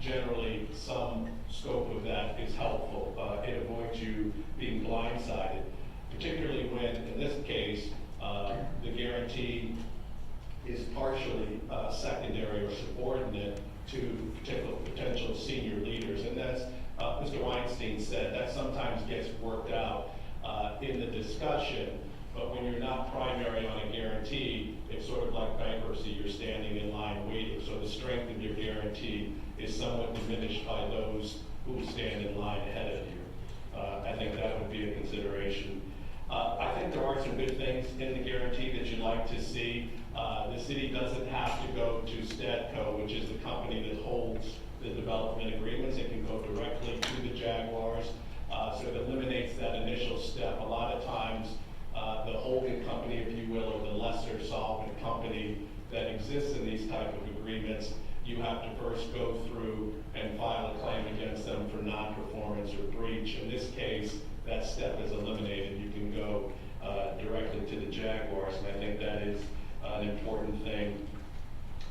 Speaker 19: Generally, some scope of that is helpful. It avoids you being blindsided, particularly when, in this case, the guarantee is partially secondary or subordinate to potential senior leaders. And that's, Mr. Weinstein said, that sometimes gets worked out in the discussion, but when you're not primary on a guarantee, it's sort of like bankruptcy, you're standing in line waiting. So the strength of your guarantee is somewhat diminished by those who stand in line ahead of you. I think that would be a consideration. I think there are some good things in the guarantee that you'd like to see. The city doesn't have to go to Stadco, which is the company that holds the development agreements. It can go directly to the Jaguars. agreements, you have to first go through and file a claim against them for non-performance or breach. In this case, that step is eliminated. You can go directly to the Jaguars, and I think that is an important thing.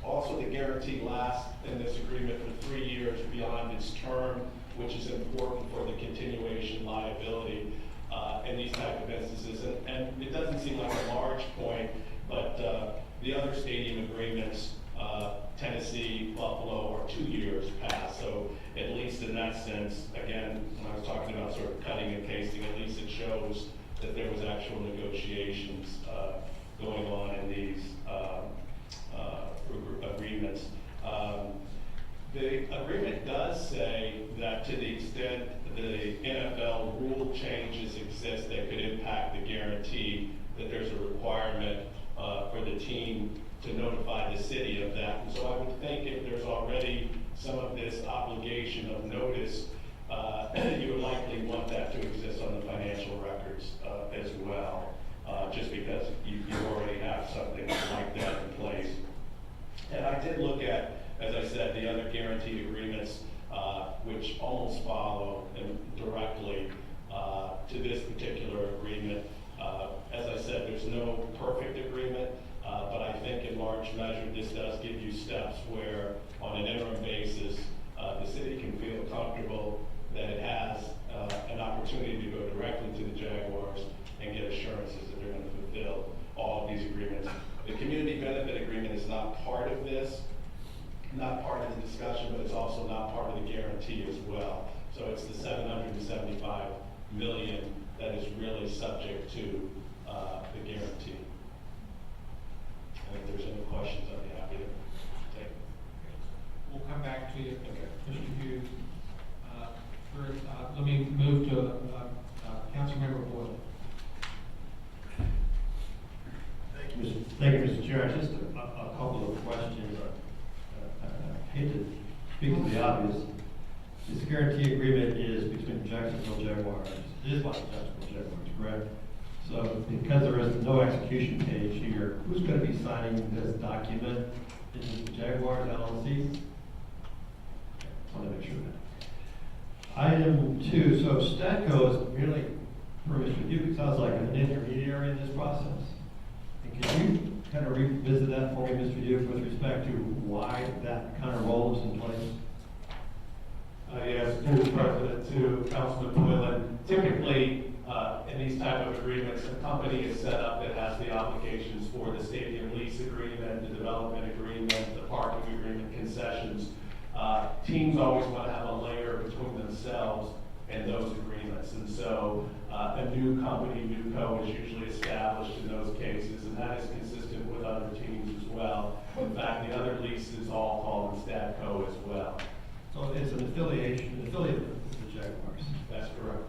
Speaker 19: Also, the guarantee lasts in this agreement for 3 years beyond its term, which is important for the continuation liability in these type of instances. And it doesn't seem like a large point, but the other stadium agreements, Tennessee, Buffalo, are 2 years past. So at least in that sense, again, when I was talking about sort of cutting and pasting, at least it shows that there was actual negotiations going on in these agreements. The agreement does say that to the extent the NFL rule changes exist that could impact the guarantee, that there's a requirement for the team to notify the city of that. And so I would think if there's already some of this obligation of notice, you would likely want that to exist on the financial records as well, just because you already have something like that in place. And I did look at, as I said, the other guarantee agreements, which almost follow directly to this particular agreement. As I said, there's no perfect agreement, but I think in large measure this does give you steps where, on an interim basis, the city can feel comfortable that it has an opportunity to go directly to the Jaguars and get assurances that they're going to fulfill all of these agreements. The community benefit agreement is not part of this, not part of the discussion, but it's also not part of the guarantee as well. So it's the $775 million that is really subject to the guarantee. And if there's any questions, I'd be happy to take.
Speaker 2: We'll come back to you, Mr. Hughes. Let me move to Councilmember Boyle.
Speaker 11: Thank you, Mr. Chair. Just a couple of questions. I hate to speak to the obvious. This guarantee agreement is between the Jacksonville Jaguars. It is like the Jacksonville Jaguars, correct? So because there is no execution page here, who's going to be signing this document? Is it the Jaguars LLC? I want to make sure of that. Item 2, so Statco is merely, for Mr. Duke, it sounds like an intermediary in this process. And can you kind of revisit that for me, Mr. Duke, with respect to why that kind of role is in place?
Speaker 19: Yes, Mr. President, to Councilman Boylan. Typically, in these type of agreements, a company is set up that has the obligations for the stadium lease agreement, the development agreement, the parking agreement, concessions. Teams always want to have a layer between themselves and those agreements. And so a new company, new co, is usually established in those cases, and that is consistent with other teams as well. In fact, the other leases all call them Statco as well.
Speaker 11: So it's an affiliate with the Jaguars.
Speaker 19: That's correct.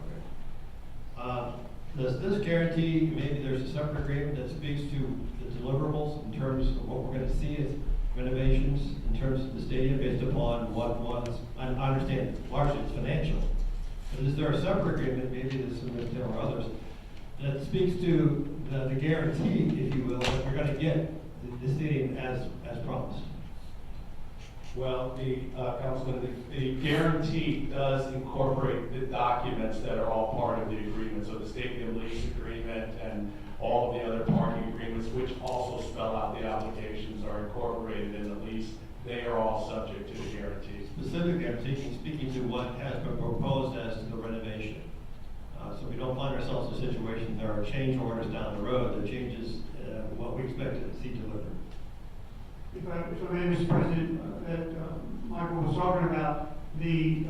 Speaker 11: Does this guarantee, maybe there's a separate agreement that speaks to the deliverables in terms of what we're going to see as renovations in terms of the stadium based upon what was, I understand largely it's financial, but is there a separate agreement, maybe there's some or others, that speaks to the guarantee, if you will, that we're going to get the stadium as promised?
Speaker 19: Well, Councilman, the guarantee does incorporate the documents that are all part of the agreement. So the stadium lease agreement and all of the other parking agreements, which also spell out the obligations, are incorporated in the lease. They are all subject to the guarantee.
Speaker 11: Specifically, I'm speaking to what has been proposed as to the renovation. So we don't find ourselves in a situation there are change orders down the road that changes what we expect to see delivered.
Speaker 8: If I may, Mr. President, that Michael was talking about, the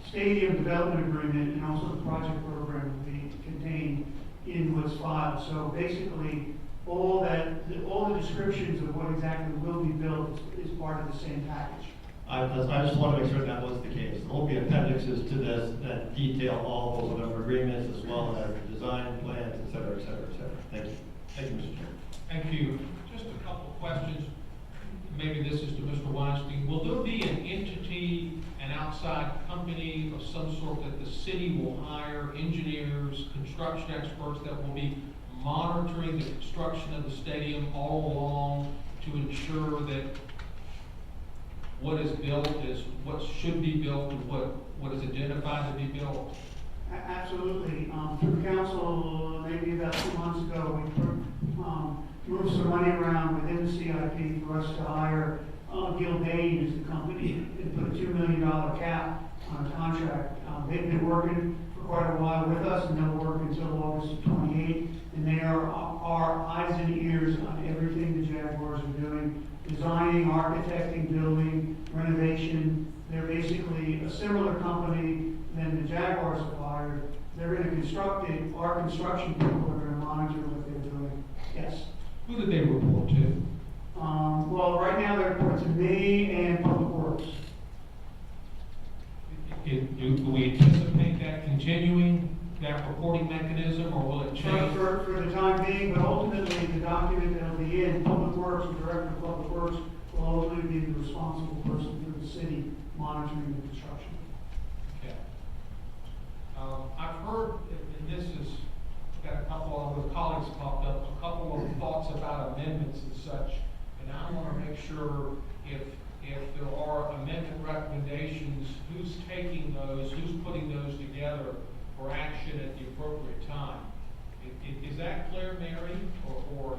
Speaker 8: stadium development agreement and also the project program will be contained in what's filed. So basically, all the descriptions of what exactly will be built is part of the same package.
Speaker 11: I just want to make sure that was the case. There will be appendixes to this that detail all those other agreements as well as design plans, et cetera, et cetera, et cetera. Thank you. Thank you, Mr. Chairman.
Speaker 2: Thank you. Just a couple of questions. Maybe this is to Mr. Weinstein. Will there be an entity, an outside company of some sort that the city will hire, engineers, construction experts that will be monitoring the construction of the stadium all along to ensure that what is built is what should be built and what is identified to be built?
Speaker 8: Absolutely. Through council, maybe about 2 months ago, we moved some money around within the CIP for us to hire Gilbane as the company and put a $2 million cap on a contract. They've been working for quite a while with us, and they'll work until August of 28. And they are our eyes and ears on everything the Jaguars are doing, designing, architecting, building, renovation. They're basically a similar company than the Jaguars have hired. They're going to construct it. Our construction people are going to monitor what they're doing. Yes.
Speaker 2: Who do they report to?
Speaker 8: Well, right now they report to me and Public Works.
Speaker 2: Do we anticipate that continuing, that reporting mechanism, or will it change?
Speaker 8: For the time being, but ultimately the document that'll be in Public Works, the Director of Public Works, will ultimately be the responsible person for the city monitoring the construction.
Speaker 2: Okay. I've heard, and this is, got a couple of other colleagues popped up, a couple of thoughts about amendments and such, and I want to make sure if there are amendment recommendations, who's taking those, who's putting those together for action at the appropriate time. Is that clear, Mary, or?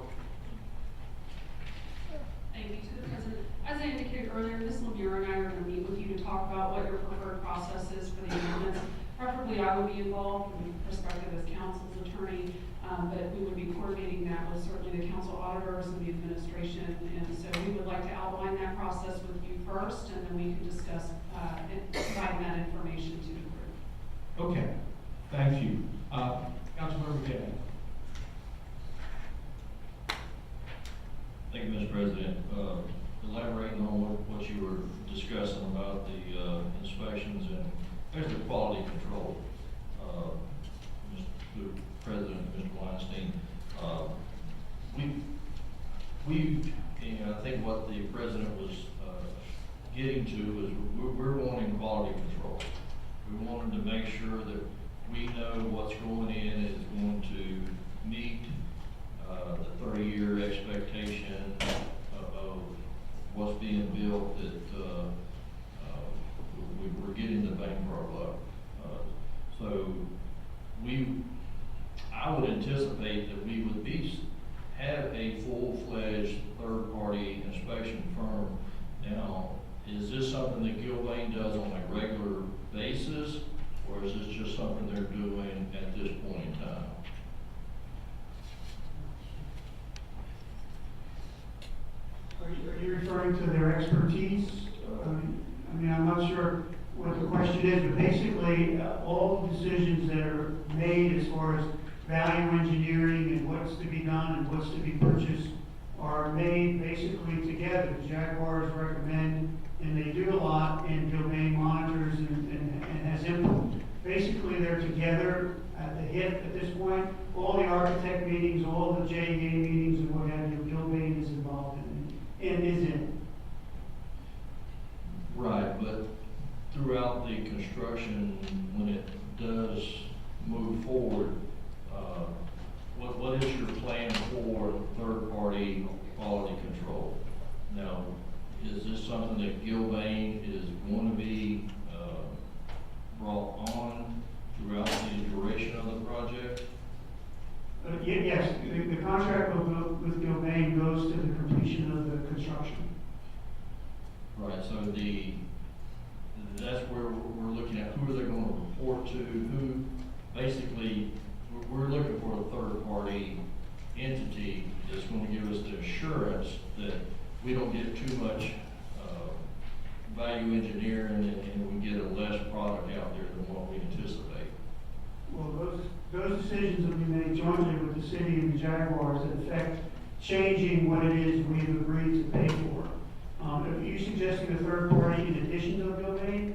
Speaker 1: Thank you to the President. As I indicated earlier, Ms. Lemire and I are going to meet with you to talk about what your preferred process is for the amendments. Preferably, I would be involved from the perspective as council's attorney, but we would be coordinating that with certainly the council auditors and the administration. And so we would like to outline that process with you first, and then we can discuss providing that information to the group.
Speaker 2: Okay, thank you. Councilmember Gay.
Speaker 10: Thank you, Mr. President. Elaborating on what you were discussing about the inspections and basically quality control, Mr. President, Mr. Weinstein, I think what the President was getting to was we're wanting quality control. We wanted to make sure that we know what's going in is going to meet the 30-year expectation of what's being built, that we're getting the bang for our buck. So I would anticipate that we would have a full-fledged third-party inspection firm. Now, is this something that Gilbane does on a regular basis, or is this just something they're doing at this point in time?
Speaker 8: Are you referring to their expertise? I mean, I'm not sure what the question is, but basically, all the decisions that are made as far as value engineering and what's to be done and what's to be purchased are made basically together. The Jaguars recommend, and they do a lot, and Gilbane monitors and has input. Basically, they're together at the hip at this point. All the architect meetings, all the JEA meetings and what have you, Gilbane is involved in and is in.
Speaker 10: Right, but throughout the construction, when it does move forward, what is your plan for third-party quality control? Now, is this something that Gilbane is going to be brought on throughout the duration of the project?
Speaker 8: Yes, the contract with Gilbane goes to the completion of the construction.
Speaker 10: Right, so that's where we're looking at who are they going to report to, who basically, we're looking for a third-party entity that's going to give us the assurance that we don't get too much value engineering and we get a less product out there than what we anticipate.
Speaker 8: Well, those decisions will be made jointly with the city and the Jaguars that affect changing what it is we've agreed to pay for. Are you suggesting a third party in addition to Gilbane?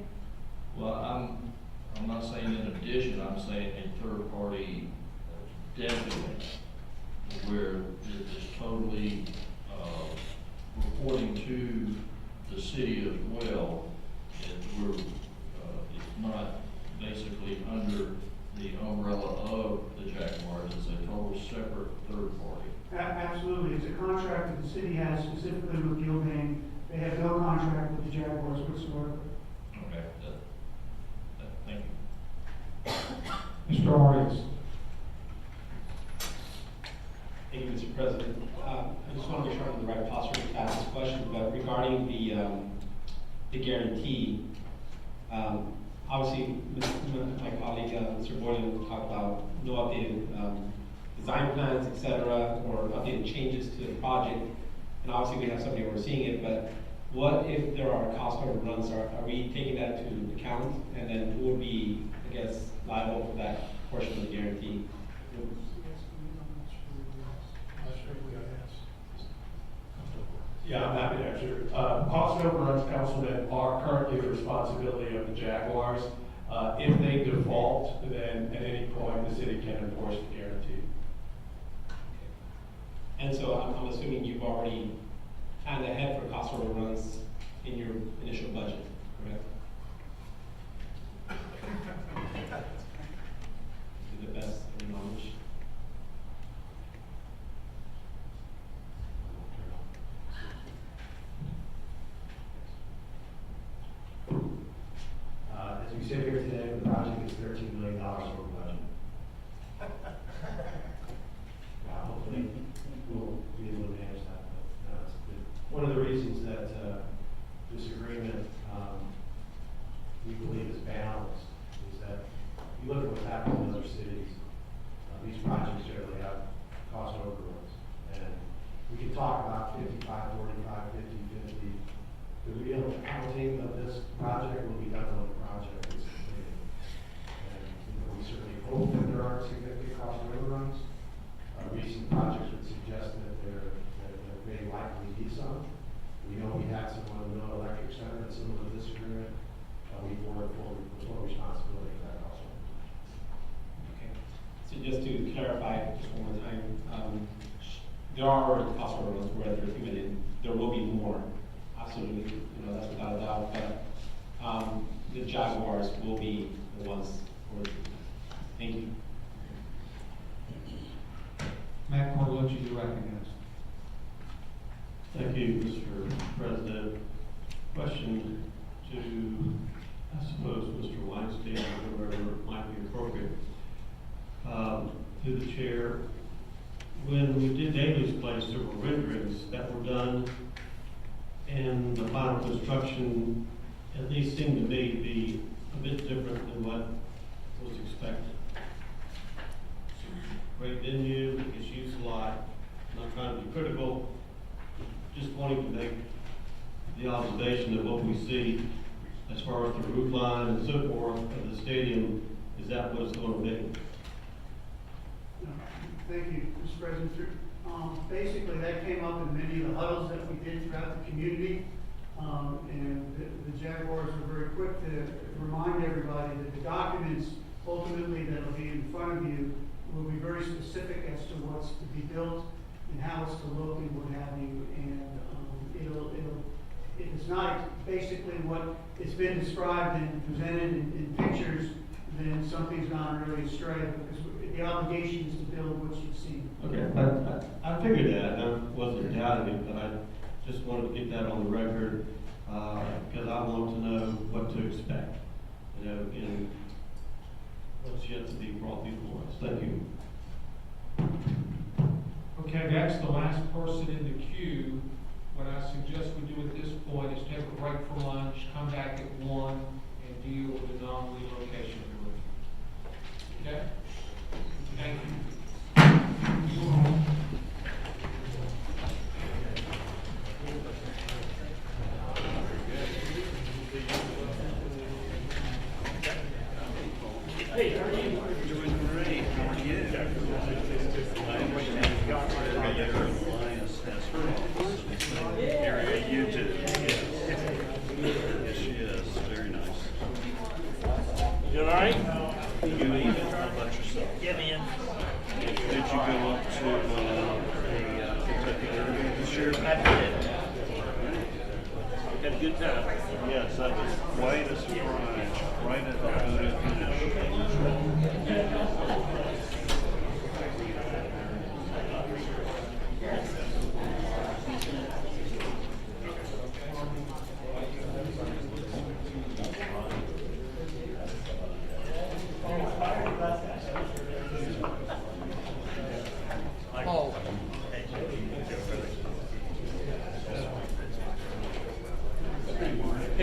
Speaker 10: Well, I'm not saying in addition, I'm saying a third party definitely, where it's totally reporting to the city as well. It's not basically under the umbrella of the Jaguars, it's a total separate third party.
Speaker 8: Absolutely, it's a contract that the city has specifically with Gilbane. They have no contract with the Jaguars.
Speaker 2: Mr. Arias.
Speaker 18: Thank you, Mr. President. I just want to make sure I'm in the right posture to ask this question, but regarding the guarantee, obviously, my colleague, Mr. Boylan, talked about no updated design plans, et cetera, or updated changes to the project. And obviously, we have somebody overseeing it, but what if there are cost overruns? Are we taking that into account? And then who would be, I guess, liable for that portion of the guarantee?
Speaker 19: Yeah, I'm happy to answer. Cost overruns, Councilman, are currently the responsibility of the Jaguars. If they default, then at any point, the city can enforce the guarantee.
Speaker 18: And so I'm assuming you've already planned ahead for cost overruns in your initial budget, correct? To the best of your knowledge.
Speaker 14: As we sit here today, the project is $13 million over budget. Hopefully, we'll be able to manage that. But one of the reasons that this agreement, we believe is balanced is that you look at what's happening in other cities, these projects generally have cost overruns. And we can talk about 55, 45, 50, 50. The real accounting of this project will be done when the project is completed. And we certainly hope that there aren't significant cost overruns. Recent projects would suggest that there may likely be some. We know we had some on the Mill Electric Center and similar to this agreement. We bore full responsibility for that also.
Speaker 18: Okay. So just to clarify just one more time, there are cost overruns where they're committed. There will be more. Absolutely, that's without a doubt, but the Jaguars will be the ones for it. Thank you.
Speaker 2: Matt Carlucci, you recognized.
Speaker 21: Thank you, Mr. President. Question to, I suppose, Mr. Weinstein, or whoever might be appropriate. To the chair, when we did Daly's Place, there were renderings that were done, and the final construction at least seemed to me to be a bit different than what was expected. Great venue, it gets used a lot. I'm not trying to be critical, just wanting to make the observation that what we see as far as the roof line and so forth of the stadium, is that what it's going to be?
Speaker 8: Thank you, Mr. President. Basically, that came up in many of the huddles that we did throughout the community. And the Jaguars were very quick to remind everybody that the documents ultimately that will be in front of you will be very specific as to what's to be built and how it's to look and what have you. And if it's not basically what it's been described and presented in pictures, then something's gone really astray, because the obligation is to build what you've seen.
Speaker 21: Okay, I figured that, I wasn't doubting it, but I just wanted to get that on the record, because I want to know what to expect, in what's yet to be brought before us. Thank you.
Speaker 2: Okay, that's the last person in the queue. What I suggest we do at this point is take a break for lunch, come back at 1, and deal with the non-relocation agreement. Okay? Thank you.
Speaker 22: Hey, how are you? Doing great. How are you? Alliance has her office in the area you do. Yes, she is. Very nice. You all right? You eat? How about yourself? Yeah, man. Did you go up to the Kentucky Derby this year? I did. Had a good time. Yes, that was quite a surprise. Right at the photo finish.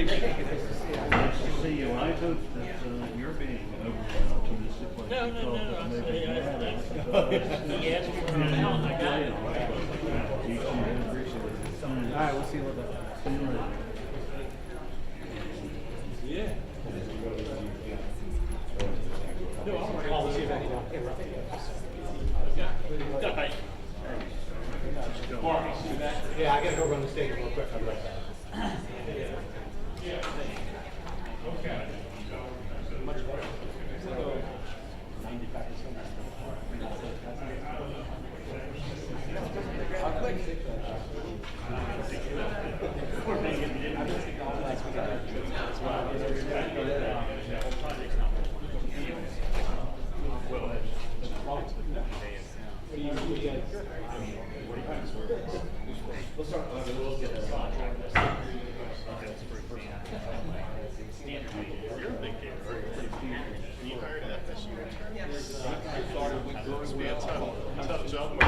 Speaker 22: Nice to see you. I hope that you're being optimistic. Like No, you no, thought no, that I maybe said, you had. he asked me for an amount, I got it.
Speaker 19: You too. Appreciate it. All right, we'll see you later. See you later.
Speaker 22: Yeah. No, I'm right.
Speaker 19: Oh, we'll see you back.
Speaker 22: Mark, I'll see you back.
Speaker 14: Yeah, I gotta go run the stadium real quick, I'll be right back.
Speaker 22: Okay.
Speaker 14: Much better. 95%. We'll start, we'll get a contract.
Speaker 22: You're a big deal, right? You hired that this year.
Speaker 2: Yes. I started with girls.
Speaker 22: It's been a tough job.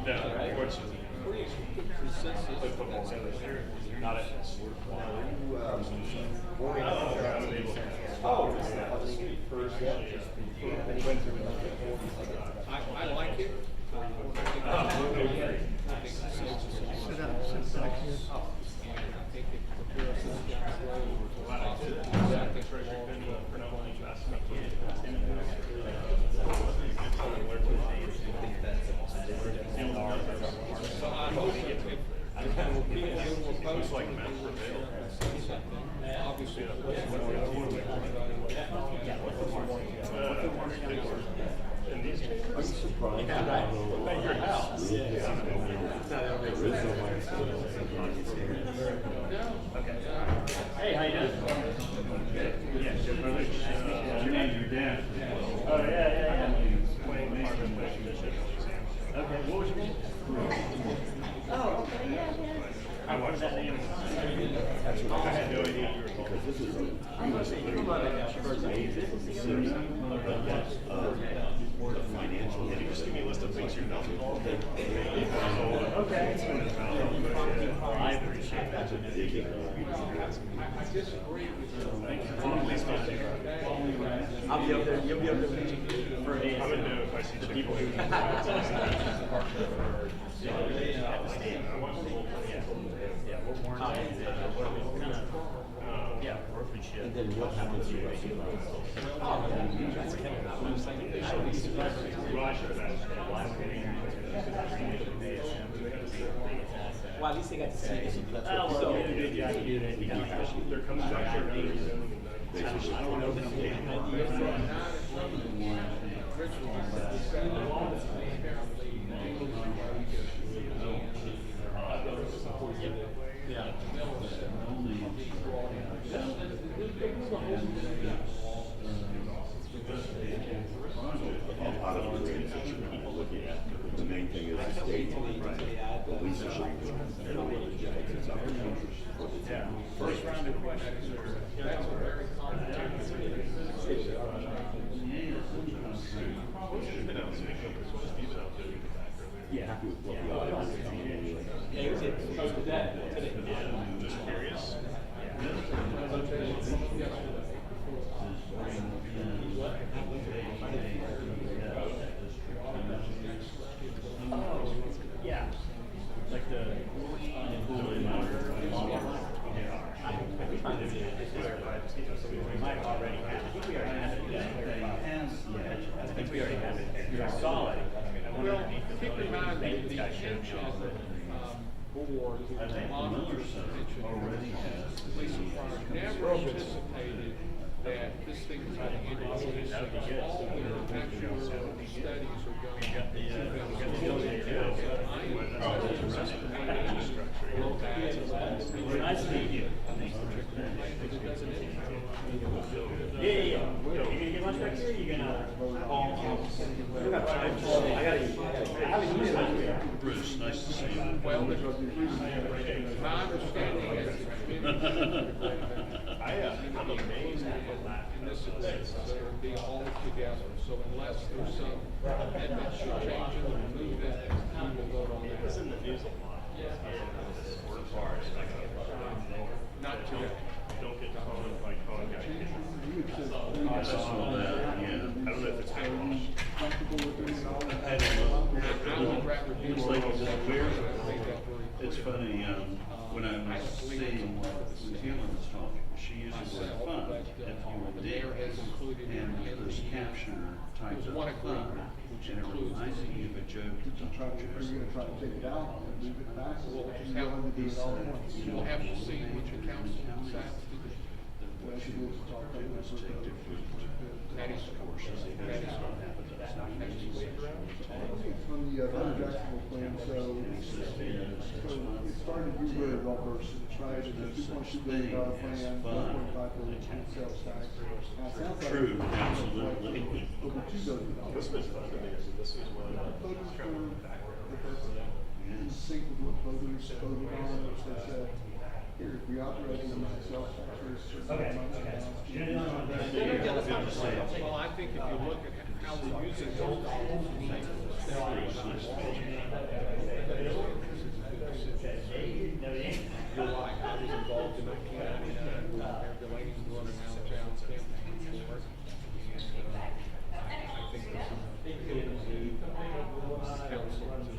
Speaker 2: No, unfortunately. Not at
Speaker 22: I like it. Sit up, sit back here.
Speaker 19: Obviously, I'm surprised.
Speaker 22: At your house. Hey, how you doing? Your dad. Oh, yeah. Okay, what was your name?
Speaker 17: Oh, okay, yeah.
Speaker 22: I watched that name. I had no idea you were involved.
Speaker 19: Because this is financial.
Speaker 22: Can you just give me a list of things you're not involved in? Okay. I appreciate that.
Speaker 2: I disagree with you.
Speaker 14: I'll be up there, you'll be up there with me.
Speaker 22: I would know if I see the people who. Yeah, workmanship.
Speaker 14: And then what happens to you? Well, at least they got to see it. That's what
Speaker 22: Well, they did, yeah, they did it. They're coming back here.
Speaker 14: I don't know that yeah.
Speaker 19: The main thing is the state, police are showing it's up to them.
Speaker 2: First round of questions. That's a very complicated.
Speaker 19: Yeah. Happy with what we are.
Speaker 14: Yeah, it was it. Posted that today.
Speaker 22: Just curious. Oh, yeah. Like the we might already have it. I think we already have it. I think we already have it. You're solid.
Speaker 2: Well, keep in mind that the pension board, the monitors pension, police and fire, never anticipated that this thing was going to get into this. All their actual studies are going
Speaker 22: Nice to meet you. Yeah. You gonna get lunch back here? Or you gonna? I haven't used it. Bruce, nice to see you.
Speaker 2: Well, my understanding is
Speaker 22: I'm amazed at that.
Speaker 2: in this event, so it'll be all together. So unless there's some amendment should change it or remove it, we will vote on
Speaker 22: It was
Speaker 2: that.
Speaker 22: in the news a lot. when I was seeing when Helen was talking, she uses that fund, if you were there, and those captioner types of fund, and it reminds me of a joke that Dr. Joseph told me. He said, you'll have to see which council decides to do. What you will do is take different courses, and there's not half a dozen uses.
Speaker 13: From the Jacksonville plan, so it started, we were developers, tried to do $2.2 billion plan, $1.5 billion in sales tax. Now, it sounds like
Speaker 22: True,
Speaker 13: it's
Speaker 22: absolutely.
Speaker 13: like over $2 billion.
Speaker 14: This was funded because this is what.
Speaker 13: Voters were, in sync with what voters voted on, which they said, here, if we authorize them to sales tax for a certain amount of dollars.
Speaker 2: Well, I think if you look at how we're using those dollars, you're right, I was involved in that campaign, the ladies running out of town campaign for it. I think this is council. I think,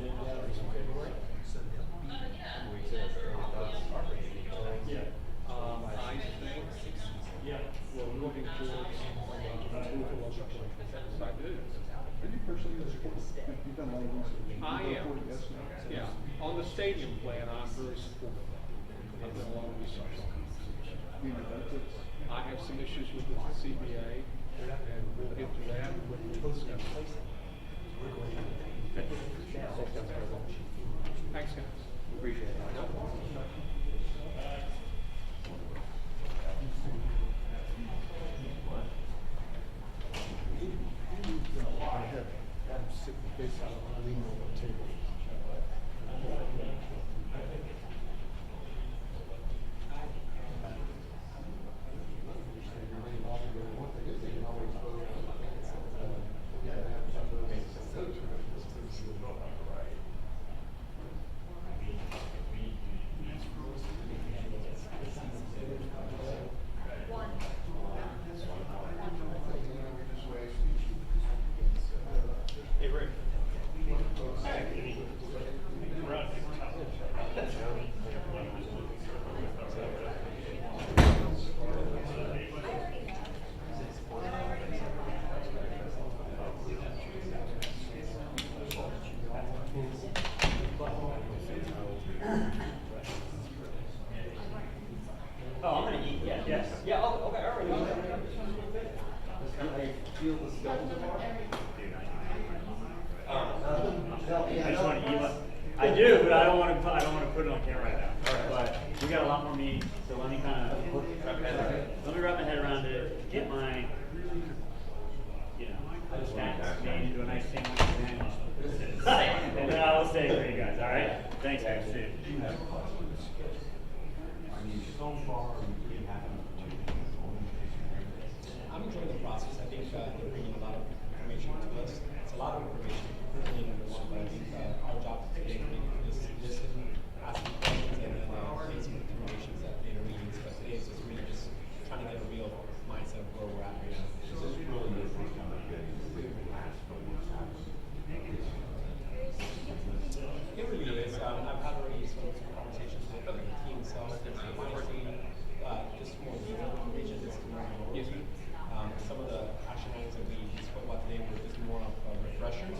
Speaker 2: we're moving towards approval of the plan. Yes, I do.
Speaker 13: Are you personally supportive? You've done a lot of research.
Speaker 2: I am.
Speaker 13: Yes, no?
Speaker 2: Yeah, on the stadium plan, I'm very supportive. I've done a lot of research on it.
Speaker 13: You know, benefits.
Speaker 2: I have some issues with the CBA, and we'll get to that when we discuss it. Thanks, guys.
Speaker 14: Appreciate it.
Speaker 13: I have them sit face out and lean over the table.
Speaker 12: Hey, Rick. Oh, I'm gonna eat, yeah, yes. Yeah, oh, okay, all right. Just kind of feel the skeleton tomorrow? I just want to eat. I do, but I don't want to put it on camera right now. But we got a lot more meat, so let me kind of let me wrap my head around it, get my, snacks made into a nice sandwich, and then I will stay for you guys. All right? Thanks, guys. See you.
Speaker 18: I'm enjoying the process. I think they're bringing a lot of information to us. It's a lot of information, personally, number one, but I think our job today is to listen, ask questions, and then take some recommendations at later meetings. But today it's just really just trying to get a real mindset of where we're at right now.
Speaker 4: This is really the first time I'm getting to see the last couple of times.
Speaker 18: It really is. I've had already some conversations with the team itself. My team, just more detailed information, just more information. Some of the action items that we spoke about today were just more of refreshers.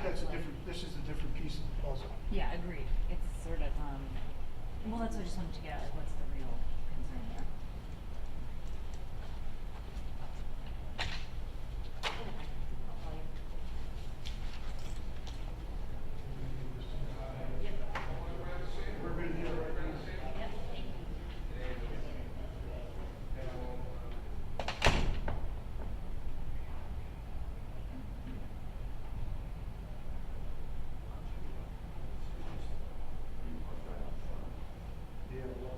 Speaker 8: that's a different, this is a different piece of the puzzle.
Speaker 15: Yeah, agreed. It's sort of, well, that's what I just wanted to get at, like, what's the real concern there?
Speaker 8: We're good here right now. Yeah, well,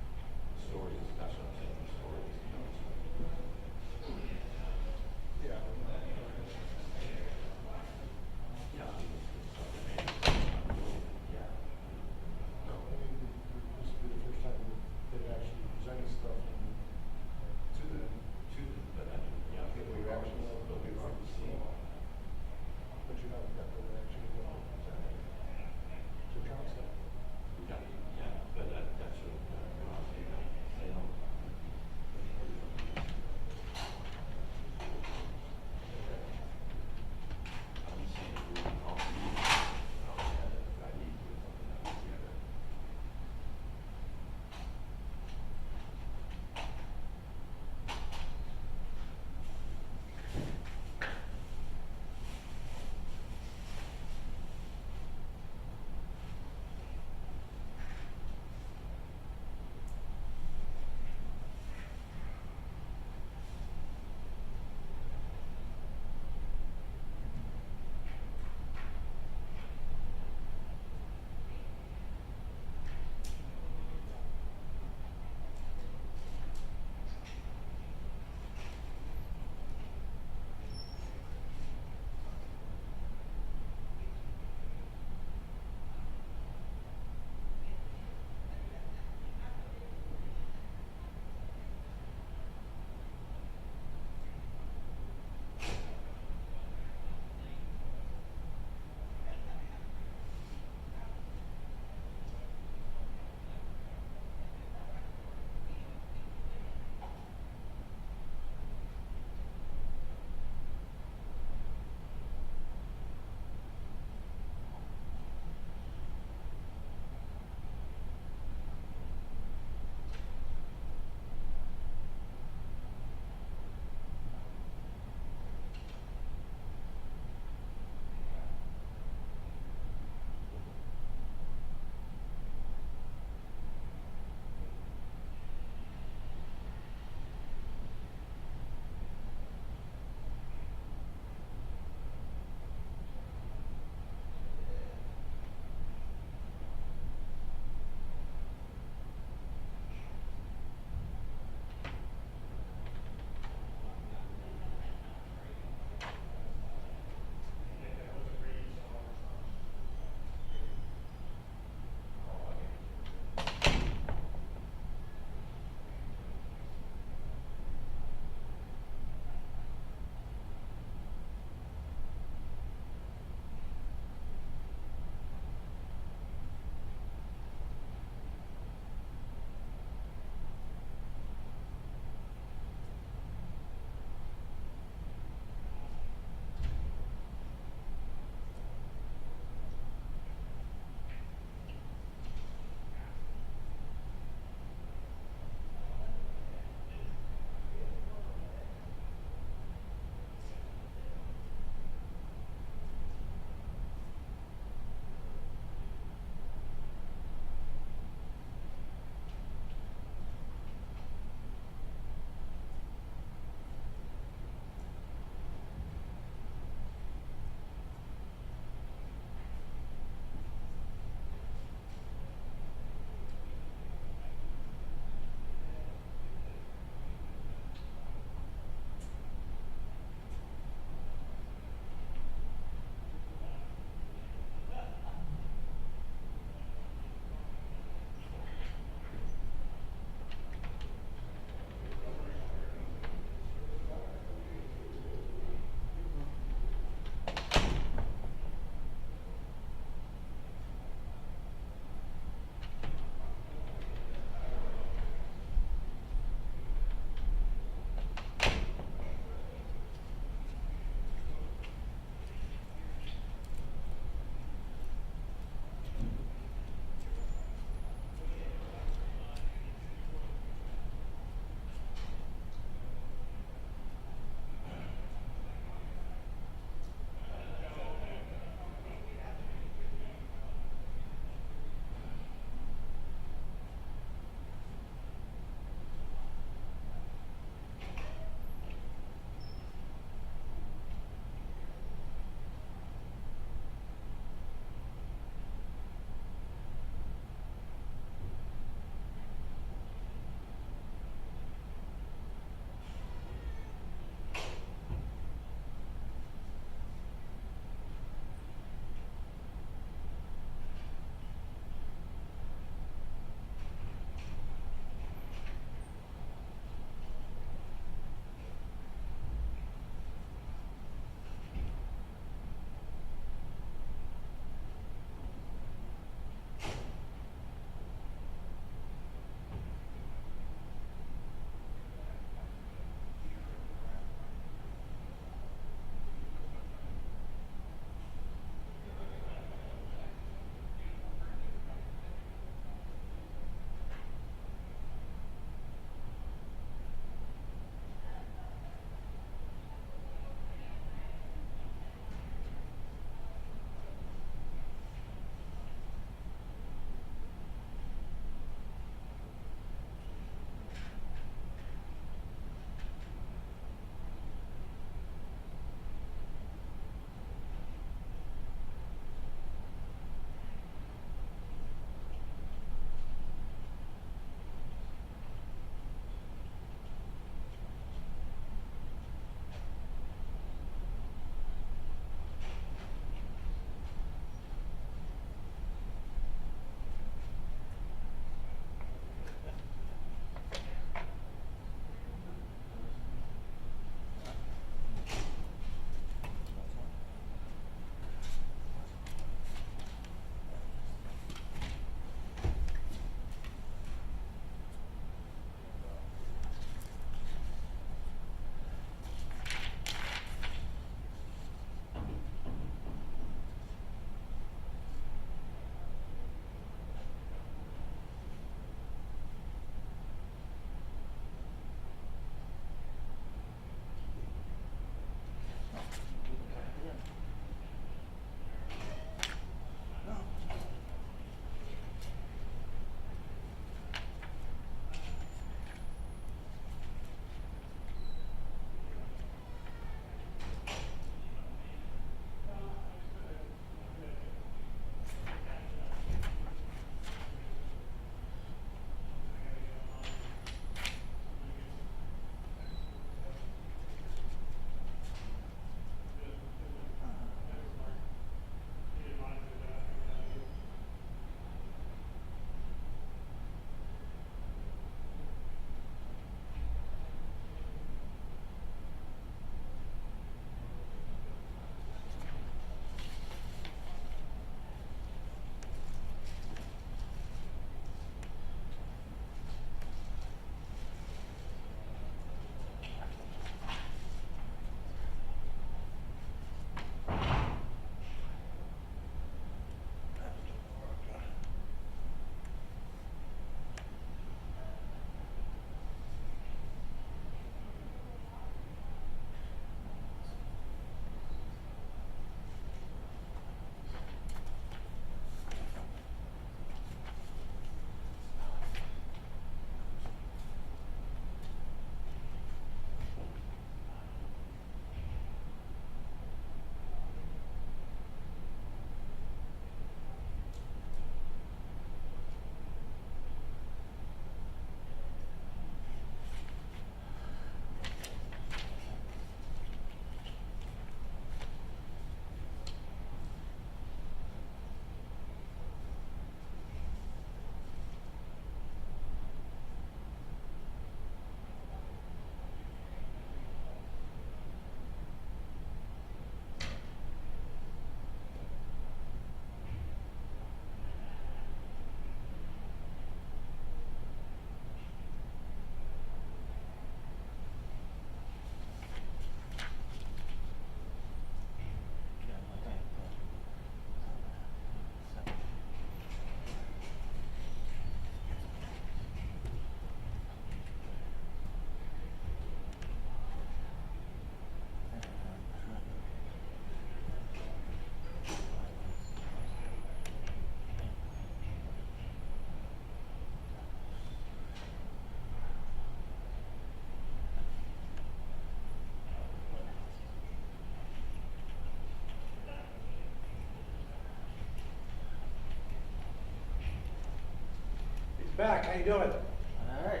Speaker 14: Back, how you doing? All right.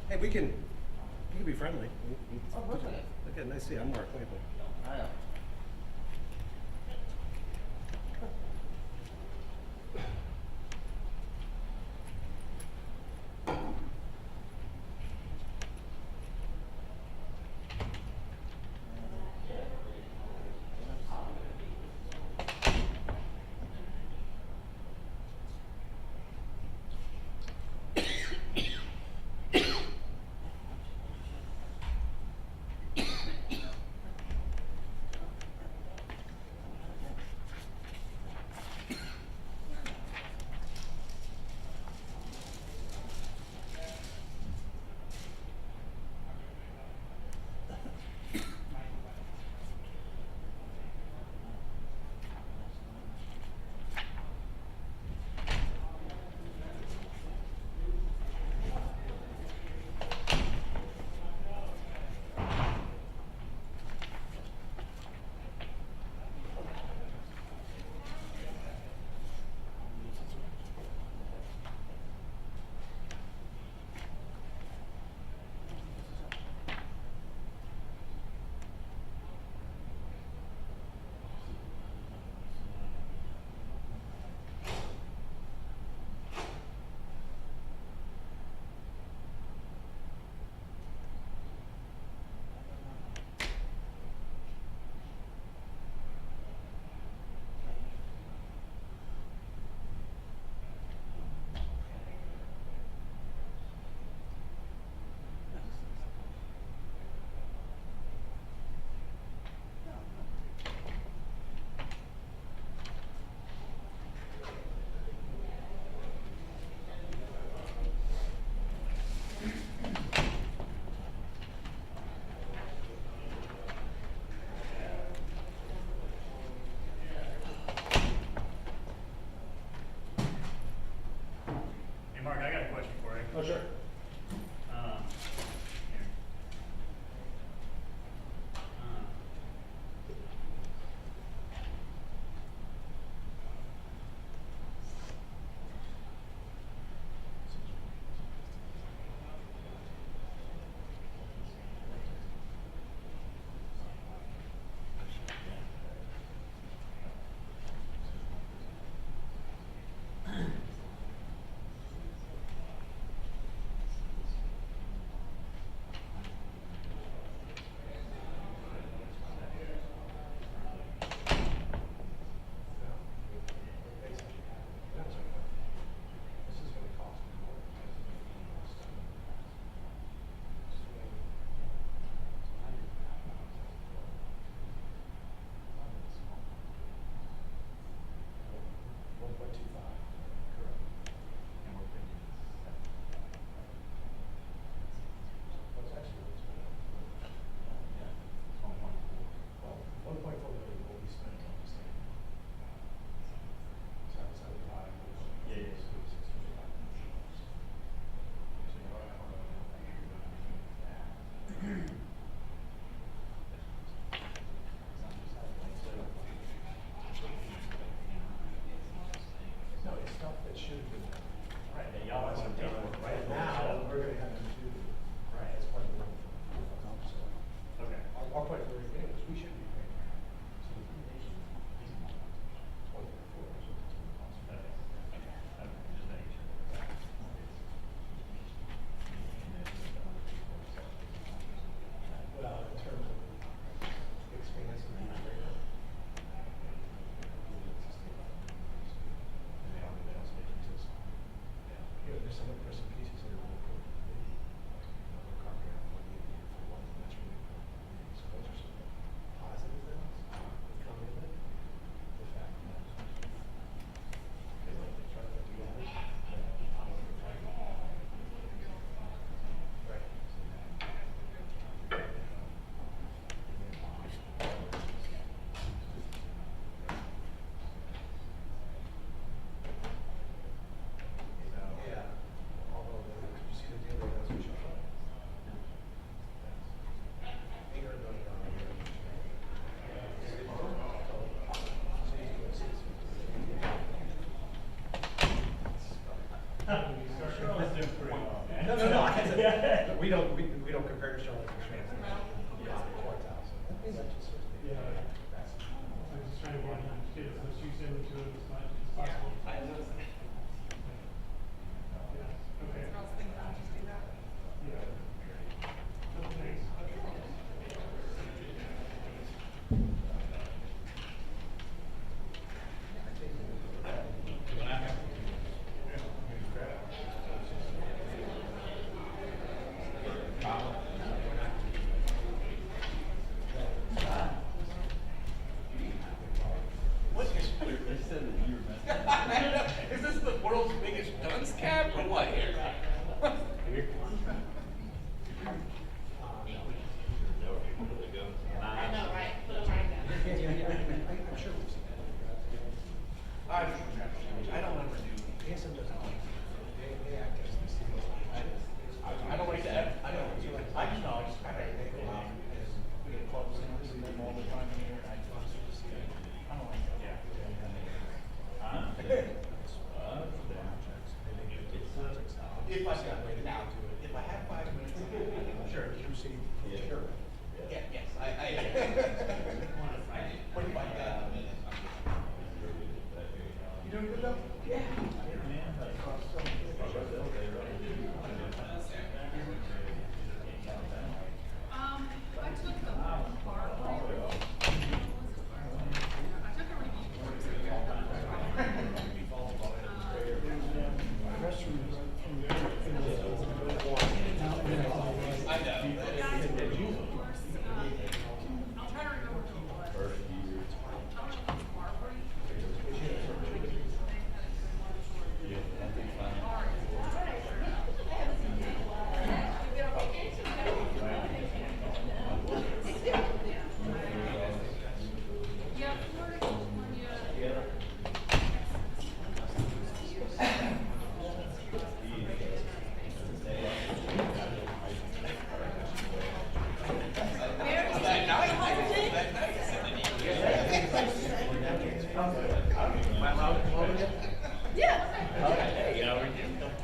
Speaker 14: Hey, we can be friendly.
Speaker 6: Oh, perfect.
Speaker 14: Okay, nice to see you. I'm Mark.
Speaker 6: I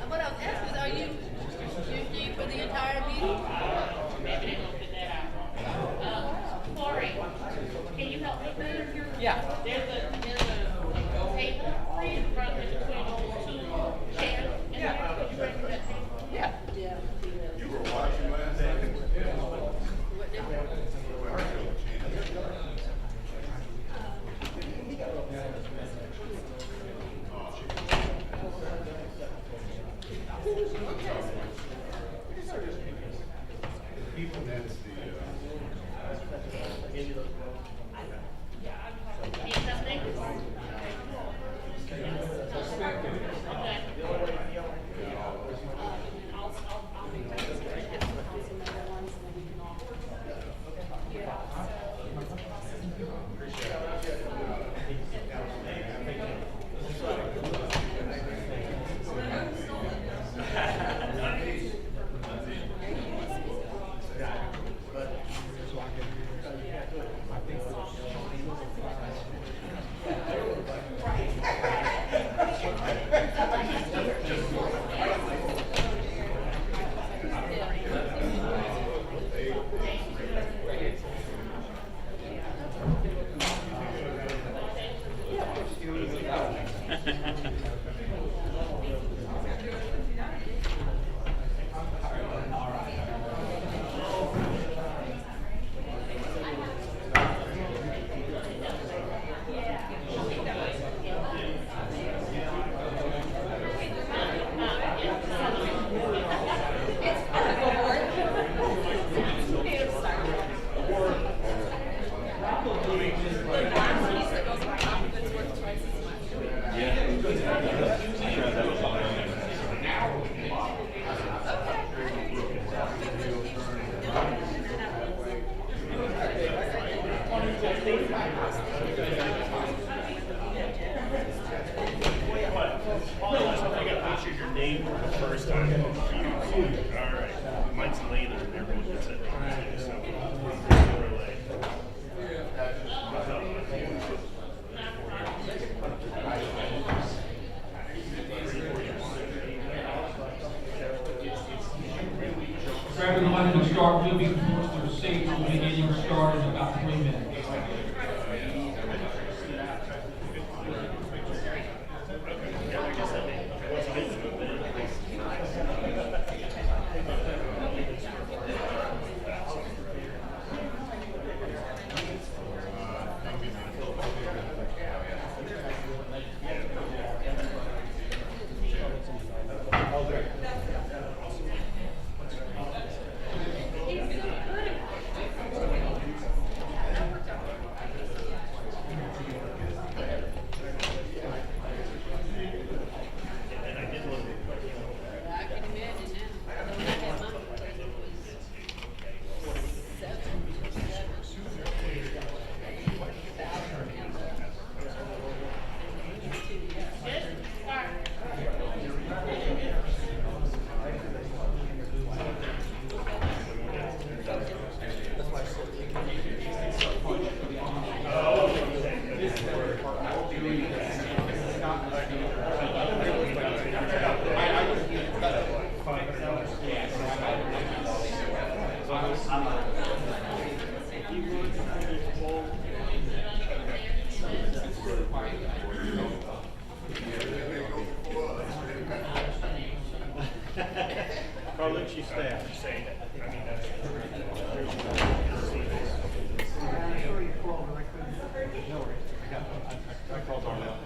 Speaker 6: What I was asking is, are you for the entire meeting?
Speaker 15: Maybe they will fit that out. Lori, can you help me move your?
Speaker 6: Yeah.
Speaker 15: There's a table for you, right between two chairs.
Speaker 6: Yeah.
Speaker 15: Could you bring that table?
Speaker 6: Yeah.
Speaker 7: You were watching last night? People, that's the,
Speaker 15: Need something?
Speaker 2: Everyone can start moving towards their seats. We'll be getting started in about 3 minutes.
Speaker 22: Carlucci staff saying that. I mean, that's. No worries. I called Darnell.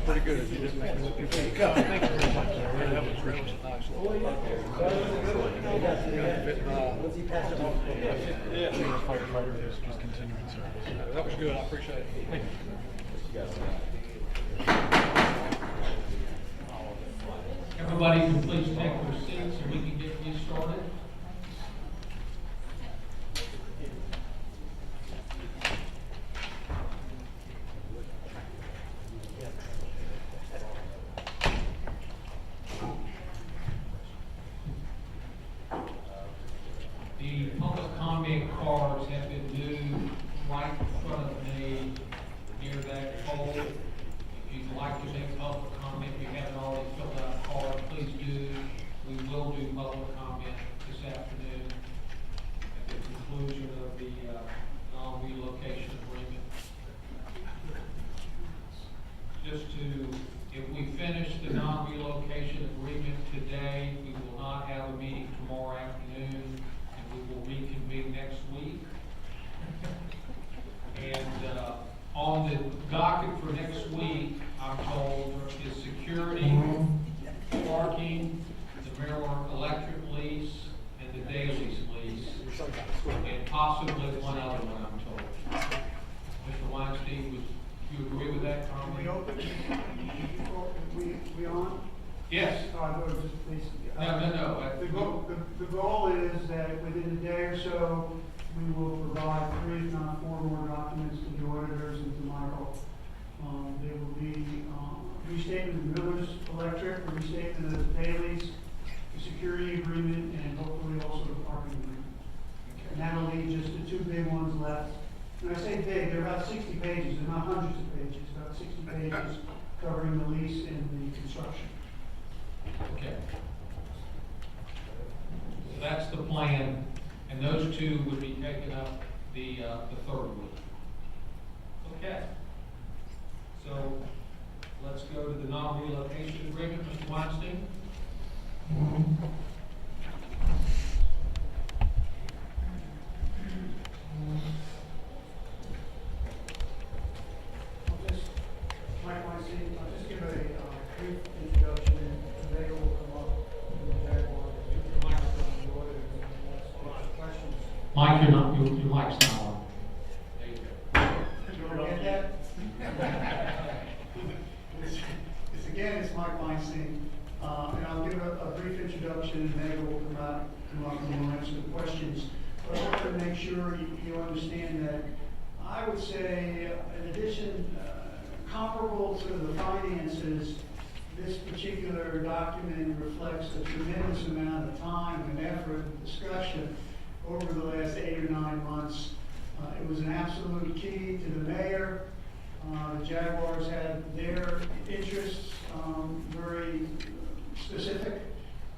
Speaker 3: Pretty good if you didn't make it look too big. Thank you very much. I really have a great nice. Yeah. Firefighter just continuing service. That was good. I appreciate it. Thank you.
Speaker 2: Everybody can please take their seats so we can get you started. The public comment cards have been moved right in front of me near that pole. If you'd like to make public comment, if you haven't already filled out a card, please do. We will do public comment this afternoon at the conclusion of the non-relocation agreement. Just to, if we finish the non-relocation agreement today, we will not have a meeting tomorrow afternoon, and we will reconvene next week. And on the docket for next week, I'm told is security, parking, the Maryland electric lease, and the Dailies lease, and possibly one other one, I'm told. Mr. Weinstein, would you agree with that comment?
Speaker 8: We open, we on?
Speaker 2: Yes.
Speaker 8: Just please.
Speaker 2: No.
Speaker 8: The goal is that within a day or so, we will provide 3, if not 4 more documents to the auditors and to Michael. There will be restatement of Miller's Electric, a restatement of the Dailies, the security agreement, and hopefully also the parking agreement. And that'll leave just the 2 big ones left. When I say big, they're about 60 pages. They're not hundreds of pages, about 60 pages covering the lease and the construction.
Speaker 2: Okay. So that's the plan, and those 2 would be taking up the 3rd week. Okay. So let's go to the non-relocation agreement, Mr. Weinstein.
Speaker 8: I'll just give a brief introduction, and they will come up in the Jaguars, the microphone, the auditors, and ask questions.
Speaker 2: Mike, your mic's not on. There you go.
Speaker 8: You want to get that? Again, it's Mike Weinstein, and I'll give a brief introduction, and Megan will come up and we'll answer the questions. But I want to make sure you understand that I would say, in addition, comparable to the finances, this particular document reflects a tremendous amount of time and effort and discussion over the last 8 or 9 months. It was an absolute key to the mayor. The Jaguars had their interests very specific,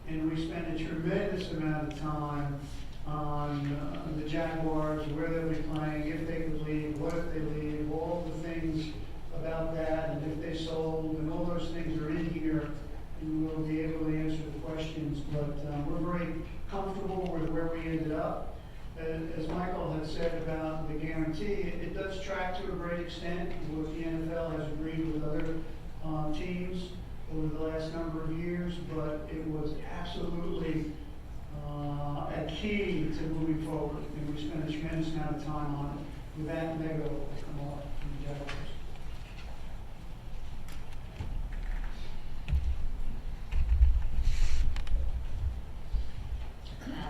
Speaker 8: and we spend a tremendous amount of time on the Jaguars, where they'll be playing, if they could leave, what if they leave, all the things about that, and if they sold, and all those things are in here, and we'll be able to answer the questions, but we're very comfortable with where we ended up. As Michael had said about the guarantee, it does track to a great extent what the NFL has agreed with other teams over the last number of years, but it was absolutely a key to moving forward, and we spent a tremendous amount of time on it. With that, Mego will come on from the Jaguars.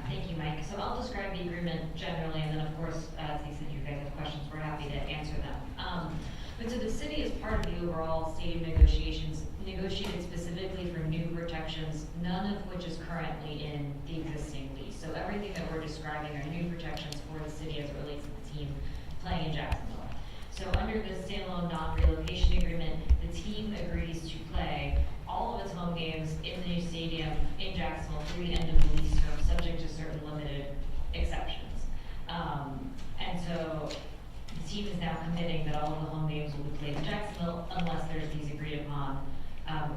Speaker 16: Thank you, Mike. So I'll describe the agreement generally, and then of course, as he said, you guys have questions, we're happy to answer them. But so the city, as part of the overall stadium negotiations, negotiated specifically for new protections, none of which is currently in the existing lease. So everything that we're describing are new protections for the city as it relates to the team playing in Jacksonville. So under the standalone non-relocation agreement, the team agrees to play all of its home games in the new stadium in Jacksonville through the end of the lease term, subject to certain limited exceptions. And so the team is now committing that all of the home games will be played in Jacksonville unless there's these agreed upon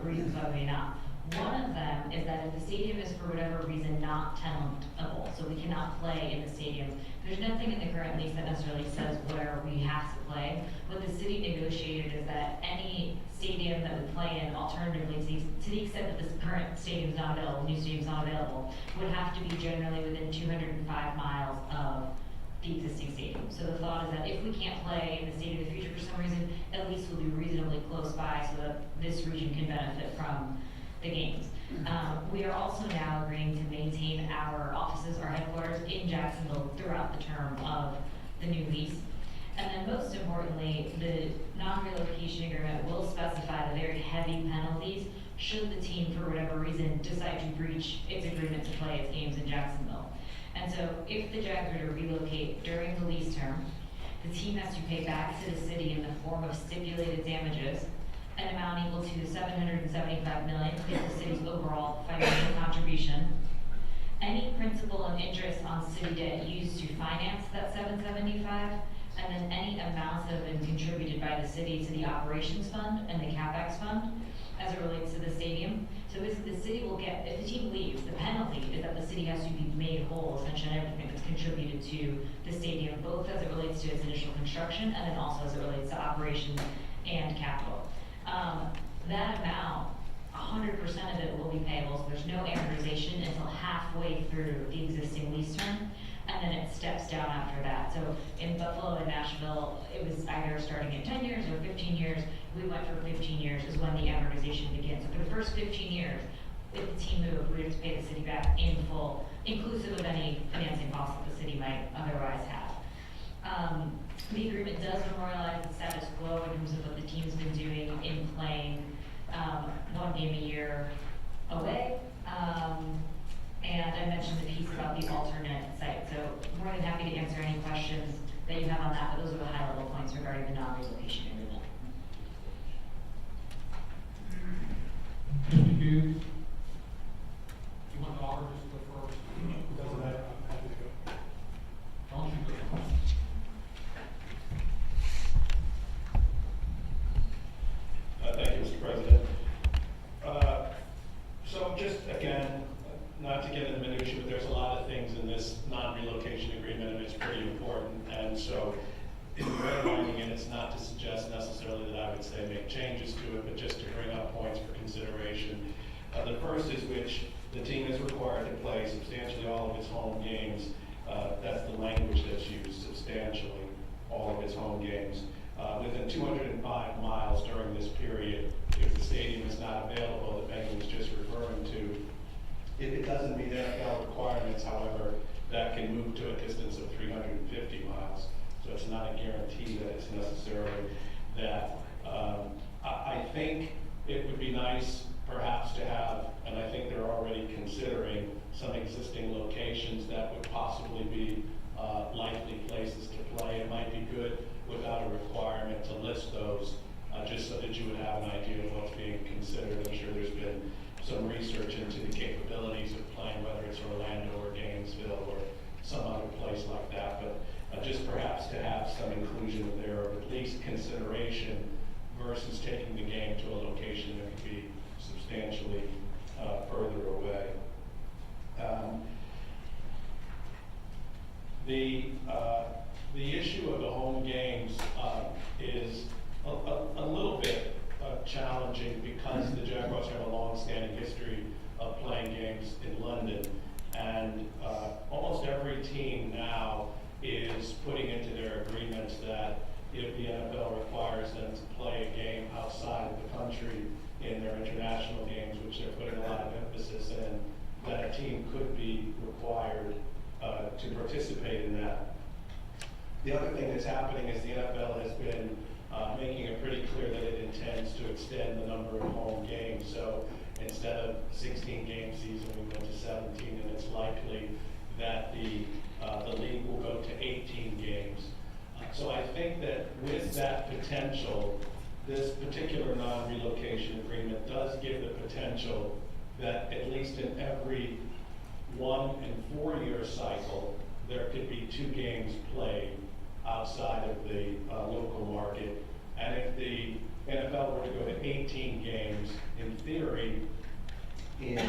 Speaker 16: reasons why we may not. One of them is that if the stadium is for whatever reason not tenantable, so we cannot play in the stadium, there's nothing in the current lease that necessarily says where we have to play. What the city negotiated is that any stadium that we play in, alternatively, to the extent that this current stadium is not available, new stadium is not available, would have to be generally within 205 miles of the existing stadium. So the thought is that if we can't play in the stadium in the future for some reason, at least we'll be reasonably close by so that this region can benefit from the games. We are also now agreeing to maintain our offices, our headquarters in Jacksonville throughout the term of the new lease. And then most importantly, the non-relocation agreement will specify the very heavy penalties should the team, for whatever reason, decide to breach its agreement to play its games in Jacksonville. And so if the Jags were to relocate during the lease term, the team has to pay back to the city in the form of stipulated damages, an amount equal to $775 million, is the city's overall financial contribution. Any principal and interest on city debt used to finance that $775, and then any amounts that have been contributed by the city to the operations fund and the CapEx fund as it relates to the stadium. So basically the city will get, if the team leaves, the penalty is that the city has to be made whole, essentially everything that's contributed to the stadium, both as it relates to its initial construction and then also as it relates to operations and capital. That amount, 100% of it will be payable, so there's no amortization until halfway through the existing lease term, and then it steps down after that. So in Buffalo and Nashville, it was either starting at 10 years or 15 years. We went for 15 years is when the amortization begins. So for the first 15 years, if the team moved, we have to pay the city back in full, inclusive of any financing costs that the city might otherwise have. The agreement does memorialize the status quo in terms of what the team's been doing in playing one game a year away. And I mentioned the piece about the alternate site, so more than happy to answer any questions that you have on that, but those are the high-level points regarding the non-relocation agreement.
Speaker 2: Mr. Hughes? You want the auditors to go first?
Speaker 3: Doesn't matter, I'm happy to go.
Speaker 2: Don't you go?
Speaker 19: Thank you, Mr. President. So just again, not to get into minutiae, but there's a lot of things in this non-relocation agreement, and it's pretty important. And so in redlining it, it's not to suggest necessarily that I would say make changes to it, but just to bring up points for consideration. The first is which the team is required to play substantially all of its home games. That's the language that's used, substantially all of its home games. Within 205 miles during this period, if the stadium is not available, that Megan was just referring to. If it doesn't meet NFL requirements, however, that can move to a distance of 350 miles. So it's not a guarantee that it's necessarily that. I think it would be nice perhaps to have, and I think they're already considering, some existing locations that would possibly be likely places to play. It might be good without a requirement to list those, just so that you would have an idea of what's being considered. I'm sure there's been some research into the capabilities of playing, whether it's Orlando or Gainesville or some other place like that, but just perhaps to have some inclusion there, or at least consideration versus taking the game to a location that could be substantially further away. The issue of the home games is a little bit challenging because the Jaguars have a long-standing history of playing games in London, and almost every team now is putting into their agreements that if the NFL requires them to play a game outside of the country in their international games, which they're putting a lot of emphasis in, that a team could be required to participate in that. The other thing that's happening is the NFL has been making it pretty clear that it intends to extend the number of home games. So instead of 16-game season, we went to 17, and it's likely that the league will go to 18 games. So I think that with that potential, this particular non-relocation agreement does give the potential that at least in every 1 and 4 year cycle, there could be 2 games played outside of the local market. And if the NFL were to go to 18 games, in theory, in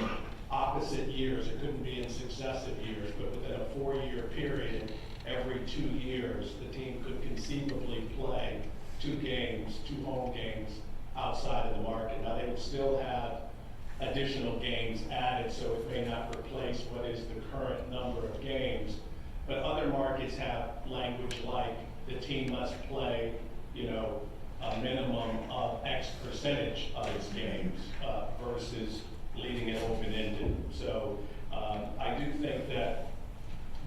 Speaker 19: opposite years, it couldn't be in successive years, but within a 4-year period, every 2 years, the team could conceivably play 2 games, 2 home games outside of the market. Now, they would still have additional games added, so it may not replace what is the current number of games. But other markets have language like the team must play, a minimum of X percentage of its games versus leaving it open-ended. So I do think that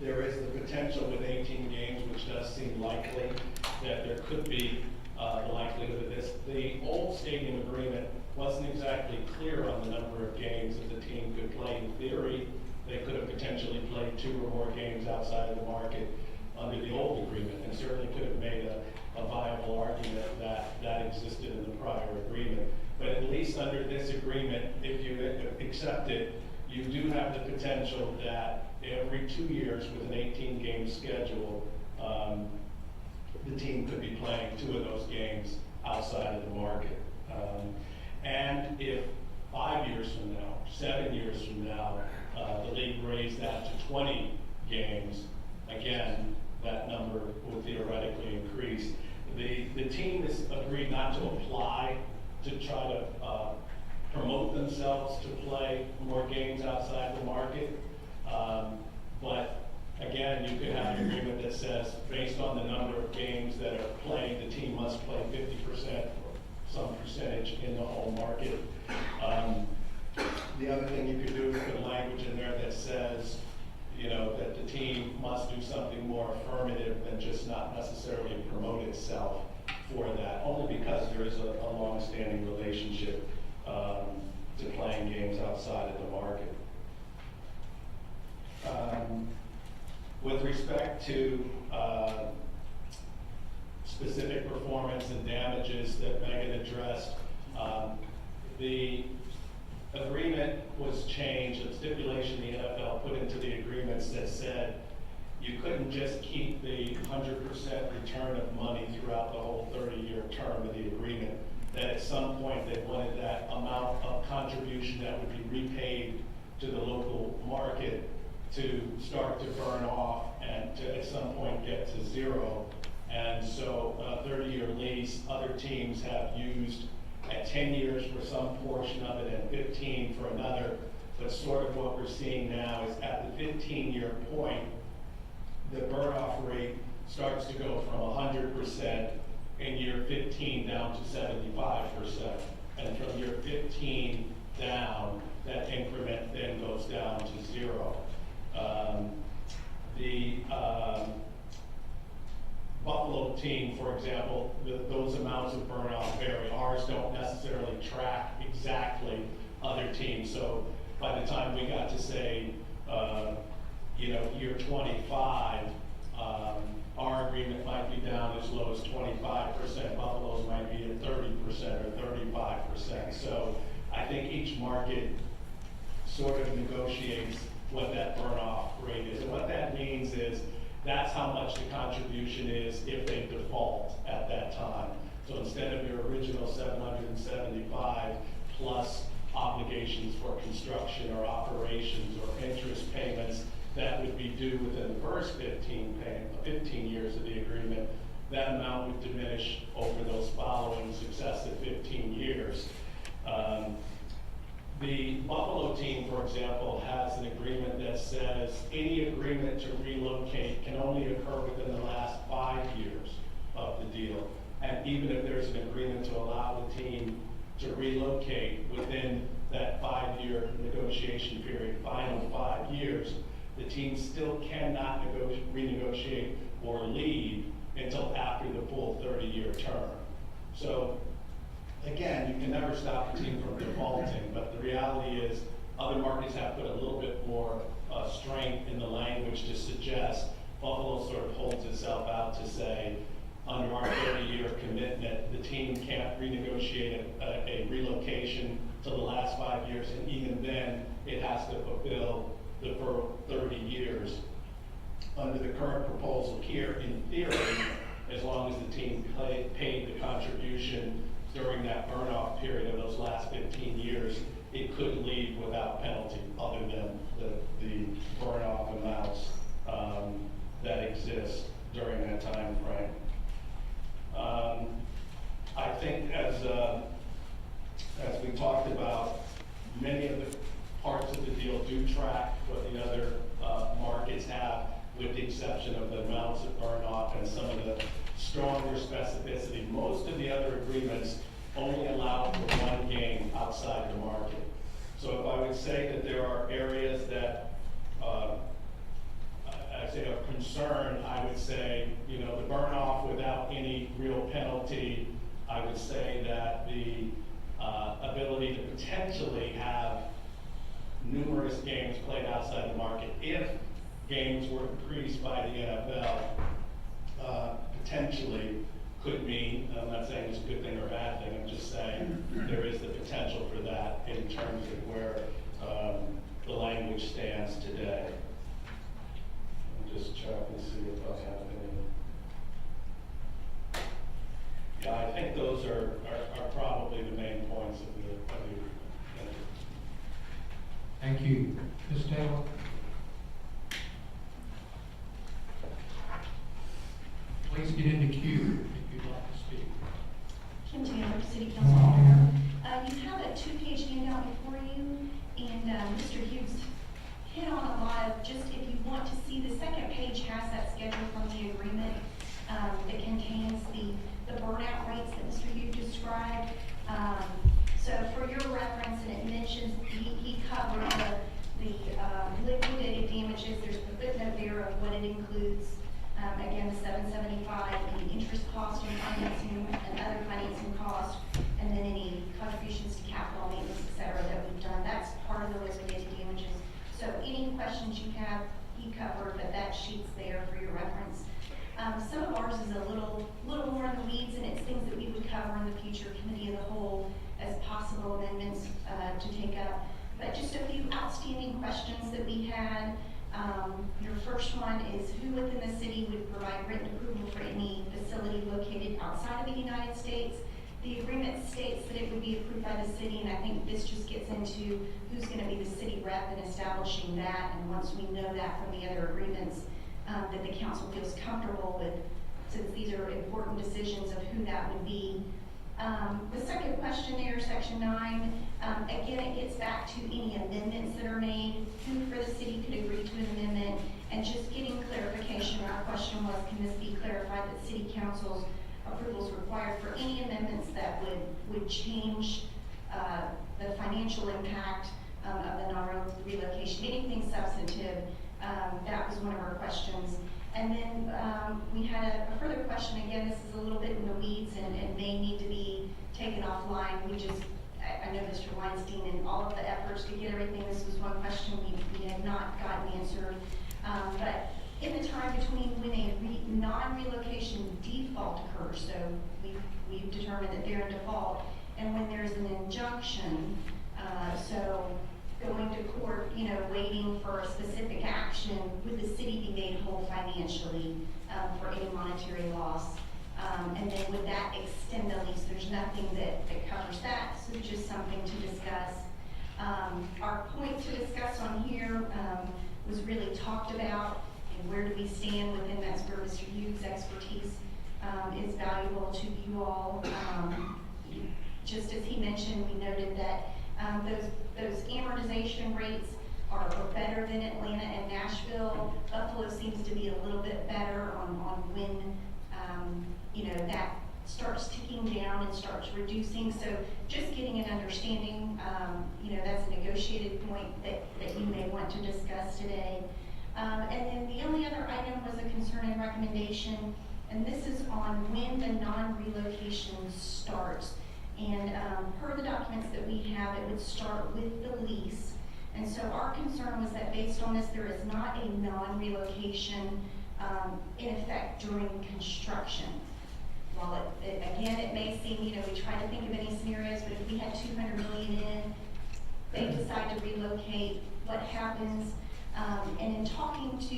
Speaker 19: there is the potential with 18 games, which does seem likely, that there could be the likelihood of this. The old stadium agreement wasn't exactly clear on the number of games that the team could play. In theory, they could have potentially played 2 or more games outside of the market under the old agreement, and certainly could have made a viable argument that that existed in the prior agreement. But at least under this agreement, if you accept it, you do have the potential that every 2 years with an 18-game schedule, the team could be playing 2 of those games outside of the market. And if 5 years from now, 7 years from now, the league raised that to 20 games, again, that number would theoretically increase. The team has agreed not to apply to try to promote themselves to play more games outside the market. But again, you could have an agreement that says, based on the number of games that are played, the team must play 50% or some percentage in the home market. The other thing you could do is put language in there that says, that the team must do something more affirmative than just not necessarily promote itself for that, only because there is a long-standing relationship to playing games outside of the market. With respect to specific performance and damages that Megan addressed, the agreement was changed, a stipulation the NFL put into the agreements that said you couldn't just keep the 100% return of money throughout the whole 30-year term of the agreement, that at some point they wanted that amount of contribution that would be repaid to the local market to start to burn off and to at some point get to 0. And so a 30-year lease, other teams have used at 10 years for some portion of it and 15 for another. But sort of what we're seeing now is at the 15-year point, the burn-off rate starts to go from 100% in year 15 down to 75%. And from year 15 down, that increment then goes down to 0. The Buffalo team, for example, those amounts of burn-off vary. Ours don't necessarily track exactly other teams. So by the time we got to say, year 25, our agreement might be down as low as 25%. Buffalo's might be at 30% or 35%. So I think each market sort of negotiates what that burn-off rate is. And what that means is that's how much the contribution is if they default at that time. So instead of your original 775 plus obligations for construction or operations or interest payments that would be due within the first 15 years of the agreement, that amount would diminish over those following successive 15 years. The Buffalo team, for example, has an agreement that says any agreement to relocate can only occur within the last 5 years of the deal. And even if there's an agreement to allow the team to relocate within that 5-year negotiation period, final 5 years, the team still cannot renegotiate or leave until after the full 30-year term. So again, you can never stop the team from defaulting, but the reality is other markets have put a little bit more strength in the language to suggest Buffalo sort of holds itself out to say, under our 30-year commitment, the team can't renegotiate a relocation till the last 5 years, and even then, it has to fulfill the first 30 years. Under the current proposal here, in theory, as long as the team paid the contribution during that burn-off period of those last 15 years, it could leave without penalty, other than the burn-off amounts that exist during that time frame. I think as we talked about, many of the parts of the deal do track what the other markets have, with the exception of the amounts of burn-off and some of the stronger specificity. Most of the other agreements only allow for one game outside the market. So if I would say that there are areas that I say of concern, I would say, the burn-off without any real penalty. I would say that the ability to potentially have numerous games played outside the market, if games were increased by the NFL, potentially could mean, I'm not saying it's a good thing or a bad thing, I'm just saying there is the potential for that in terms of where the language stands today. I'm just checking to see if I have any. Yeah, I think those are probably the main points of the agreement.
Speaker 2: Thank you. Ms. Taylor? Please get into queue if you'd like to speak.
Speaker 9: Kim Taylor, City Councilmember. You have a 2-page handout before you, and Mr. Hughes hit on a lot of, just if you want to see, the second page has that schedule from the agreement that contains the burnout rates that Mr. Hughes described. So for your reference, and it mentions, he covered the liquidated damages. There's the footnote there of what it includes. Again, the 775, the interest cost and financing and other financing costs, and then any contributions to capital maintenance, et cetera, that we've done. That's part of the liquidated damages. So any questions you have, he covered, but that sheet's there for your reference. Some of ours is a little more in the weeds, and it's things that we would cover in the future committee of the whole as possible amendments to take up. But just a few outstanding questions that we had. Your first one is, who within the city would provide written approval for any facility located outside of the United States? The agreement states that it would be approved by the city, and I think this just gets into who's going to be the city rep in establishing that. And once we know that from the other agreements, that the council feels comfortable with, since these are important decisions of who that would be. The second question there, section 9, again, it gets back to any amendments that are made, who for the city could agree to an amendment, and just getting clarification. Our question was, can this be clarified that city council's approval is required for any amendments that would change the financial impact of the non-relocation, anything substantive. That was one of our questions. And then we had a further question. Again, this is a little bit in the weeds and may need to be taken offline. I know Mr. Weinstein and all of the efforts to get everything, this was one question we had not gotten answered. But in the time between when a non-relocation default occurs, so we've determined that they're in default, and when there's an injunction, so going to court, you know, waiting for a specific action, would the city be made whole financially for any monetary loss? And then would that extend the lease? There's nothing that covers that, so just something to discuss. Our point to discuss on here was really talked about, and where do we stand within that's where Mr. Hughes' expertise is valuable to you all. Just as he mentioned, we noted that those amortization rates are better than Atlanta and Nashville. Buffalo seems to be a little bit better on when you know, that starts ticking down and starts reducing. So just getting an understanding, you know, that's a negotiated point that you may want to discuss today. And then the only other item was a concern and recommendation, and this is on when the non-relocation starts. And per the documents that we have, it would start with the lease. And so our concern was that based on this, there is not a non-relocation in effect during construction. While again, it may seem, you know, we try to think of any scenarios, but if we had $200 million in, they decide to relocate, what happens? And in talking to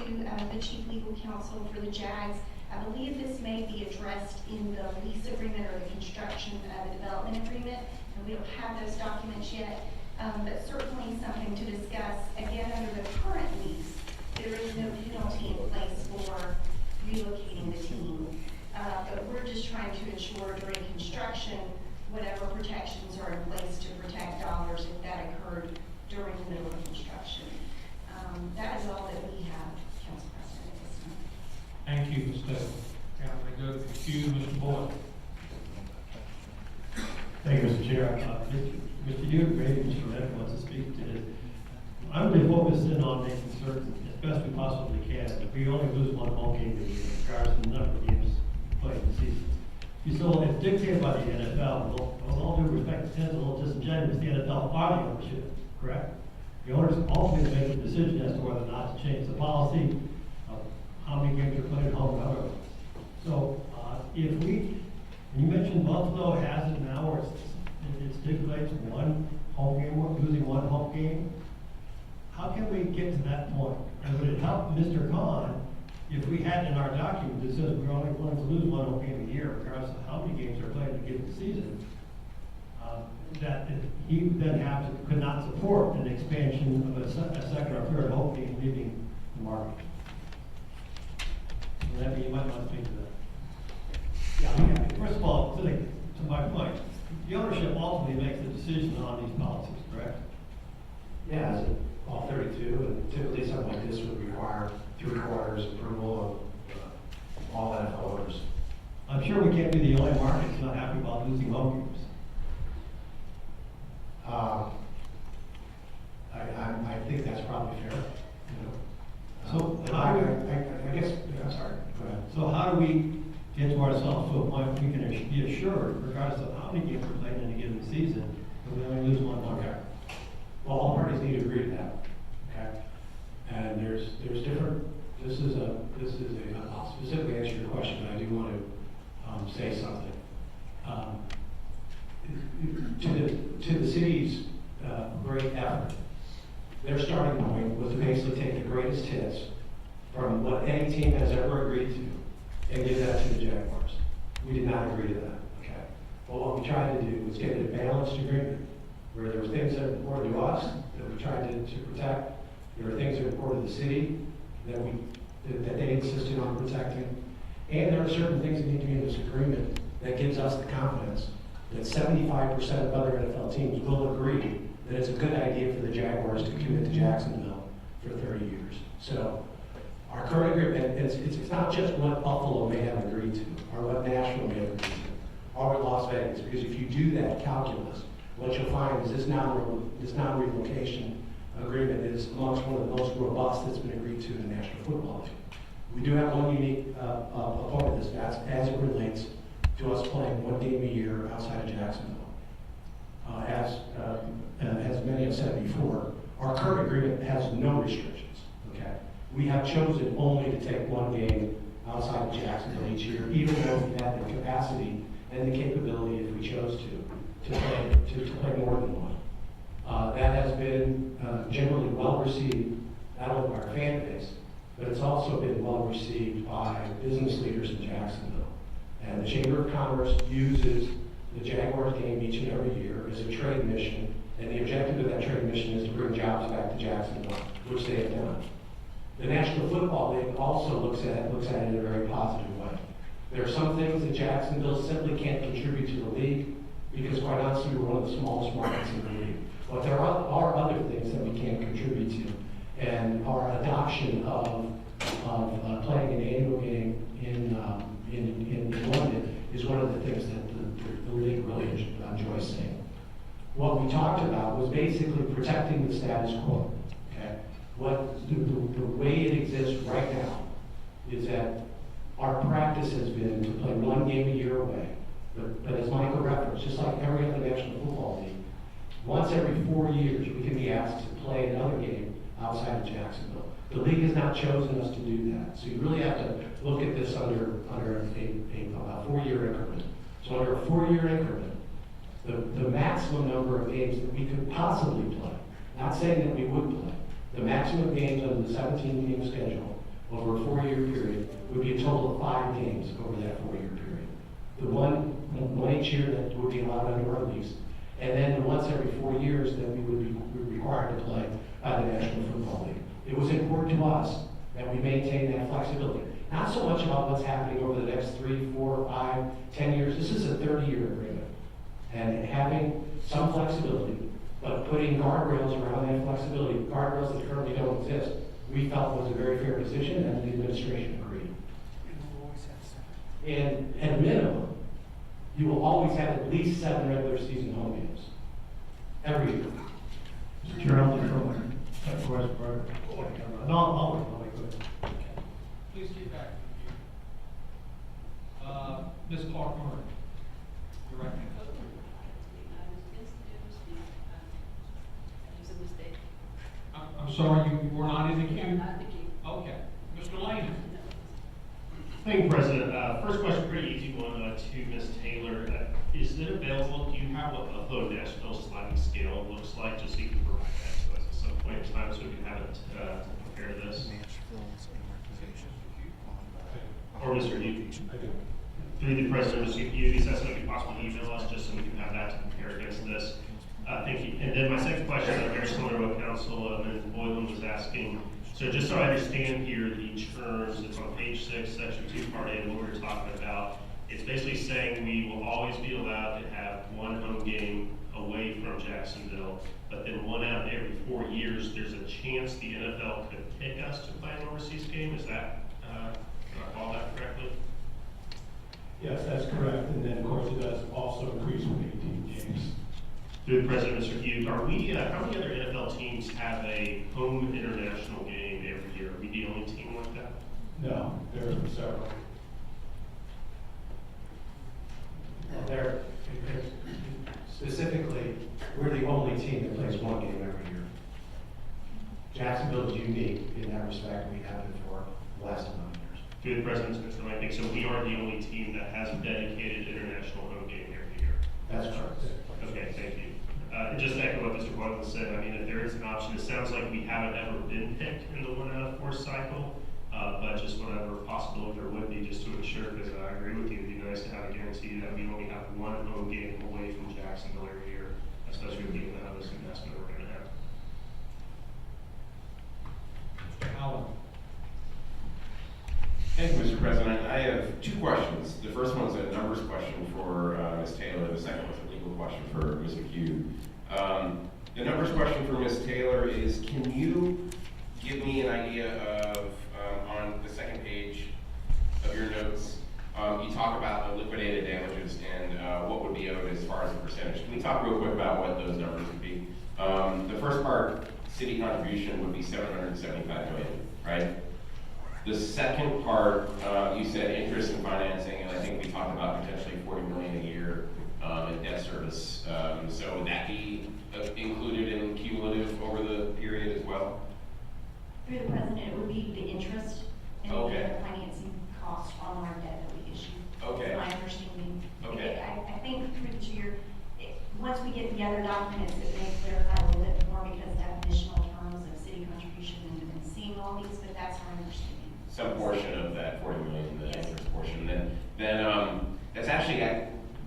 Speaker 9: the chief legal counsel for the Jags, I believe this may be addressed in the lease agreement or the construction the development agreement, and we don't have those documents yet, but certainly something to discuss. Again, under the current lease, there is no penalty in place for relocating the team. But we're just trying to ensure during construction, whatever protections are in place to protect dollars if that occurred during the middle of construction. That is all that we have, Council President, at this time.
Speaker 2: Thank you, Ms. Taylor. Now we go to the queue, Mr. Boyd.
Speaker 11: Thank you, Mr. Chair. Mr. Hughes, maybe Mr. Reddick wants to speak to this. I'm going to focus in on making certain, as best we possibly can, that we only lose one home game a year, regardless of the number of games played in the season. So it's dictated by the NFL. With all due respect, it sounds a little disingenuous. The NFL are the ownership, correct? The owners ultimately make the decision as to whether or not to change the policy of how many games are played at home and otherwise. So if we, and you mentioned Buffalo has it now where it stipulates one home game, or losing one home game. How can we get to that point? And would it help Mr. Khan if we had in our document that says we're only going to lose one home game a year, regardless of how many games are played in a given season, that he would then could not support an expansion of a second or third home game leaving the market? So that you might want to speak to that. Yeah. First of all, to my point, the ownership ultimately makes the decision on these policies, correct?
Speaker 14: Yeah, as all 32, and typically something like this would require 3/4 approval of all NFL owners.
Speaker 11: I'm sure we can't be the only market that's not happy about losing home games.
Speaker 14: I think that's probably fair.
Speaker 11: So
Speaker 14: I guess, I'm sorry, go ahead.
Speaker 11: So how do we get to ourselves to a point where we can be assured, regardless of how many games are played in a given season, that we only lose one home game?
Speaker 14: Well, all parties need to agree to that, okay? And there's different, I'll specifically answer your question, but I do want to say something. To the city's great effort, their starting point was to basically take the greatest hits from what any team has ever agreed to and give that to the Jaguars. We did not agree to that, okay? Well, what we tried to do was get a balanced agreement where there were things that were important to us that we tried to protect. There were things that were important to the city that they insisted on protecting. And there are certain things that need to be in this agreement that gives us the confidence that 75% of other NFL teams will agree that it's a good idea for the Jaguars to commit to Jacksonville for 30 years. So our current agreement, it's not just what Buffalo may have agreed to, or what Nashville may have agreed to, or what Las Vegas, because if you do that calculus, what you'll find is this non-relocation agreement is amongst one of the most robust that's been agreed to in the National Football League. We do have one unique point of this, that's as it relates to us playing one game a year outside of Jacksonville. As many have said before, our current agreement has no restrictions, okay? We have chosen only to take one game outside of Jacksonville each year, even though we had the capacity and the capability, if we chose to play more than one. That has been generally well received, not only by our fan base, but it's also been well received by business leaders in Jacksonville. And the Chamber of Commerce uses the Jaguars game each and every year as a trade mission, and the objective of that trade mission is to bring jobs back to Jacksonville, which they have done. The National Football League also looks at it in a very positive way. There are some things that Jacksonville simply can't contribute to the league because, quite honestly, we're one of the smallest markets in the league. But there are other things that we can contribute to, and our adoption of playing an annual game in London is one of the things that the league really enjoys seeing. What we talked about was basically protecting the status quo. Okay, the way it exists right now is that our practice has been to play one game a year away. But as Michael referenced, just like every other National Football League, once every 4 years we can be asked to play another game outside of Jacksonville. The league has not chosen us to do that. So you really have to look at this under a 4-year increment. So under a 4-year increment, the maximum number of games that we could possibly play, not saying that we would play, the maximum games under the 17-game schedule over a 4-year period would be a total of 5 games over that 4-year period. The one each year that would be allowed under our lease, and then the once every 4 years that we would be required to play by the National Football League. It was important to us that we maintain that flexibility. Not so much about what's happening over the next 3, 4, 5, 10 years. This is a 30-year agreement. And having some flexibility, but putting guardrails around that flexibility, guardrails that currently don't exist, we felt was a very fair decision, and the administration agreed. And at a minimum, you will always have at least 7 regular season home games every year.
Speaker 3: Mr. Chair, I'll defer my question for no, I'll wait, go ahead.
Speaker 2: Please get back. Ms. Clark Murray, your right hand. I'm sorry, you were not in the queue? Okay. Mr. Lane.
Speaker 5: Thank you, President. First question, pretty easy one to Ms. Taylor. Is it available, do you have what the national sliding scale looks like, just so you can provide that to us at some point in time so we can have it to compare this? Or Mr. Hughes? Through the President, Mr. Hughes, that's going to be possible to email us just so we can have that to compare against this. Thank you. And then my second question is very similar to what Councilman Boylan was asking. So just so I understand here, the terms, it's on page 6, section 2, part A, what we're talking about. It's basically saying we will always be allowed to have one home game away from Jacksonville, but then one out of every 4 years, there's a chance the NFL could pick us to play an overseas game. Is that, do I follow that correctly?
Speaker 19: Yes, that's correct. And then, of course, it does also increase with 18 games.
Speaker 5: Through the President, Mr. Hughes, are we, how many other NFL teams have a home international game every year? Are we the only team like that?
Speaker 19: No, there are several.
Speaker 14: There, specifically, we're the only team that plays one game every year. Jacksonville is unique in that respect. We have it for the last 11 years.
Speaker 5: Through the President, Mr. Lang, so we are the only team that has a dedicated international home game every year.
Speaker 14: That's correct.
Speaker 5: Okay, thank you. Just to echo what Mr. Boylan said, I mean, if there is an option, it sounds like we haven't ever been picked in the 1 out of 4 cycle, but just whatever possibility there would be, just to ensure, because I agree with you, it'd be nice to have a guarantee that we only have one home game away from Jacksonville every year, especially given the this investment we're going to have.
Speaker 2: Mr. Allen.
Speaker 20: Thank you, Mr. President. I have 2 questions. The first one's a numbers question for Ms. Taylor. The second one's a legal question for Mr. Hughes. The numbers question for Ms. Taylor is, can you give me an idea of, on the second page of your notes, you talk about the liquidated damages and what would be owed as far as the percentage. Can we talk real quick about what those numbers would be? The first part, city contribution, would be $775 million, right? The second part, you said interest and financing, and I think we talked about potentially $40 million a year in debt service. So would that be included in cumulative over the period as well?
Speaker 9: Through the President, it would be the interest and the financing cost on our debt that we issue.
Speaker 20: Okay.
Speaker 9: That's my understanding.
Speaker 20: Okay.
Speaker 9: I think through the year, once we get the other documents, it may clarify a little bit
Speaker 20: some portion of that 40 million, the interest portion, then that's actually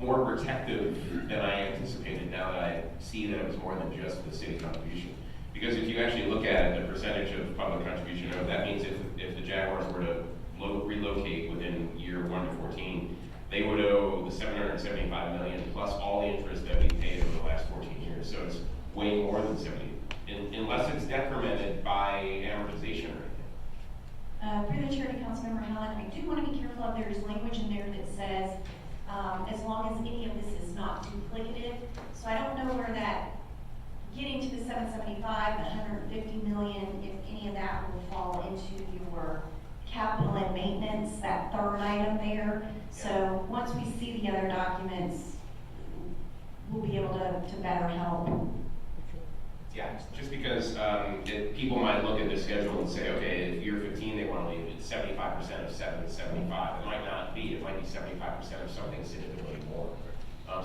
Speaker 20: more protective than I anticipated now that I see that it was more than just the city contribution. Because if you actually look at it, the percentage of public contribution, that means if the Jaguars were to relocate within year 1 to 14, they would owe the 775 million plus all the interest that we paid over the last 14 years. So it's way more than 70, unless it's decremented by amortization or anything.
Speaker 9: Through the chair to Councilmember Helen, I do want to be careful of there's language in there that says, as long as any of this is not duplicative. So I don't know where that, getting to the 775, the 150 million, if any of that will fall into your capital and maintenance, that third item there. So once we see the other documents, we'll be able to better help.
Speaker 20: Yeah, just because people might look at the schedule and say, okay, if year 15 they want to leave, it's 75% of 775. It might not be. It might be 75% of something significantly more.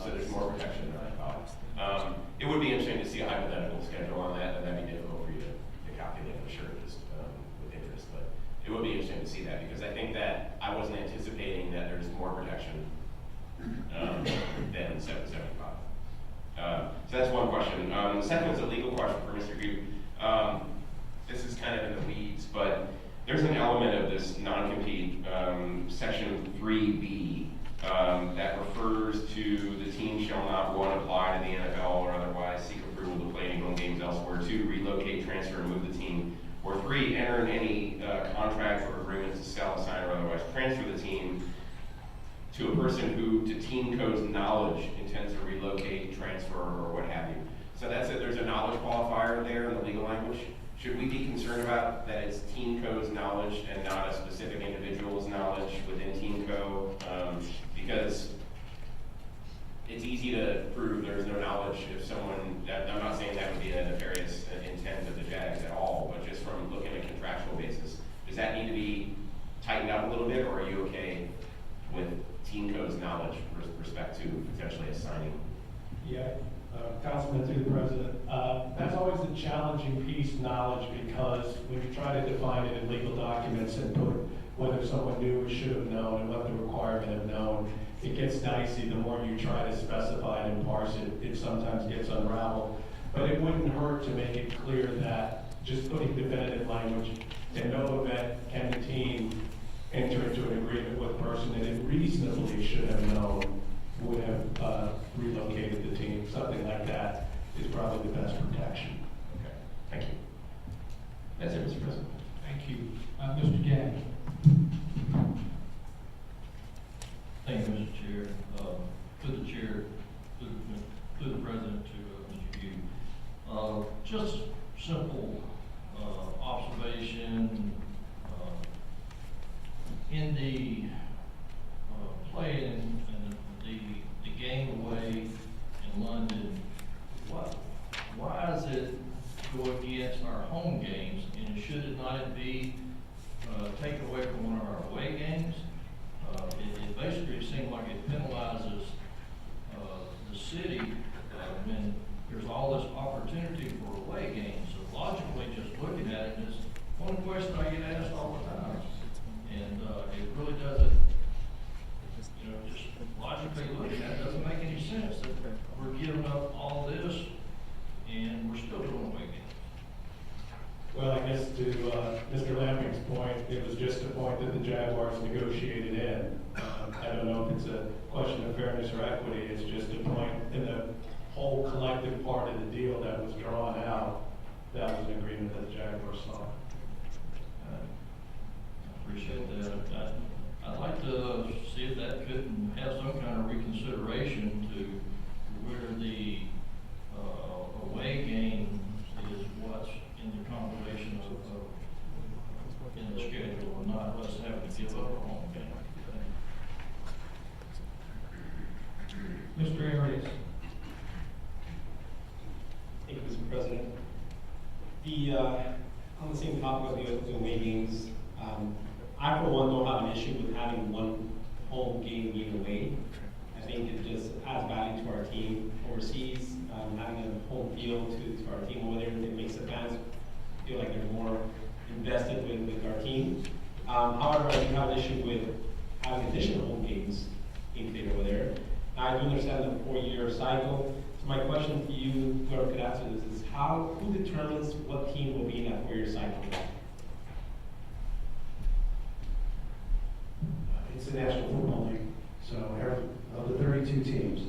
Speaker 20: So there's more protection than I thought. It would be interesting to see a hypothetical schedule on that, and that'd be difficult for you to calculate, I'm sure, just with interest. But it would be interesting to see that, because I think that I wasn't anticipating that there's more protection than 775. So that's one question. The second was a legal question for Mr. Goop. This is kind of in the weeds, but there's an element of this non-compete, section 3B, that refers to the team shall not, 1, apply to the NFL or otherwise seek approval to play any home games elsewhere, 2, relocate, transfer, and move the team, or 3, enter in any contract or agreement to sell, assign, or otherwise transfer the team to a person who, to team code's knowledge, intends to relocate, transfer, or what have you. So that's it. There's a knowledge qualifier there in the legal language. Should we be concerned about that it's team code's knowledge and not a specific individual's knowledge within team code? Because it's easy to prove there's no knowledge if someone, I'm not saying that would be a nefarious intent of the Jags at all, but just from looking at a contractual basis, does that need to be tightened up a little bit, or are you okay with team code's knowledge with respect to potentially assigning?
Speaker 19: Yeah, Councilman, through the President, that's always the challenging piece, knowledge, because when you try to define it in legal documents and put whether someone knew or should have known and what the requirement of known, it gets dicey. The more you try to specify it and parse it, it sometimes gets unraveled. But it wouldn't hurt to make it clear that just putting definitive language, in no event can the team enter into an agreement with a person that it reasonably should have known would have relocated the team. Something like that is probably the best protection.
Speaker 20: Okay, thank you. That's it, Mr. President.
Speaker 2: Thank you. Mr. Gadd.
Speaker 1: Thank you, Mr. Chair. To the chair, to the president, to Mr. Hugh. Just simple observation. In the play in the game away in London, why does it go against our home games, and should it not be taken away from one of our away games? It basically seems like it penalizes the city when there's all this opportunity for away games. So logically, just looking at it, is one question I get asked all the time, and it really doesn't, just logically looking at it, doesn't make any sense that we're giving up all this and we're still doing away games.
Speaker 19: Well, I guess to Mr. Lamping's point, it was just a point that the Jaguars negotiated in. I don't know if it's a question of fairness or equity. It's just a point in the whole collective part of the deal that was drawn out. That was an agreement that the Jaguars saw.
Speaker 1: I appreciate that. I'd like to see if that could have some kind of reconsideration to where the away game is what's in the compilation of in the schedule, and not us having to give up our home game.
Speaker 2: Mr. Arias.
Speaker 18: Thank you, Mr. President. On the same topic of the away games, I for one don't have an issue with having one home game being away. I think it just adds value to our team overseas, having a home field to our team over there. It makes the fans feel like they're more invested with our team. However, I do have an issue with having additional home games being played over there. I do understand the 4-year cycle. So my question to you, whoever could answer this, is who determines what team will be in that 4-year cycle?
Speaker 19: It's the National Football League, so of the 32 teams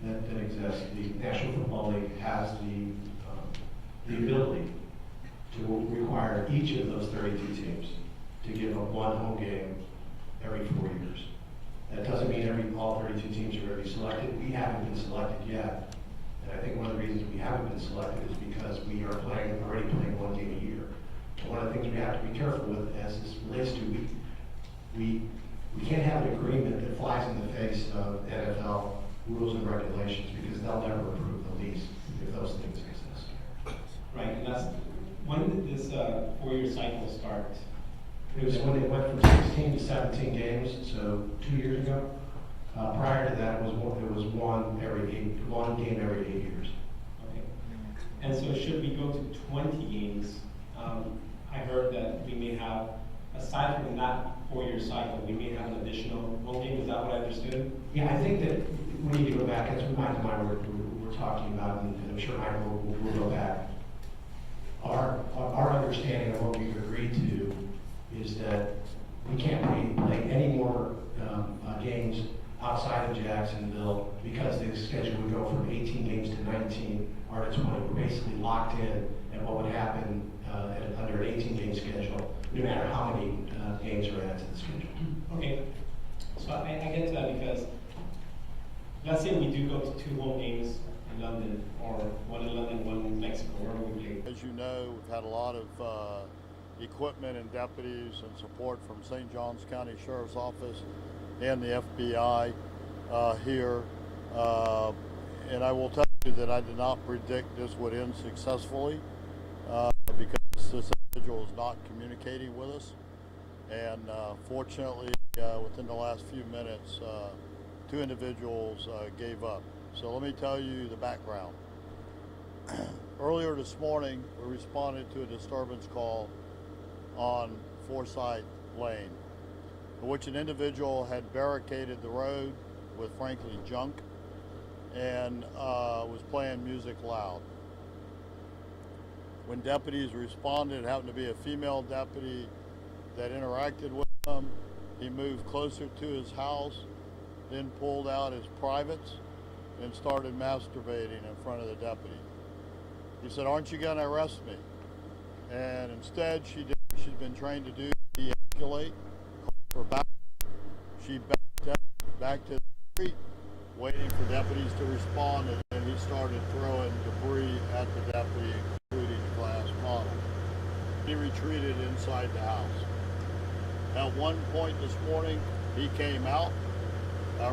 Speaker 19: that exist, the National Football League has the ability to require each of those 32 teams to give up one home game every 4 years. That doesn't mean all 32 teams are going to be selected. We haven't been selected yet. And I think one of the reasons we haven't been selected is because we are already playing one game a year. And one of the things we have to be careful with as this relates to, we can't have an agreement that flies in the face of NFL rules and regulations because they'll never approve the lease if those things exist.
Speaker 18: Right, and when did this 4-year cycle start?
Speaker 19: It was when they went from 16 to 17 games, so 2 years ago. Prior to that, it was one game every 8 years.
Speaker 18: Okay. And so should we go to 20 games? I heard that we may have, aside from that 4-year cycle, we may have an additional home game. Is that what I understood?
Speaker 19: Yeah, I think that we need to go back. That's what Mike and I were talking about, and I'm sure Mike will go back. Our understanding of what we've agreed to is that we can't play any more games outside of Jacksonville because the schedule would go from 18 games to 19 or to 20. We're basically locked in at what would happen under an 18-game schedule, no matter how many games are added to the schedule.
Speaker 18: Okay, so I get to that because let's say we do go to 2 home games in London, or one in London, one in Mexico, wherever we play.
Speaker 10: As you know, we've had a lot of equipment and deputies and support from St. Johns County Sheriff's Office and the FBI here. And I will tell you that I did not predict this would end successfully because this individual is not communicating with us. And fortunately, within the last few minutes, 2 individuals gave up. So let me tell you the background. Earlier this morning, we responded to a disturbance call on Forsyth Lane, in which an individual had barricaded the road with, frankly, junk and was playing music loud. When deputies responded, it happened to be a female deputy that interacted with him. He moved closer to his house, then pulled out his privates and started masturbating in front of the deputy. He said, "Aren't you going to arrest me?" And instead, she did what she's been trained to do, de-escalate, call for back. She backed up, back to the street, waiting for deputies to respond, and then he started throwing debris at the deputy, including a glass bottle. He retreated inside the house. At one point this morning, he came out,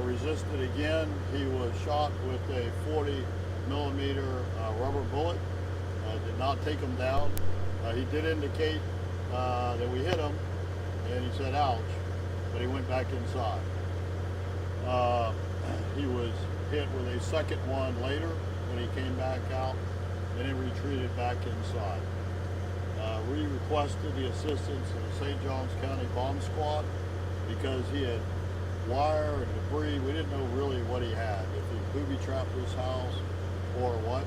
Speaker 10: resisted again. He was shot with a 40mm rubber bullet. Did not take him down. He did indicate that we hit him, and he said, "Ouch," but he went back inside. He was hit with a second one later when he came back out, and then retreated back inside. We requested the assistance of the St. Johns County Bomb Squad because he had wire and debris. We didn't know really what he had, if he booby-trapped his house or what.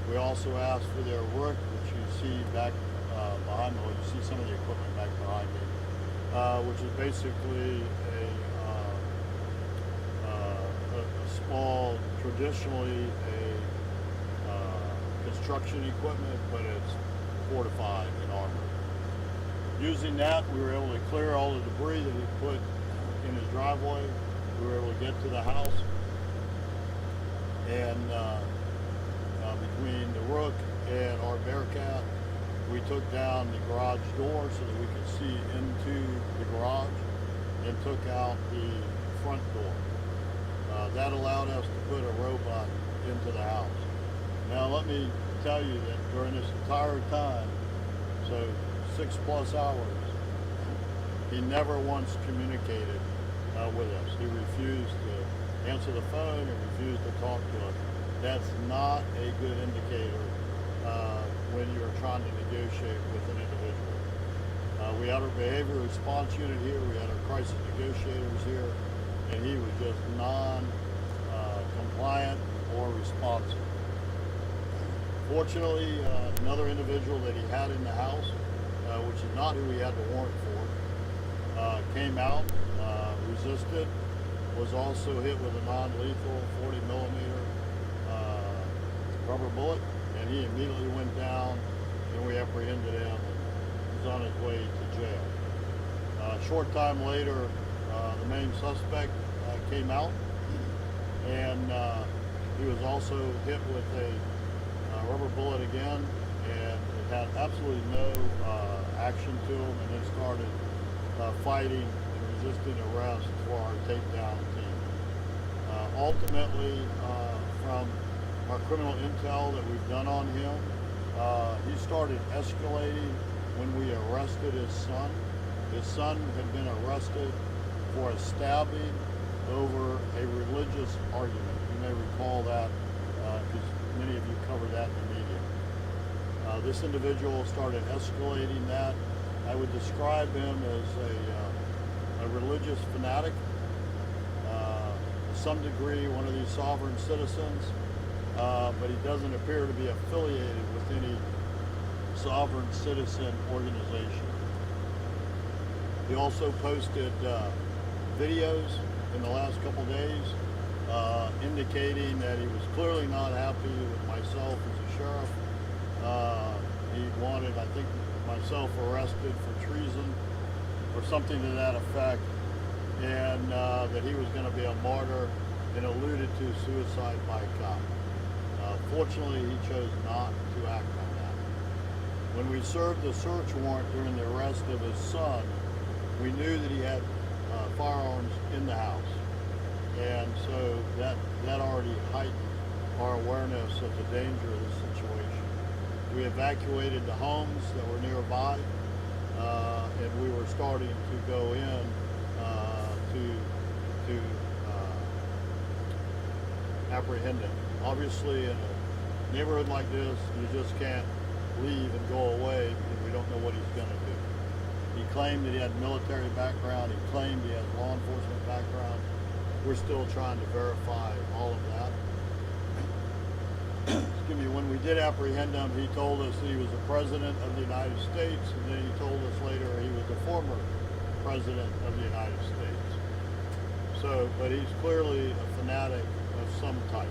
Speaker 10: We also asked for their work, which you see back behind me. You see some of the equipment back behind me, which is basically a small, traditionally a construction equipment, but it's fortified and armored. Using that, we were able to clear all the debris that he put in his driveway. We were able to get to the house, and between the Rook and our Bearcat, we took down the garage door so that we could see into the garage, and took out the front door. That allowed us to put a robot into the house. Now let me tell you that during this entire time, so 6+ hours, he never once communicated with us. He refused to answer the phone and refused to talk to us. That's not a good indicator when you're trying to negotiate with an individual. We had our behavior response unit here, we had our crisis negotiators here, and he was just non-compliant or responsive. Fortunately, another individual that he had in the house, which is not who he had the warrant for, came out, resisted, was also hit with a non-lethal 40 millimeter rubber bullet, and he immediately went down, and we apprehended him, and he's on his way to jail. A short time later, the main suspect came out, and he was also hit with a rubber bullet again, and it had absolutely no action to him, and then started fighting and resisting arrest for our takedown team. Ultimately, from our criminal intel that we've done on him, he started escalating when we arrested his son. His son had been arrested for a stabbing over a religious argument. You may recall that because many of you covered that in the media. This individual started escalating that. I would describe him as a religious fanatic, to some degree one of these sovereign citizens, but he doesn't appear to be affiliated with any sovereign citizen organization. He also posted videos in the last couple days indicating that he was clearly not happy with myself as a sheriff. He wanted, I think, myself arrested for treason or something to that effect, and that he was going to be a martyr, and alluded to suicide by cop. Fortunately, he chose not to act on that. When we served the search warrant during the arrest of his son, we knew that he had firearms in the house, and so that already heightened our awareness of the danger of the situation. We evacuated the homes that were nearby, and we were starting to go in to apprehend him. Obviously, in a neighborhood like this, you just can't leave and go away because we don't know what he's going to do. He claimed that he had military background. He claimed he has law enforcement background. We're still trying to verify all of that. Excuse me, when we did apprehend him, he told us that he was the President of the United States, and then he told us later he was the former President of the United States. So, but he's clearly a fanatic of some type.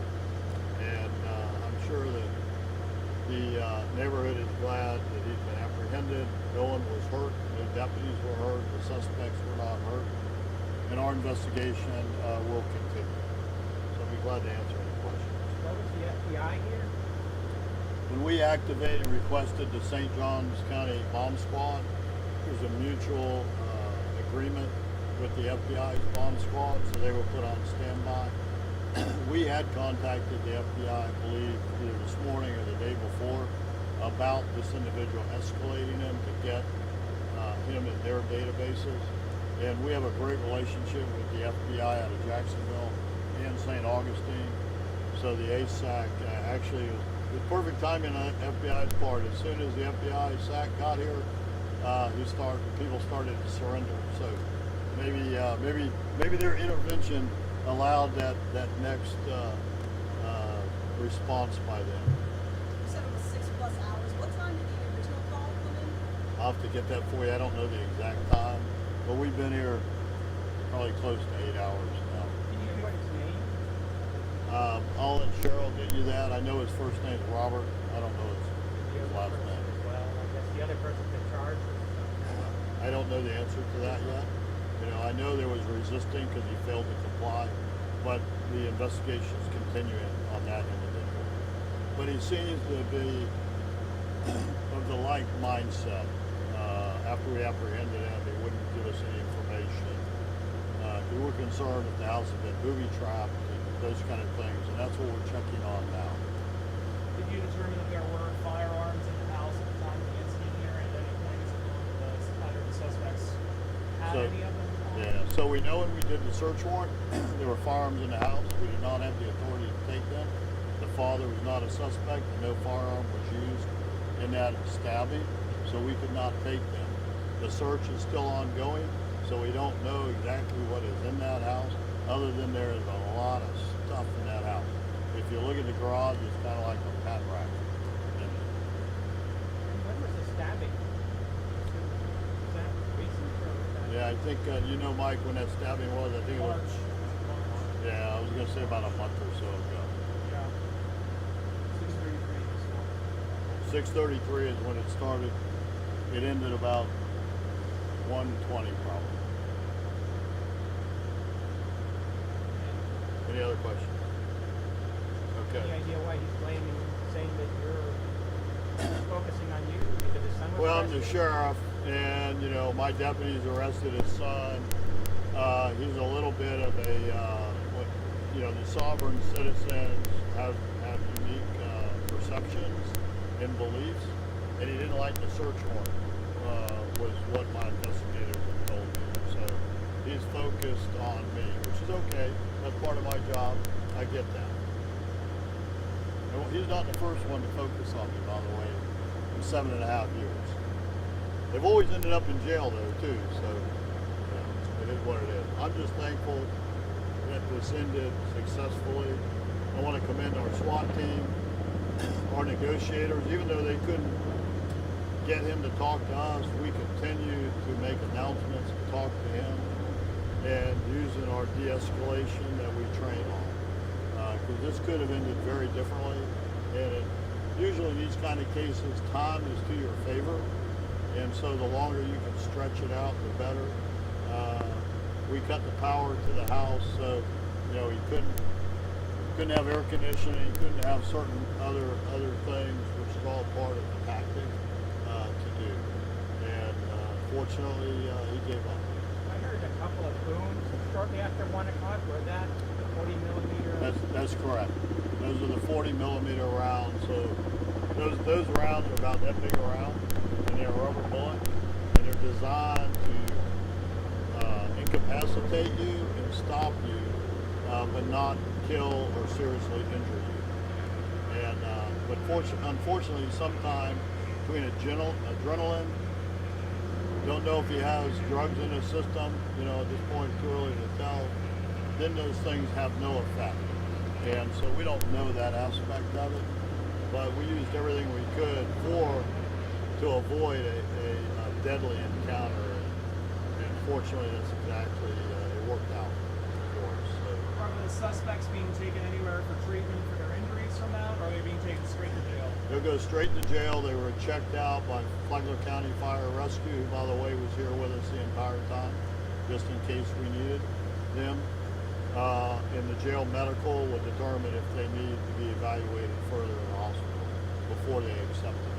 Speaker 10: And I'm sure that the neighborhood is glad that he's been apprehended. No one was hurt, no deputies were hurt, the suspects were not hurt, and our investigation will continue. So I'll be glad to answer any questions.
Speaker 3: What was the FBI here?
Speaker 10: When we activated and requested the St. Johns County Bomb Squad, there was a mutual agreement with the FBI's bomb squad, so they were put on standby. We had contacted the FBI, I believe, either this morning or the day before, about this individual, escalating him to get him in their databases. And we have a great relationship with the FBI out of Jacksonville and St. Augustine. So the ASAC actually was perfect timing on FBI's part. As soon as the FBI SAC got here, people started to surrender. So maybe their intervention allowed that next response by them.
Speaker 6: You said it was 6+ hours. What time did the original call come in?
Speaker 10: I'll have to get that for you. I don't know the exact time, but we've been here probably close to 8 hours now.
Speaker 3: Can you give his name?
Speaker 10: I'll let Cheryl get you that. I know his first name is Robert. I don't know his last name.
Speaker 3: Well, I guess the other person's in charge.
Speaker 10: I don't know the answer to that yet. You know, I know there was resisting because he failed to comply, but the investigation is continuing on that individual. But he seems to be of the like mindset. After we apprehended him, he wouldn't give us any information. We were concerned if the house had been booby-trapped and those kind of things, and that's what we're checking on now.
Speaker 3: Did you determine that there were firearms in the house at the time of the incident here, and at any point is it known that either of the suspects had any of them?
Speaker 10: Yeah, so we know when we did the search warrant, there were firearms in the house. We did not have the authority to take them. The father was not a suspect, and no firearm was used in that stabbing, so we could not take them. The search is still ongoing, so we don't know exactly what is in that house, other than there is a lot of stuff in that house. If you look at the garage, it's kind of like a pat rack.
Speaker 3: And when was the stabbing? Was that recent or was that?
Speaker 10: Yeah, I think, you know, Mike, when that stabbing was, I think it was,
Speaker 3: March.
Speaker 10: yeah, I was gonna say about a month or so ago.
Speaker 3: Yeah. 6:33 this morning.
Speaker 10: 6:33 is when it started. It ended about 1:20 probably. Any other questions? Okay.
Speaker 3: Any idea why he's blaming, saying that you're focusing on you because his son was
Speaker 10: Well, I'm the
Speaker 3: arrested?
Speaker 10: sheriff, and you know, my deputies arrested his son. He's a little bit of a, you know, the sovereign citizens have unique perceptions and beliefs, and he didn't like the search warrant, was what my investigators have told me. So he's focused on me, which is okay. That's part of my job. I get that. And he's not the first one to focus on me, by the way, in 7.5 years. They've always ended up in jail, though, too, so it is what it is. I'm just thankful that this ended successfully. I want to commend our SWAT team, our negotiators, even though they couldn't get him to talk to us, we continue to make announcements, to talk to him, and using our de-escalation that we train on. Because this could have ended very differently, and usually in these kind of cases, time is to your favor, and so the longer you can stretch it out, the better. We cut the power to the house, so you know he couldn't have air conditioning, he couldn't have certain other things, which is all part of the tactic to do. And fortunately, he gave up.
Speaker 3: I heard a couple of booms shortly after 1 o'clock. Were that the 40 millimeter?
Speaker 10: That's correct. Those are the 40 millimeter rounds. So those rounds are about that big around, and they're rubber bullet, and they're designed to incapacitate you and stop you, but not kill or seriously injure you. And but unfortunately, sometimes between adrenaline, don't know if he has drugs in his system. You know, at this point, too early to tell. Then those things have no effect, and so we don't know that aspect of it. But we used everything we could to avoid a deadly encounter. And fortunately, that's exactly, it worked out for us. So.
Speaker 3: Are the suspects being taken anywhere for treatment for their injuries from that, or are they being taken straight to jail?
Speaker 10: They'll go straight to jail. They were checked out by Flagler County Fire Rescue, who, by the way, was here with us the entire time, just in case we needed them. And the jail medical will determine if they need to be evaluated further in the hospital before they accept them.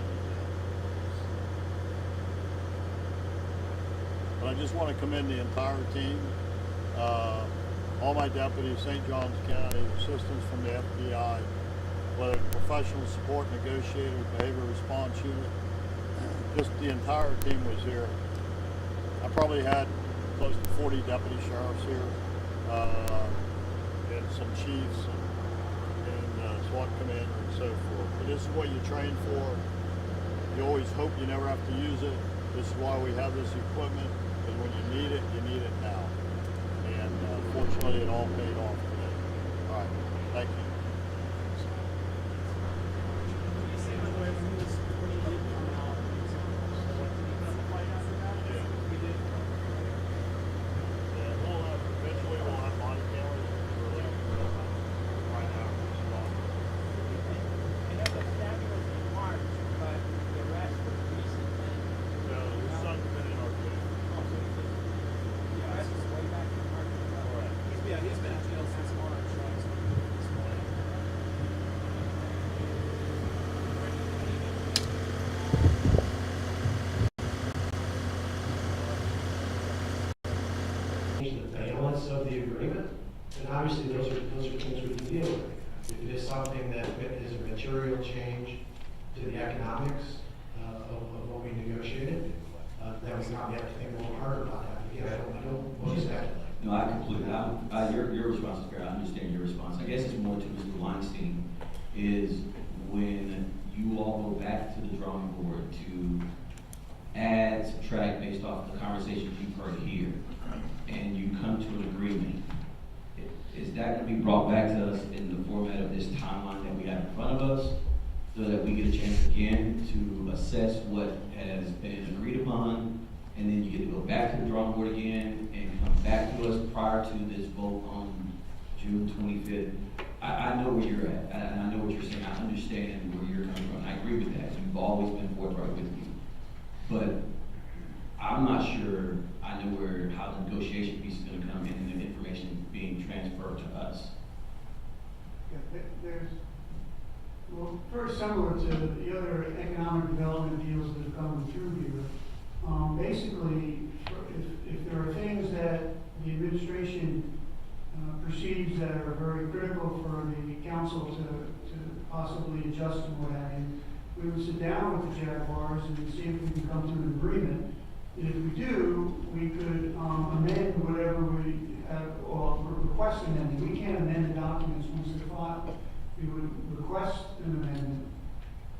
Speaker 10: But I just want to commend the entire team, all my deputies, St. Johns County, assistants from the FBI, whether professional support negotiators, behavior response unit, just the entire team was here. I probably had close to 40 deputy sheriffs here, and some chiefs and SWAT commander and so forth. But this is what you train for. You always hope you never have to use it. This is why we have this equipment, because when you need it now. And fortunately, it all paid off today. All right, thank you.
Speaker 14: Of the agreement, and obviously those are things we can deal with. If it is something that is a material change to the economics of what we negotiated, then we probably have to think a little harder about that. Again, I don't know exactly.
Speaker 17: No, I completely, your response is fair. I understand your response. I guess it's more to Mr. Weinstein, is when you all go back to the drawing board to add, subtract based off so that we get a chance again to assess what has been agreed upon, and then you get to go back to the drawing board again and come back to us prior to this vote on June 25th. I know where you're at, and I know what you're saying. I understand where you're coming from. I agree with that. You've always been forthright with me. But I'm not sure I know how the negotiation piece is gonna come in and the information being transferred to us.
Speaker 8: Yeah, well, very similar to the other economic development deals that have come through here. Basically, if there are things that the administration perceives that are very critical for the council to possibly adjust and what have you, we would sit down with the Jaguars and see if we can come to an agreement. And if we do, we could amend whatever we have, or request an amendment. We can't amend the documents once they're filed. We would request an amendment.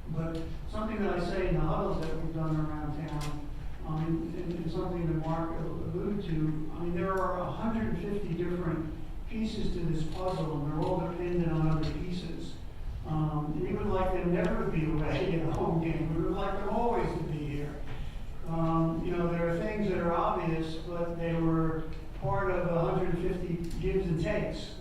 Speaker 8: But something that I say in the huddles that we've done around town, and something that Mark alluded to, I mean, there are 150 different pieces to this puzzle, and they're all dependent on other pieces. We would like them never to be away in a home game. We would like them always to be here. You know, there are things that are obvious, but they were part of 150 gives and takes.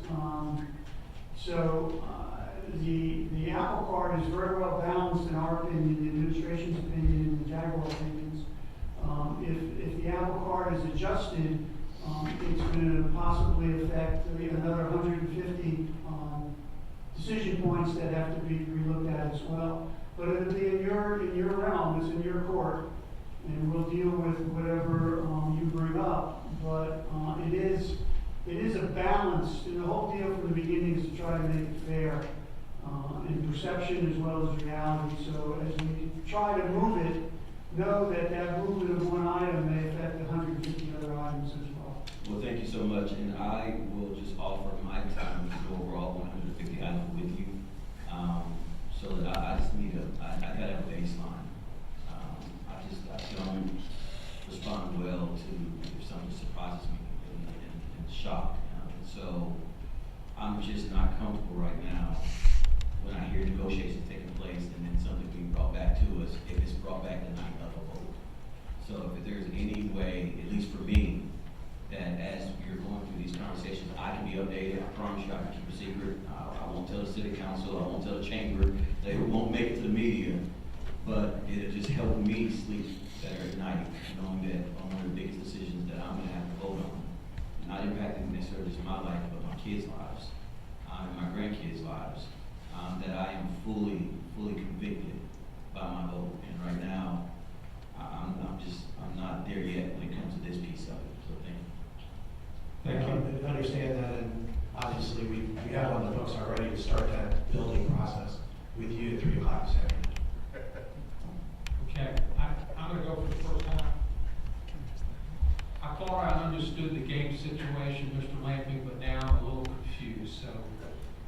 Speaker 8: The apple cart is very well balanced in our opinion, the administration's opinion, and the Jaguar opinions. If the apple cart is adjusted, it's going to possibly affect another 150 decision points that have to be relooked at as well. But it'll be in your realm, it's in your court, and we'll deal with whatever you bring up. But it is a balance, and the whole deal from the beginning is to try to make it fair in perception as well as reality. So as we try to move it, know that that movement of one item may affect 150 other items as well.
Speaker 17: Well, thank you so much, and I will just offer my time to go over all 150 items with you, so that I just need I gotta have a baseline. I don't respond well to if something surprises me and shocked. So I'm just not comfortable right now when I hear negotiations taking place and then something being brought back to us, if it's brought back the night of a vote. So if there's any way, at least for me, that as we're going through these conversations, I can be updated. I promise you I can keep a secret. I won't tell the city council, I won't tell the chamber. They won't make it to the media, but it'll just help me sleep better at night, knowing that on one of the biggest decisions that I'm gonna have to vote on, not impacting necessarily just my life, but my kids' lives, and my grandkids' lives, that I am fully convicted by my vote. And right now, I'm not there yet when it comes to this piece of it. So thank you.
Speaker 14: Thank you. I understand that, and obviously we have on the books already to start that building process with you at 3 o'clock this afternoon.
Speaker 2: Okay, I'm gonna go for the first time. I thought I understood the game situation, Mr. Lamping, but now I'm a little confused, so,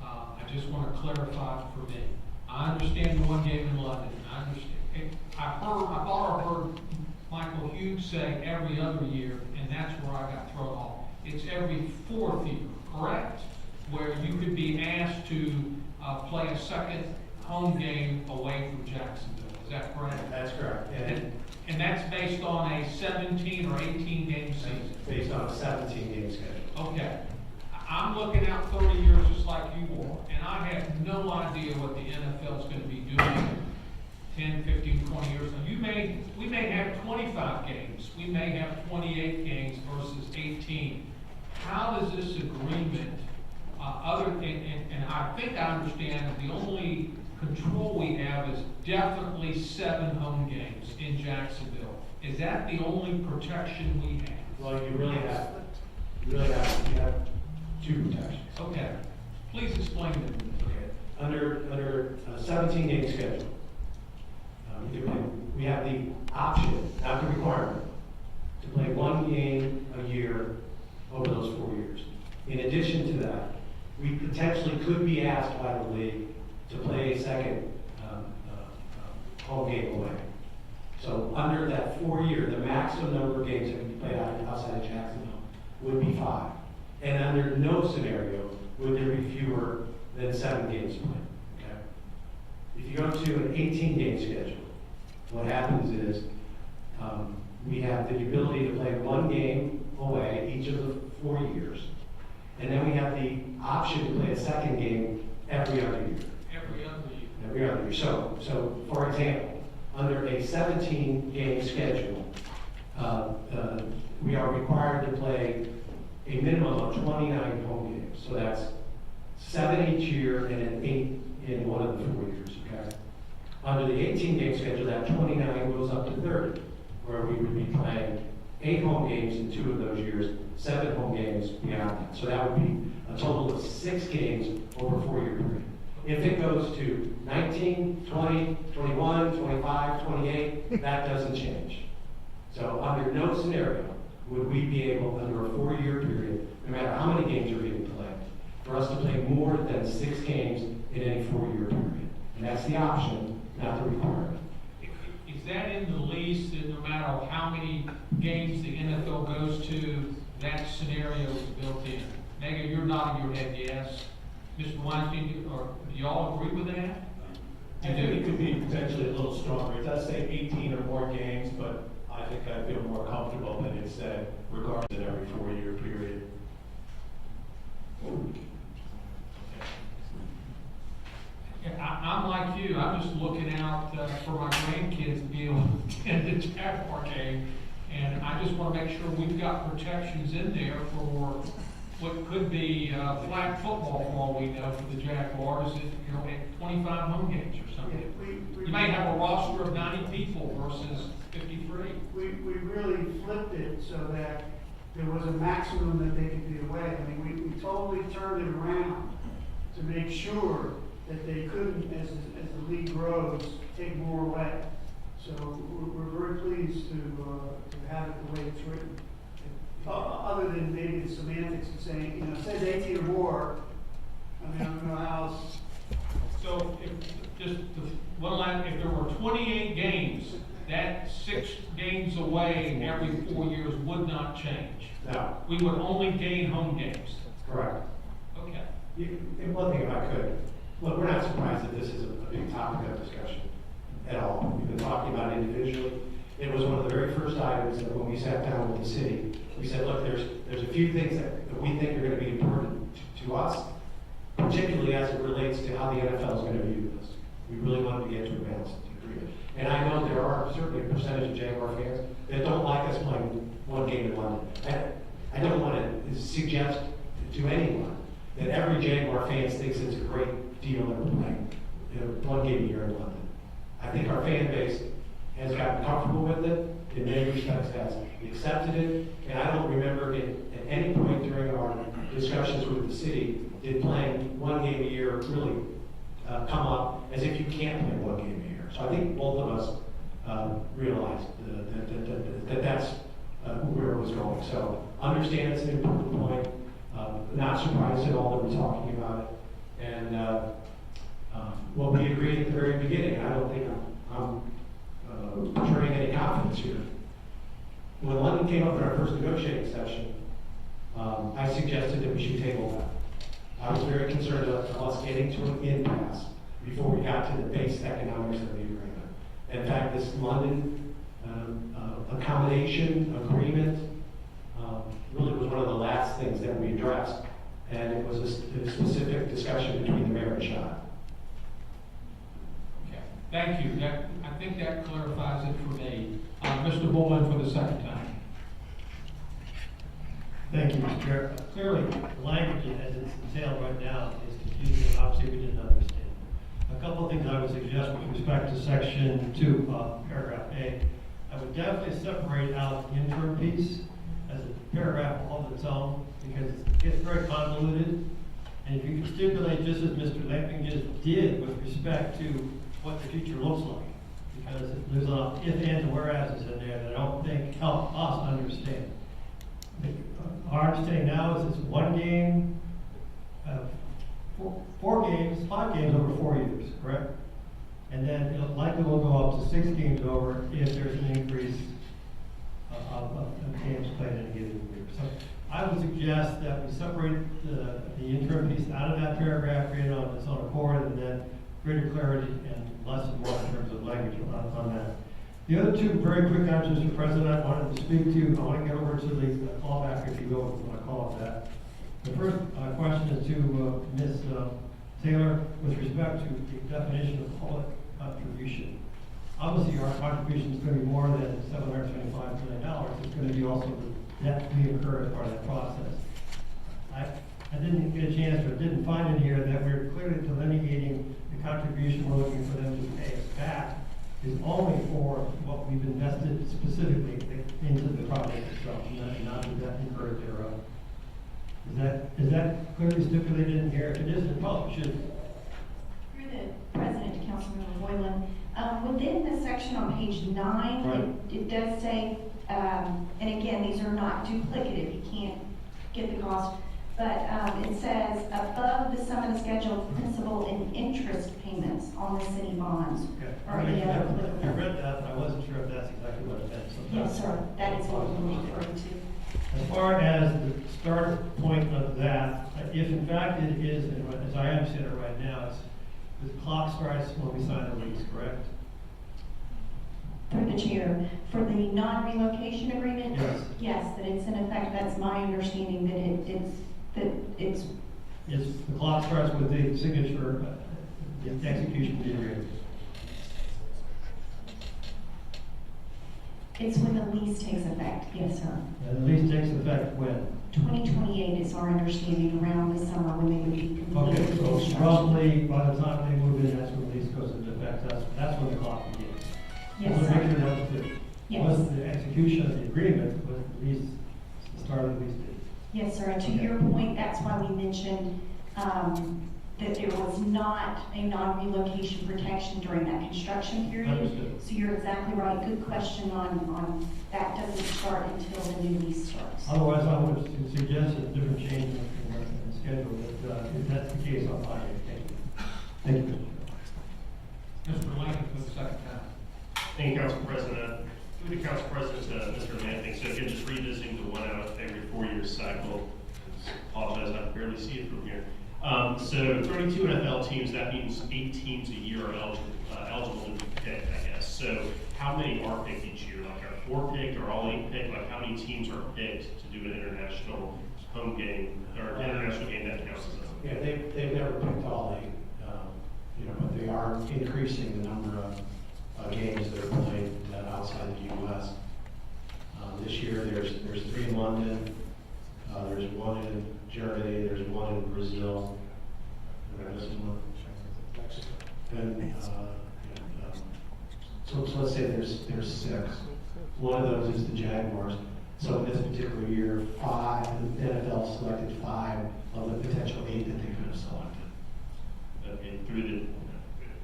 Speaker 2: I just wanna clarify for me. I understand the one game in London, I understand. I thought I heard Michael Hughes say every other year, and that's where I got thrown off. It's every 4th year, correct? Where you could be asked to play a second home game away from Jacksonville, is that correct?
Speaker 14: That's correct.
Speaker 2: And that's based on a 17 or 18 game season?
Speaker 14: Based on a 17 game schedule.
Speaker 2: Okay. I'm looking out 30 years just like you are, and I have no idea what the NFL is going to be doing 10, 15, 20 years. Now, we may have 25 games. We may have 28 games versus 18. How does this agreement, and I think I understand that the only control we have is definitely 7 home games in Jacksonville. Is that the only protection we have?
Speaker 14: Well, you have 2 protections.
Speaker 2: Okay. Please explain them.
Speaker 14: Okay. Under a 17 game schedule, we have the option, not the requirement, to play 1 game a year over those 4 years. In addition to that, we potentially could be asked by the league to play a second home game away. So under that 4 year, the maximum number of games that can be played outside of Jacksonville would be 5. And under no scenario would there be fewer than 7 games played. Okay? If you go to an 18-game schedule, what happens is we have the ability to play one game away each of the 4 years, and then we have the option to play a second game every other year.
Speaker 2: Every other year.
Speaker 14: Every other year. So for example, under a 17-game schedule, we are required to play a minimum of 29 home games. So that's 7 each year and then 8 in one of the 4 years, okay? Under the 18-game schedule, that 29 goes up to 30, where we would be playing 8 home games in 2 of those years, 7 home games beyond that. So that would be a total of 6 games over a 4-year period. If it goes to 19, 20, 21, 25, 28, that doesn't change. So under no scenario would we be able, under a 4-year period, no matter how many games are being played, for us to play more than 6 games in any 4-year period. And that's the option, not the requirement.
Speaker 2: Is that in the lease that no matter how many games the NFL goes to, that scenario is built in? Megan, you're nodding your head yes. Mr. Weinstein, do y'all agree with that?
Speaker 19: I think it could be potentially a little stronger. It does say 18 or more games, but I think I feel more comfortable that it said regardless of every 4-year period.
Speaker 2: Yeah, I'm like you. I'm just looking out for my grandkids to be able to attend the Jaguar game, and I just want to make sure we've got protections in there for what could be flag football for all we know for the Jaguars, at 25 home games or something. You may have a roster of 90 people versus 53.
Speaker 8: We really flipped it so that there was a maximum that they could be away. I mean, we totally turned it around to make sure that they couldn't, as the league grows, take more away. So we're very pleased to have it the way it's written. Other than maybe the semantics of saying, it says 18 or more. I mean, I don't know how else.
Speaker 2: So if there were 28 games, that 6 games away every 4 years would not change.
Speaker 14: No.
Speaker 2: We would only gain home games.
Speaker 14: Correct.
Speaker 2: Okay.
Speaker 14: And one thing if I could, look, we're not surprised that this is a big topic of discussion at all. We've been talking about it individually. It was one of the very first items that when we sat down with the city, we said, look, there's a few things that we think are going to be important to us, particularly as it relates to how the NFL is going to view this. We really wanted to get to a balanced agreement. And I know there are certainly a percentage of Jaguar fans that don't like us playing one game in London. I don't want to suggest to anyone that every Jaguar fan thinks it's a great deal that we're playing one game a year in London. I think our fan base has gotten comfortable with it, in many respects has accepted it, and I don't remember at any point during our discussions with the city did playing one game a year really come up as if you can't play one game a year. So I think both of us realized that that's where it was going. So understand it's an important point, not surprised at all that we're talking about it, and what we agreed at the very beginning. I don't think I'm betraying any confidence here. When London came up in our first negotiating session, I suggested that we should table that. I was very concerned about us getting to an impasse before we got to the base economics of the agreement. In fact, this London accommodation agreement really was one of the last things that we addressed, and it was a specific discussion between the mayor and Sean.
Speaker 2: Thank you. I think that clarifies it for me. Mr. Bowman for the second time.
Speaker 11: Thank you, Mr. Chair. Clearly, the language as it's entailed right now is confusing, and obviously we didn't understand. A couple of things I would suggest with respect to section 2, paragraph A. I would definitely separate out the interim piece as a paragraph all of its own, because it gets very convoluted. And if you can stipulate, just as Mr. Lamping just did with respect to what the future looks like, because there's a lot of if, ands, and whereas in there that I don't think help us understand. Our understanding now is it's one game, 4 games, 5 games over 4 years, correct? And then it likely will go up to 6 games over if there's an increase of games played in a given year. So I would suggest that we separate the interim piece out of that paragraph, create it on its own accord, and then greater clarity and less and more in terms of language on that. The other two very quick items, Mr. President, I wanted to speak to. I want to get over to the callback, if you will, if you want to call it that. The first question is to Ms. Taylor with respect to the definition of public contribution. Obviously, our contribution is going to be more than $775 million. It's going to be also the debt we incur as part of that process. I didn't get a chance, or didn't find in here that we're clearly delineating the contribution we're looking for them to pay us back is only for what we've invested specifically into the project itself, not the debt incurred thereof. Is that clearly stipulated in here? If it is, it probably should.
Speaker 9: Through the President to Councilmember Boylan, within the section on page 9,
Speaker 11: right.
Speaker 9: it does say, and again, these are not duplicative, you can't get the cost, but it says above the sum of the scheduled principal and interest payments on the city bonds.
Speaker 11: Okay.
Speaker 9: Or any other
Speaker 11: I
Speaker 9: applicable.
Speaker 11: read that, but I wasn't sure if that's exactly what it meant.
Speaker 9: Yes, sir, that is what we're referring to.
Speaker 11: As far as the start point of that, if in fact it is, as I understand it right now, it's the clock starts when we sign the lease, correct?
Speaker 9: Through the chair, for the non-relocation agreement?
Speaker 11: Yes.
Speaker 9: Yes, that it's in effect, that's my understanding, that it's
Speaker 11: Yes, the clock starts with the signature, the execution of the agreement.
Speaker 9: It's when the lease takes effect, yes, sir.
Speaker 11: And the lease takes effect when?
Speaker 9: 2028 is our understanding, around the summer when they would be
Speaker 11: Okay,
Speaker 9: completed.
Speaker 11: so roughly by the time they move in, that's when the lease goes into effect, that's when the clock begins.
Speaker 9: Yes,
Speaker 11: So
Speaker 9: sir.
Speaker 11: make sure that was clear.
Speaker 9: Yes.
Speaker 11: Wasn't the execution of the agreement, but the lease, the start of the lease date.
Speaker 9: Yes, sir, and to
Speaker 11: Okay.
Speaker 9: your point, that's why we mentioned that there was not a non-relocation protection during that construction period.
Speaker 11: Understood.
Speaker 9: So you're exactly right, good question on that doesn't start until the new lease starts.
Speaker 11: Otherwise, I would suggest a different change in the schedule, but if that's the case, I'll find it. Thank you.
Speaker 2: Mr. Lincoln for the second time.
Speaker 5: Thank you, Council President. Through the Council President, Mr. Lansing, so again, just revisiting the 1 out of every 4-year cycle. Apologize, I can barely see it from here. So 32 NFL teams, that means 8 teams a year are eligible to be picked, I guess. So how many are picked each year? Like are 4 picked or all 8 picked? Like how many teams are picked to do an international home game or an international game that counts as a home?
Speaker 14: Yeah, they've never picked all 8, but they are increasing the number of games that are played outside the U.S. This year, there's 3 in London, there's 1 in Germany, there's 1 in Brazil, and there's 1 in Mexico. So let's say there's 6. One of those is the Jaguars. So this particular year, the NFL selected 5 of the potential 8 that they could have selected.
Speaker 5: Okay, through the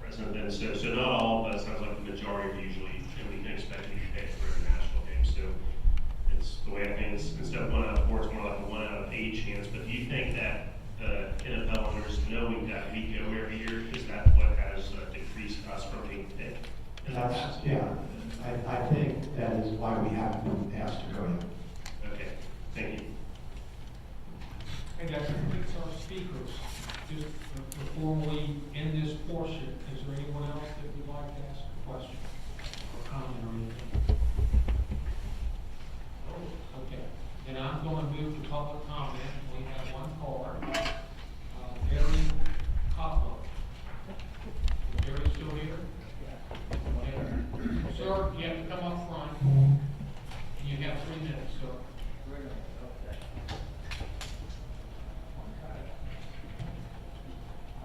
Speaker 5: President then, so not all, but it sounds like the majority are usually, and we can expect to be picked for international games. So it's the way I think it's, instead of 1 out of 4, it's more like a 1 out of 8 chance. But do you think that the NFL owners, knowing that we go every year, is that what has decreased us from being picked in the past?
Speaker 14: Yeah, I think that is why we haven't been asked to go yet.
Speaker 5: Okay, thank you.
Speaker 2: And that completes our speakers. Just before we end this portion, is there anyone else that would like to ask a question or comment or anything? Oh, okay. Then I'm going to move to public comment. We have 1 caller, Barry Coppola. Is Barry still here? Okay. Sir, you have to come up front. You have 3 minutes, sir.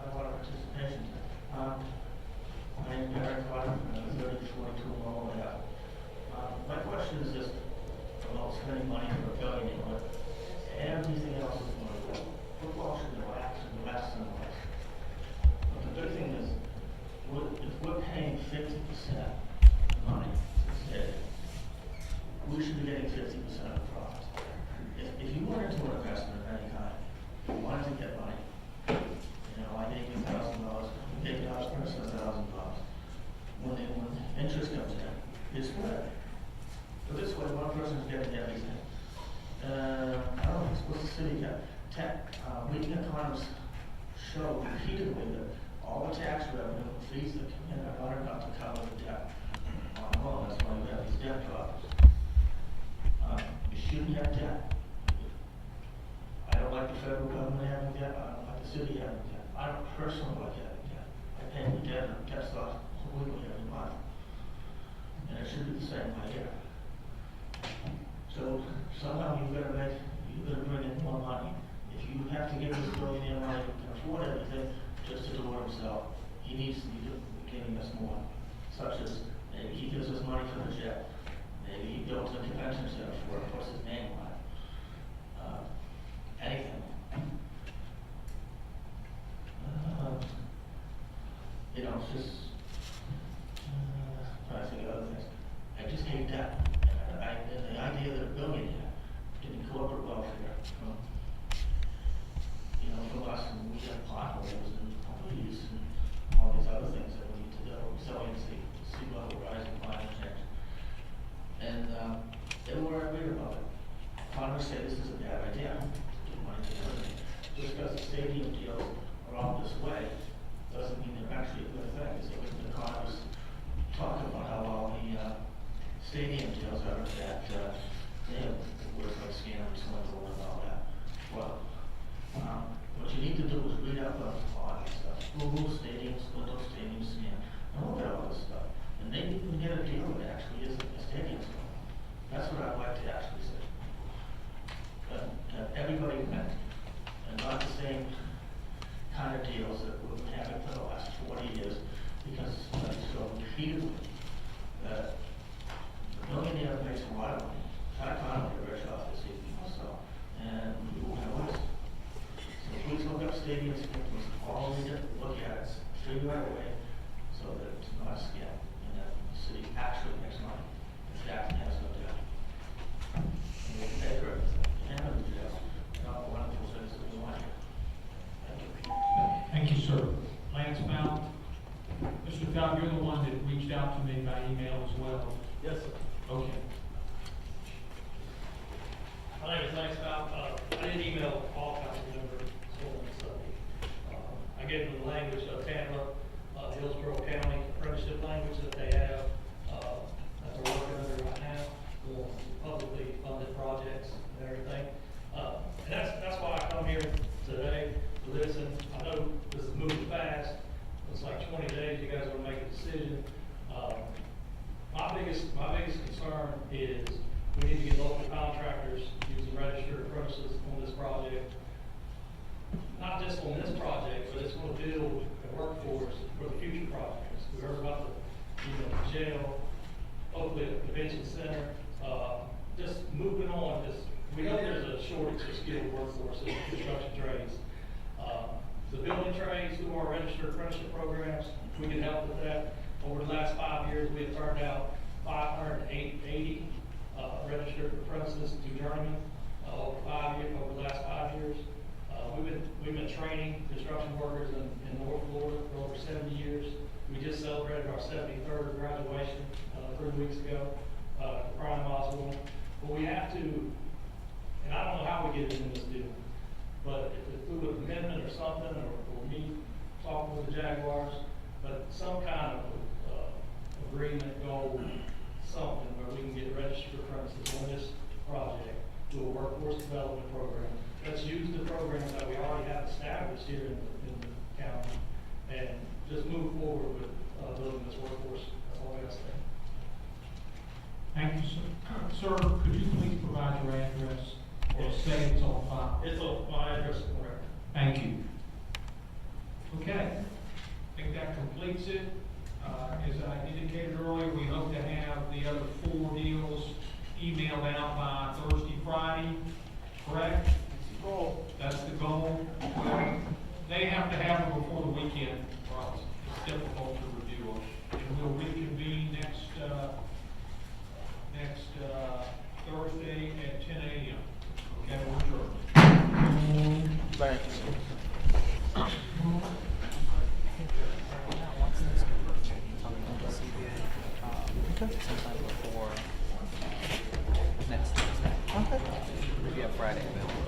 Speaker 13: A lot of participation. My name is Eric Clark, I'm 3022 Lowell Ave. My question is just about spending money for a building, but everything else is going to go. Football should relax and rest and rest. But the big thing is, if we're paying 50% money instead, we should be getting 50% of the profit. If you went into an investment of any kind, you wanted to get money, I gave you $1,000, you gave the house person $1,000. When interest comes in, it's split. But this way, one person's getting everything. I don't know, what's the city got? Weekend economists show repeatedly that all the tax revenue, fees that come in are not enough to cover the debt on loan. That's why we have these debt problems. You shouldn't have debt. I don't like the federal government having debt. I don't like the city having debt. I don't personally like having debt. I pay my debt and test off weekly every month. And it should be the same way here. So somehow you're gonna bring in more money. If you have to give this billionaire money who can afford everything just to do it himself, he needs to be giving us more. Such as maybe he gives us money for the jet. Maybe he builds a convention center for it, puts his name on it. Anything. You know, it's just, trying to think of other things. I just hate that. And the idea that a billionaire getting corporate welfare from, you know, from us, and we have potholes and police and all these other things that we need to do, resiliency, sea level rising, climate change. And everywhere I read about it, economists say this is a bad idea. Just because the stadium deals are all this way, doesn't mean they're actually a good thing. So the economists talk about how all the stadium deals are that they have work like scams, swindle, and all that. Well, what you need to do is read up on all that stuff. Google stadiums, swindle, stadium scam, and look at all this stuff. And maybe you can get a deal that actually isn't a stadium scam. That's what I'd like to actually say. But everybody went, and not the same kind of deals that we've been having for the last 40 years, because it's so repeatedly that the millionaire makes a lot of money. Our economy is rich off this evening also, and we won't have less. So please look up stadium schemes, all we get, look at it, figure out a way so that it's not a scam, and that the city actually makes money. The staff has no debt. And we can pay for everything, and we do that. And all the wonderful things that we want here. Thank you.
Speaker 2: Thank you, sir. Lance Found. Mr. Found, you're the one that reached out to me by email as well.
Speaker 12: Yes, sir.
Speaker 2: Okay.
Speaker 12: My name is Lance Found. I did email all council members on Sunday. I gave them the language of Tampa, Hillsborough County apprenticeship language that they have, that they're working under right now for publicly funded projects and everything. And that's why I come here today to listen. I know this is moving fast. It's like 20 days, you guys will make a decision. My biggest concern is we need to get local contractors using registered apprentices on this project. Not just on this project, but it's going to build a workforce for the future projects. We heard about the jail, hopefully the convention center, just moving on. We know there's a shortage of skilled workforce in construction trades. The building trades through our registered apprenticeship programs, we can help with that. Over the last 5 years, we have turned out 580 registered apprentices to journeymen over the last 5 years. We've been training construction workers in North Florida for over 70 years. We just celebrated our 73rd graduation 3 weeks ago, Prime Oswald. But we have to, and I don't know how we get it in this deal, but if it's through an amendment or something, or me talking with the Jaguars, but some kind of agreement, goal, something where we can get registered apprentices on this project through a workforce development program. Let's use the programs that we already have established here in the county and just move forward with building this workforce. That's all I got to say.
Speaker 2: Thank you, sir. Sir, could you please provide your address or say it's on file?
Speaker 12: It's on my address is correct.
Speaker 2: Thank you. Okay, I think that completes it. As I indicated earlier, we hope to have the other 4 deals emailed out by Thursday, Friday, correct? That's the goal. Well, they have to have them before the weekend, or else it's difficult to review them. And we'll reconvene next Thursday at 10 a.m. Okay, we're adjourned.
Speaker 3: Thanks.
Speaker 21: Sometime before next Thursday. Okay. Maybe a Friday available.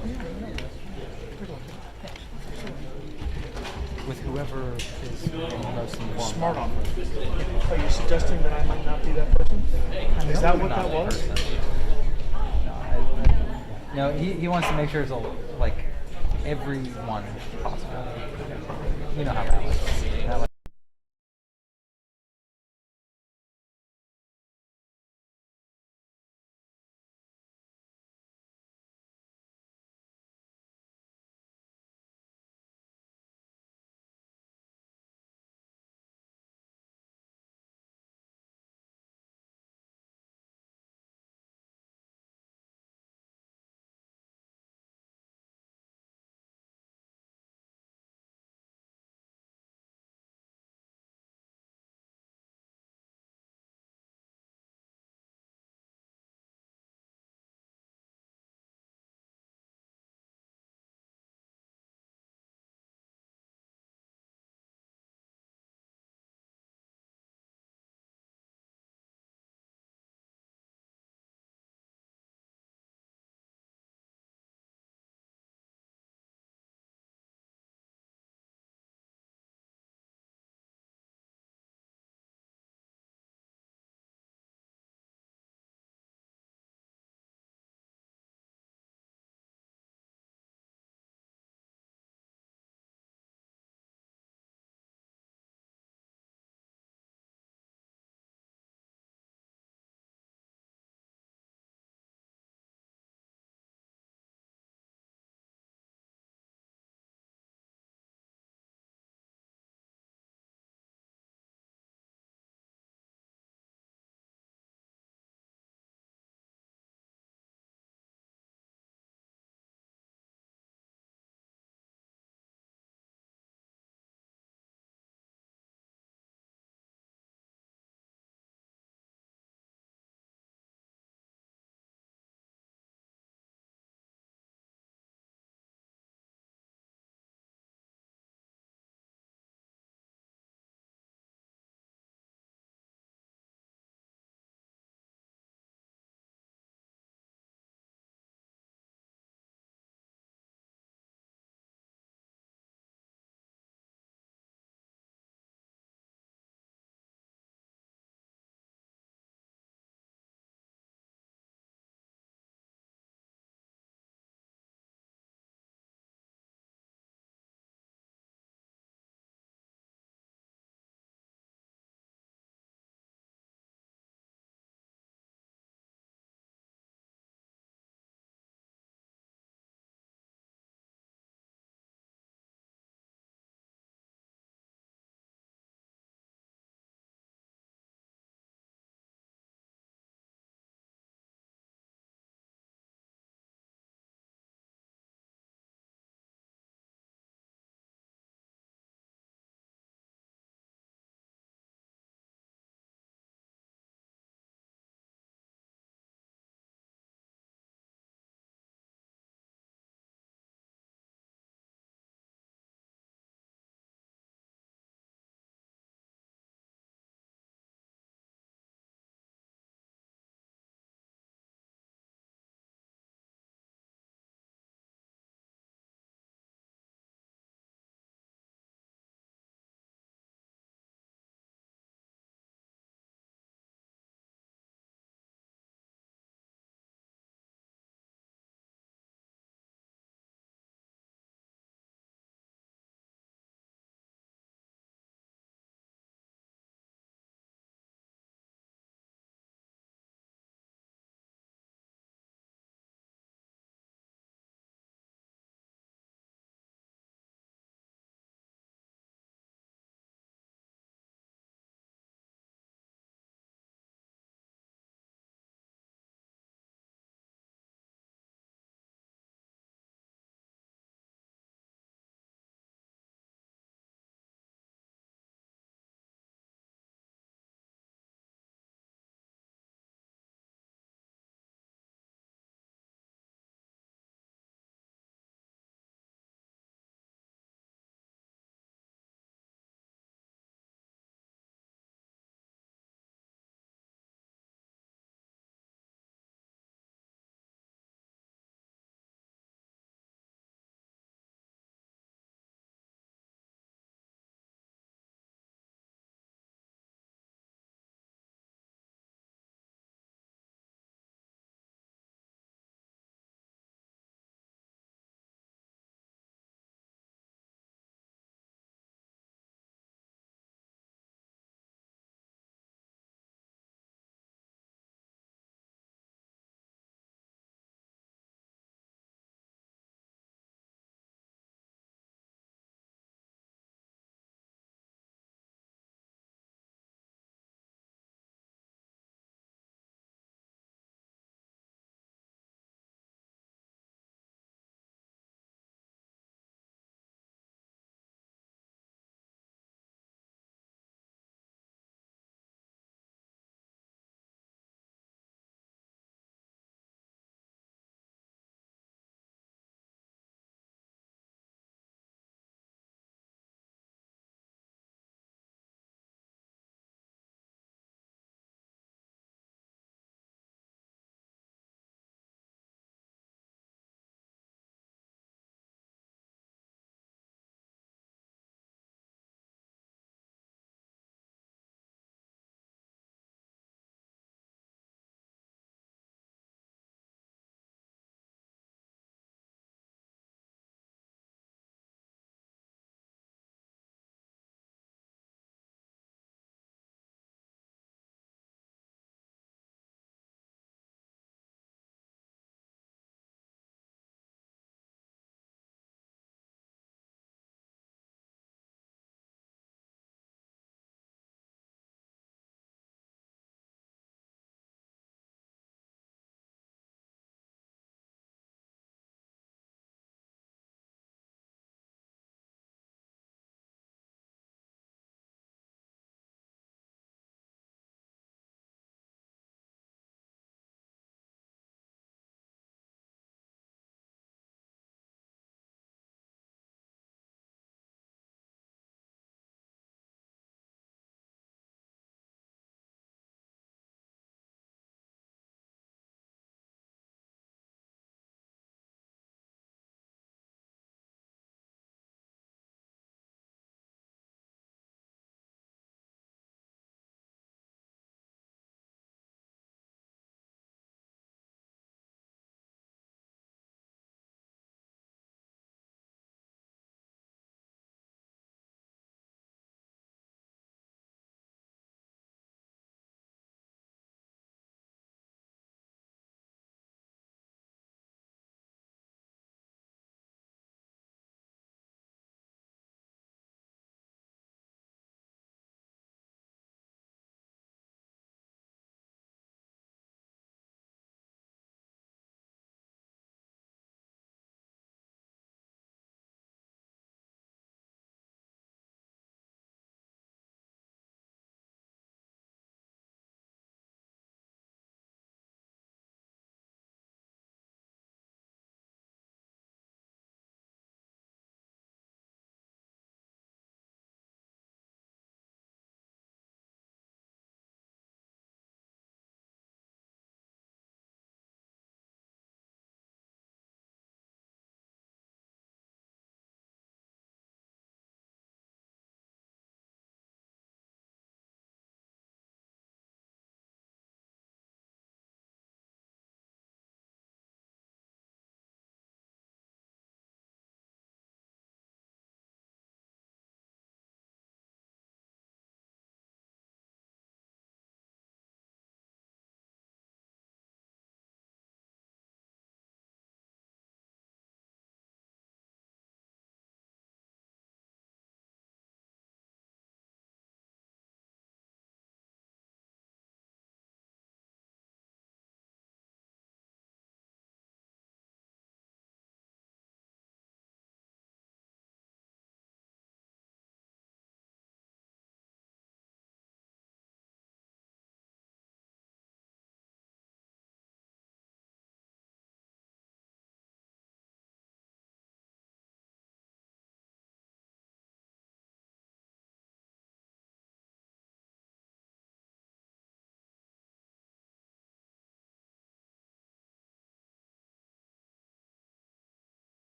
Speaker 21: With whoever.
Speaker 4: whoever is most informed.
Speaker 3: Smart offer. Are you suggesting that I might not be that person? Is that what that was?
Speaker 4: No, he wants to make sure it's like everyone possible. You know how that works.